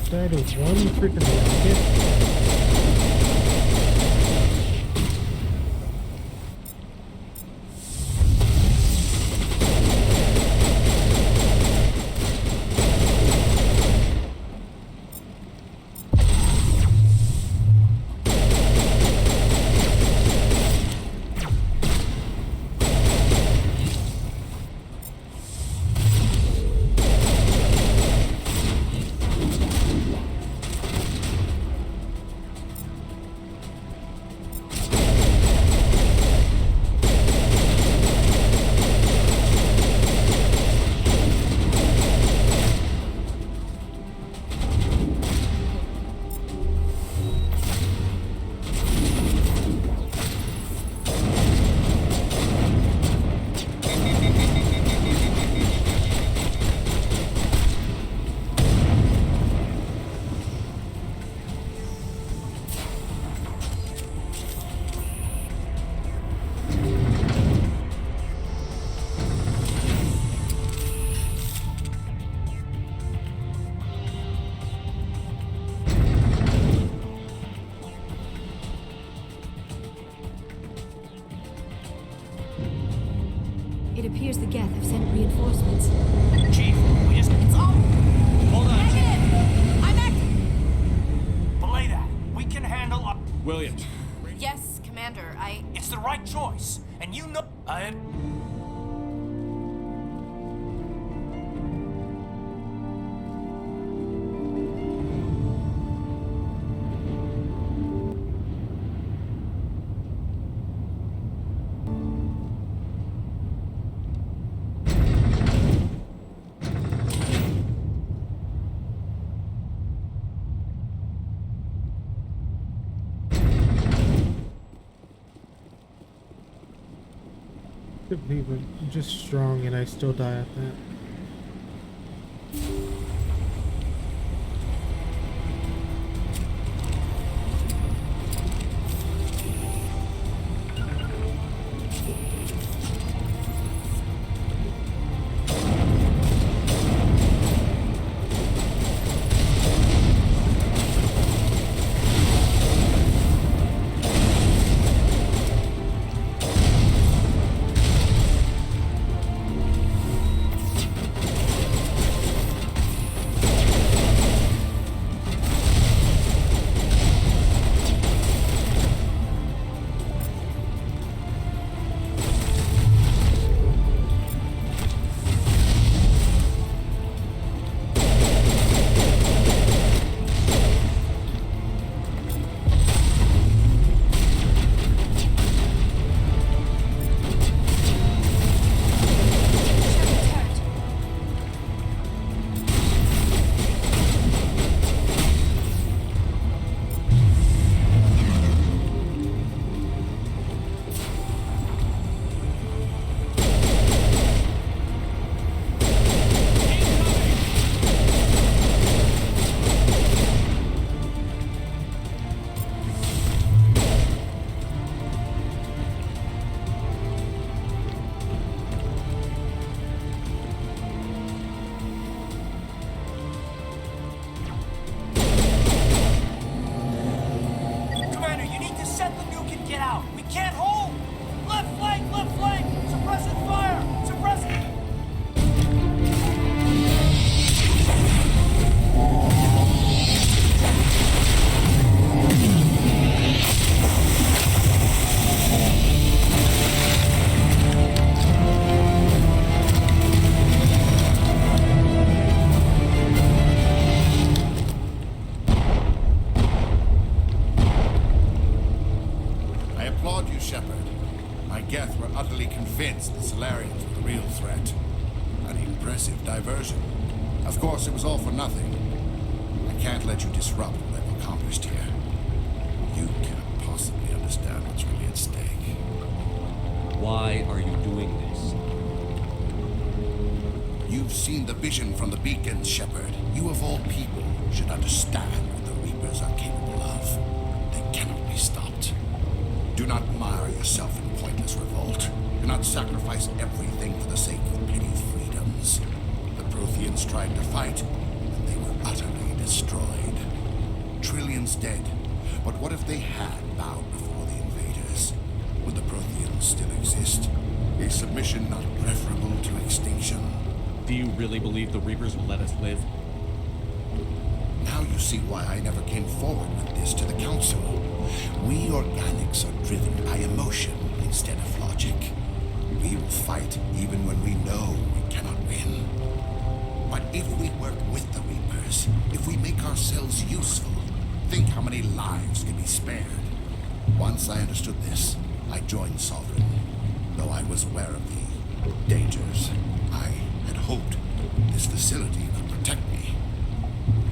Died of one freaking rocket.
It appears the Geth have sent reinforcements.
Chief, we just...
It's all...
Hold on,
Negative! I'm active...
Belay that. We can handle our...
Williams.
Yes, Commander,
It's the right choice, and you know...
Could be, but I'm just strong and I still die at that.
Of course, it was all for nothing. I can't let you disrupt what I've accomplished here. You can't possibly understand what's really at stake.
Why are you doing this?
You've seen the vision from the beacons, Shepard. You of all people should understand what the Reapers are capable of. They cannot be stopped. Do not mire yourself in pointless revolt. Do not sacrifice everything for the sake of petty freedoms. The Protheans tried to fight, and they were utterly destroyed. Trillions dead. But what if they had bowed before the invaders? Would the Protheans still exist? A submission not preferable to extinction?
Do you really believe the Reapers will let us live?
Now you see why I never came forward with this to the Council. We organics are driven by emotion instead of logic. We will fight even when we know we cannot win. But if we work with the Reapers, if we make ourselves useful, think how many lives can be spared. Once I understood this, I joined Sovereign. Though I was aware of the dangers, I had hoped this facility could protect me.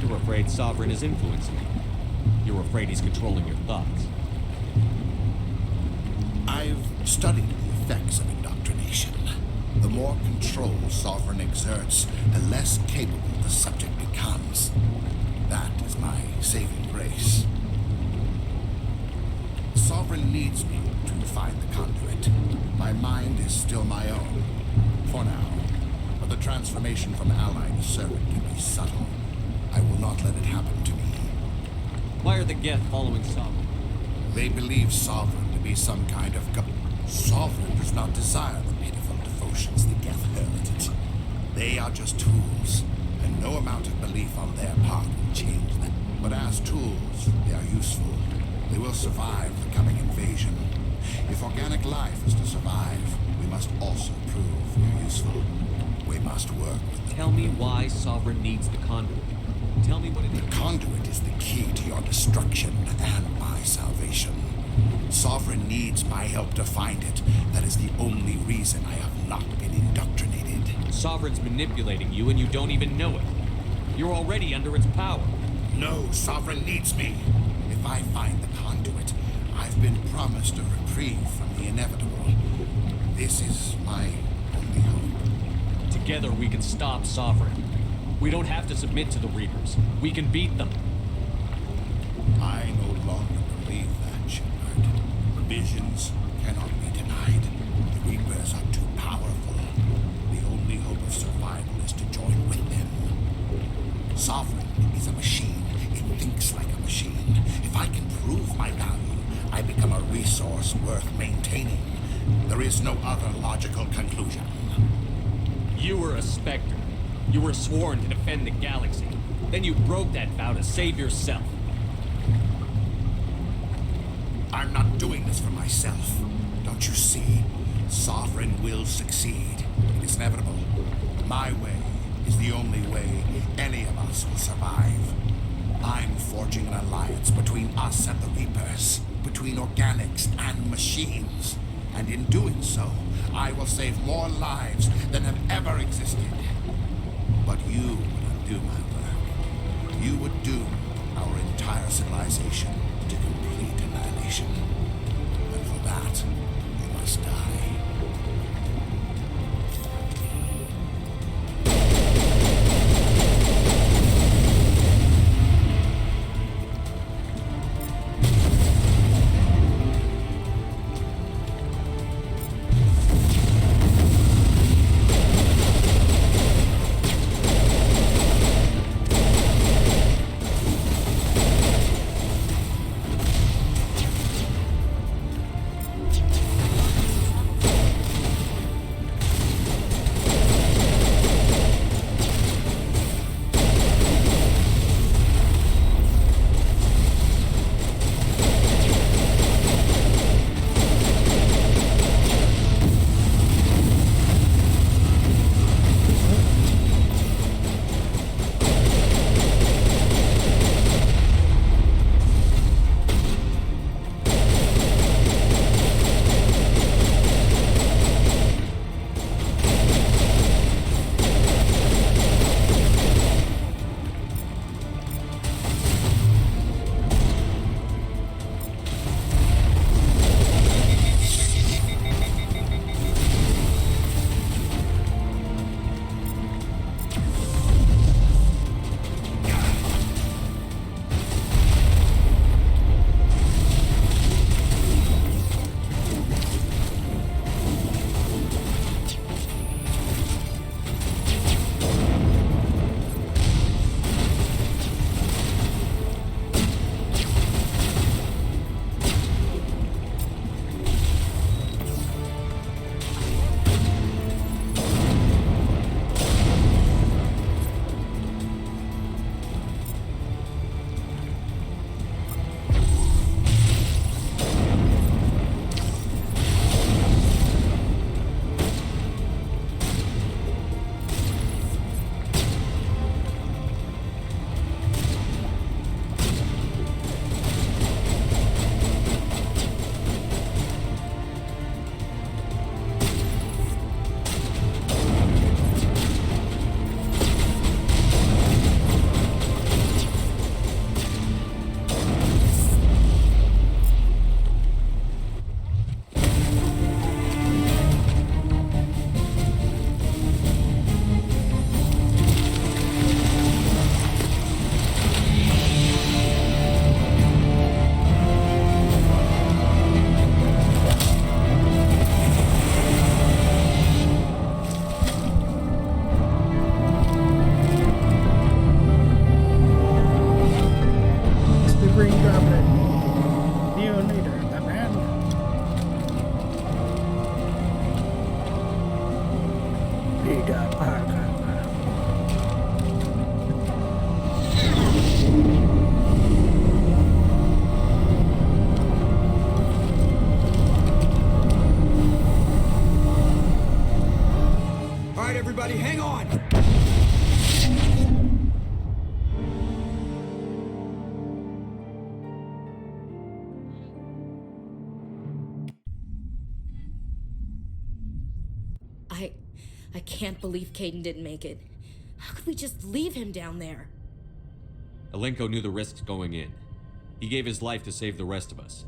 You're afraid Sovereign is influencing you. You're afraid he's controlling your thoughts.
I've studied the effects of indoctrination. The more control Sovereign exerts, the less capable the subject becomes. That is my saving grace. Sovereign needs me to find the conduit. My mind is still my own, for now. But the transformation from ally to servant can be subtle. I will not let it happen to me.
Why are the Geth following Sovereign?
They believe Sovereign to be some kind of Sovereign does not desire the pitiful devotions the Geth hurl at it. They are just tools, and no amount of belief on their part will change them. But as tools, they are useful. They will survive the coming invasion. If organic life is to survive, we must also prove we are useful. We must work with them.
Tell me why Sovereign needs the conduit. Tell me what it is.
The conduit is the key to your destruction and my salvation. Sovereign needs my help to find it. That is the only reason I have not been indoctrinated.
Sovereign's manipulating you and you don't even know it. You're already under its power.
No, Sovereign needs me. If I find the conduit, I've been promised a reprieve from the inevitable. This is my only hope.
Together we can stop Sovereign. We don't have to submit to the Reapers. We can beat them.
I no longer believe that, Shepard. Visions cannot be denied. The Reapers are too powerful. The only hope of survival is to join with them. Sovereign is a machine. It thinks like a machine. If I can prove my value, I become a resource worth maintaining. There is no other logical conclusion.
You were a Spectre. You were sworn to defend the galaxy. Then you broke that vow to save yourself.
I'm not doing this for myself. Don't you see? Sovereign will succeed. It is inevitable. My way is the only way any of us will survive. I'm forging an alliance between us and the Reapers, between organics and machines. And in doing so, I will save more lives than have ever existed. But you would undo my work. You would doom our entire civilization to complete annihilation. And for that, you must die.
I can't believe Caden didn't make it. How could we just leave him down there?
Alenko knew the risks going in. He gave his life to save the rest of us.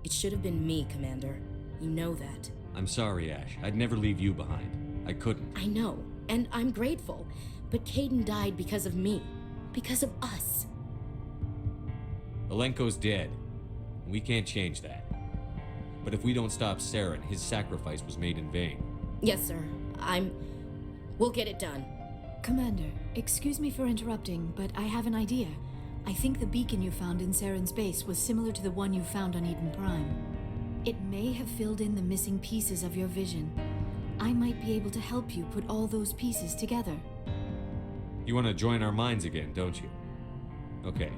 It should have been me, Commander. You know that.
I'm sorry, Ash. I'd never leave you behind. I couldn't.
I know, and I'm grateful. But Caden died because of me. Because of us.
Alenko's dead. We can't change that. But if we don't stop Saren, his sacrifice was made in vain.
Yes, sir. We'll get it done.
Commander, excuse me for interrupting, but I have an idea. I think the beacon you found in Saren's base was similar to the one you found on Eden Prime. It may have filled in the missing pieces of your vision. I might be able to help you put all those pieces together.
You want to join our minds again, don't you? Okay,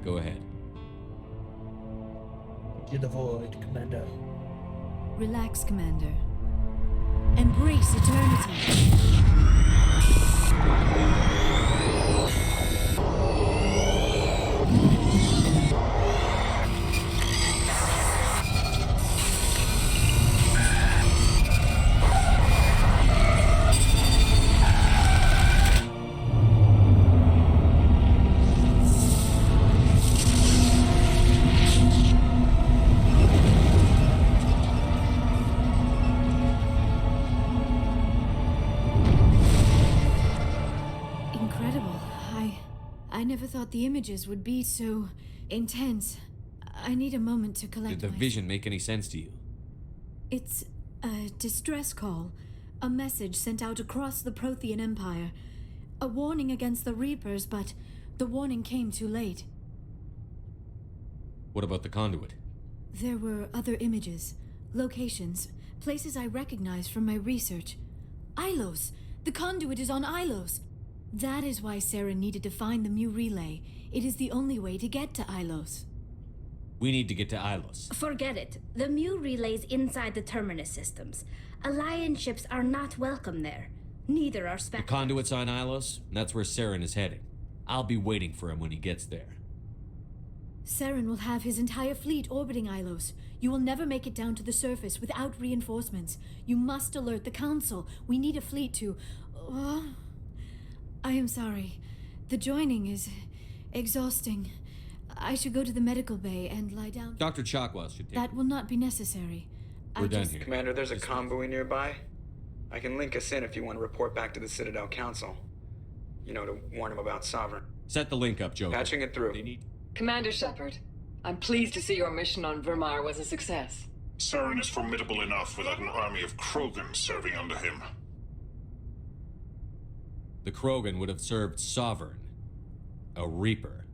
go ahead.
To the void, Commander.
Relax, Commander. Embrace eternity. I never thought the images would be so intense. I need a moment to collect
Did the vision make any sense to you?
It's a distress call. A message sent out across the Prothean Empire. A warning against the Reapers, but the warning came too late.
What about the conduit?
There were other images, locations, places I recognized from my research. Ilos! The conduit is on Ilos! That is why Saren needed to find the Mu relay. It is the only way to get to Ilos.
We need to get to Ilos.
Forget it. The Mu relay's inside the Terminus systems. Alliance ships are not welcome there. Neither are
The
Spectre.
conduit's on Ilos, and that's where Saren is heading. I'll be waiting for him when he gets there.
Saren will have his entire fleet orbiting Ilos. You will never make it down to the surface without reinforcements. You must alert the Council. We need a fleet to... I am sorry. The joining is exhausting. I should go to the medical bay and lie down.
Dr. Chakwas should take
That will not be necessary.
We're done here.
Commander, there's a convoy nearby. I can link us in if you want to report back to the Citadel Council. You know, to warn them about Sovereign.
Set the link up, Joker.
Patching it through.
Commander Shepard, I'm pleased to see your mission on Vermeer was a success.
Saren is formidable enough without an army of Krogan serving under him.
The Krogan would have served Sovereign, a Reaper.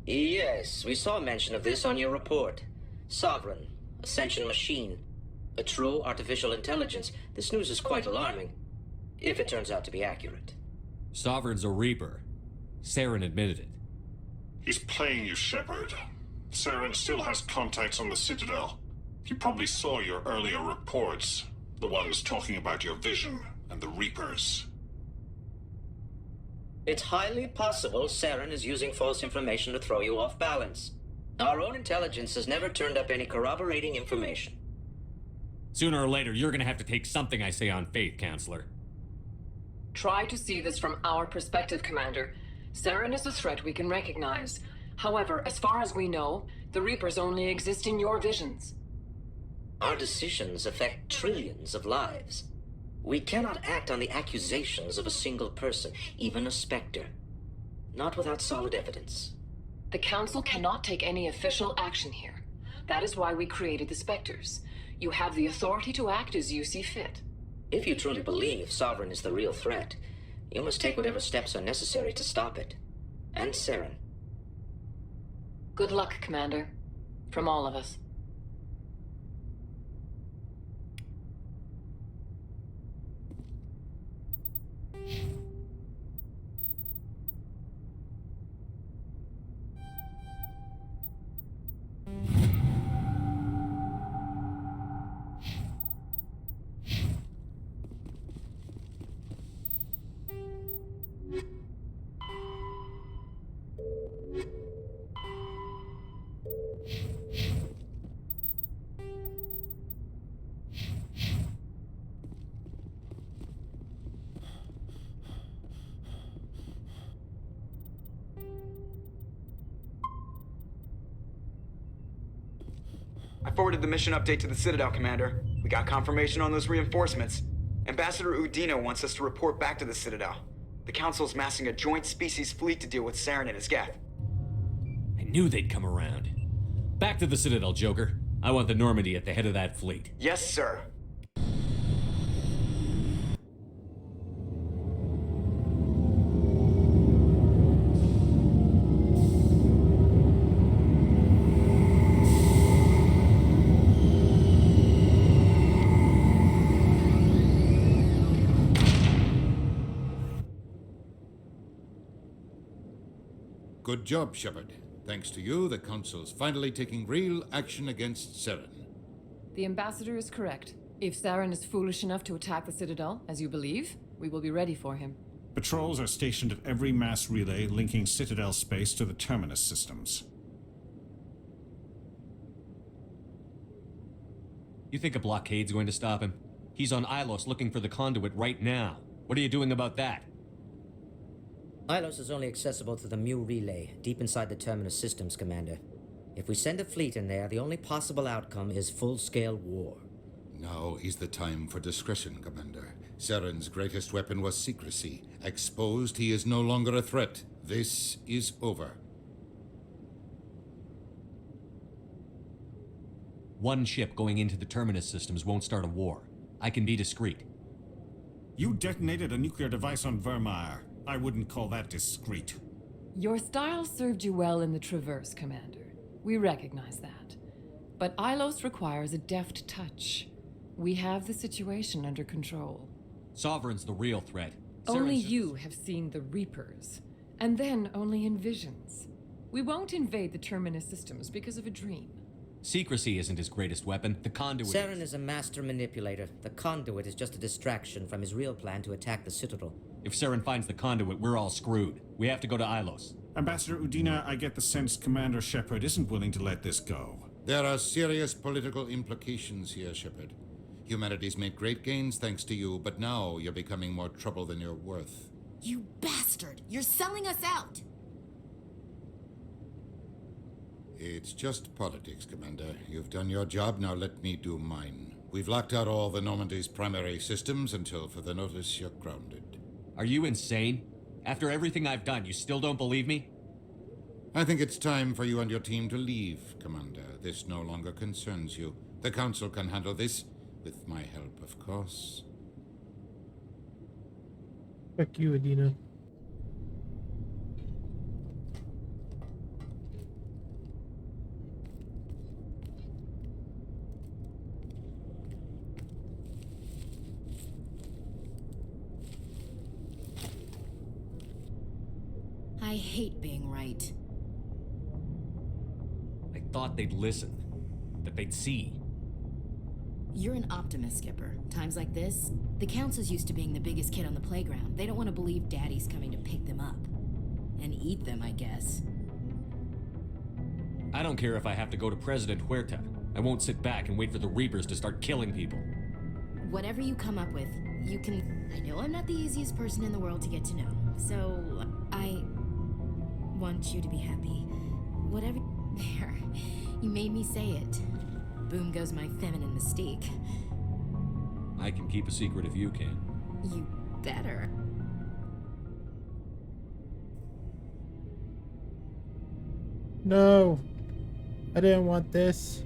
Yes, we saw mention of this on your report. Sovereign, a sentient machine, a true artificial intelligence. This news is quite alarming, if it turns out to be accurate.
Sovereign's a Reaper. Saren admitted it.
He's playing you, Shepard. Saren still has contacts on the Citadel. He probably saw your earlier reports. The ones talking about your vision and the Reapers.
It's highly possible Saren is using false information to throw you off balance. Our own intelligence has never turned up any corroborating information.
Sooner or later, you're gonna have to take something I say on faith, Counselor.
Try to see this from our perspective, Commander. Saren is a threat we can recognize. However, as far as we know, the Reapers only exist in your visions.
Our decisions affect trillions of lives. We cannot act on the accusations of a single person, even a Spectre. Not without solid evidence.
The Council cannot take any official action here. That is why we created the Spectres. You have the authority to act as you see fit.
If you truly believe Sovereign is the real threat, you must take whatever steps are necessary to stop it. And Saren.
Good luck, Commander. From all of us.
forwarded the mission update to the Citadel, Commander. We got confirmation on those reinforcements. Ambassador Udina wants us to report back to the Citadel. The Council's massing a joint species fleet to deal with Saren and his Geth.
I knew they'd come around. Back to the Citadel, Joker. I want the Normandy at the head of that fleet.
Yes, sir.
Good job, Shepard. Thanks to you, the Council's finally taking real action against Saren.
The Ambassador is correct. If Saren is foolish enough to attack the Citadel, as you believe, we will be ready for him.
Patrols are stationed at every mass relay linking Citadel space to the Terminus systems.
You think a blockade's going to stop him? He's on Ilos looking for the conduit right now. What are you doing about that?
Ilos is only accessible through the Mu relay, deep inside the Terminus systems, Commander. If we send a fleet in there, the only possible outcome is full-scale war.
Now is the time for discretion, Commander. Saren's greatest weapon was secrecy. Exposed, he is no longer a threat. This is over.
One ship going into the Terminus systems won't start a war. I can be discreet.
You detonated a nuclear device on Vermeer. I wouldn't call that discreet.
Your style served you well in the Traverse, Commander. We recognize that. But Ilos requires a deft touch. We have the situation under control.
Sovereign's the real threat.
Only you have seen the Reapers, and then only in visions. We won't invade the Terminus systems because of a dream.
Secrecy isn't his greatest weapon. The conduit
Saren is a master manipulator. The conduit is just a distraction from his real plan to attack the Citadel.
If Saren finds the conduit, we're all screwed. We have to go to Ilos.
Ambassador Udina, I get the sense Commander Shepard isn't willing to let this go.
There are serious political implications here, Shepard. Humanity's made great gains thanks to you, but now you're becoming more trouble than you're worth.
You bastard! You're selling us out!
It's just politics, Commander. You've done your job, now let me do mine. We've locked out all the Normandy's primary systems until further notice you're grounded.
Are you insane? After everything I've done, you still don't believe me?
I think it's time for you and your team to leave, Commander. This no longer concerns you. The Council can handle this, with my help, of course.
Fuck you, Adina.
I hate being right.
I thought they'd listen. That they'd see.
You're an optimist, Skipper. Times like this, the Council's used to being the biggest kid on the playground. They don't want to believe Daddy's coming to pick them up. And eat them, I guess.
I don't care if I have to go to President Huerta. I won't sit back and wait for the Reapers to start killing people.
Whatever you come up with, you can... I know I'm not the easiest person in the world to get to know, so I want you to be happy. Whatever... There. You made me say it. Boom goes my feminine mystique.
I can keep a secret if you can.
You better.
No, I didn't want this.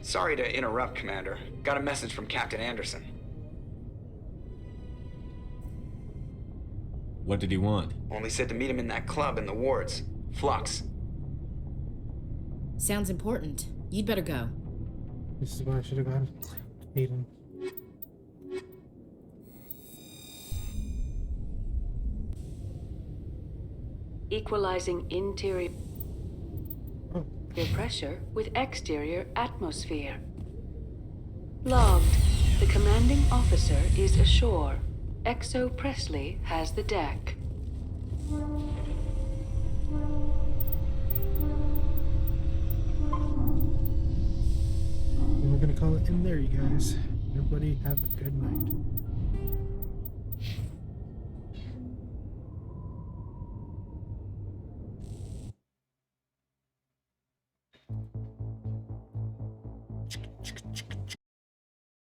Sorry to interrupt, Commander. Got a message from Captain Anderson.
What did he want?
Only said to meet him in that club in the wards. Flux.
Sounds important. You'd better go.
This is what I should have gone. Hayden.
Equalizing interior pressure with exterior atmosphere. Logged. The commanding officer is ashore. Exo Presley has the deck.
We're gonna call it in there, you guys. Everybody have a good night.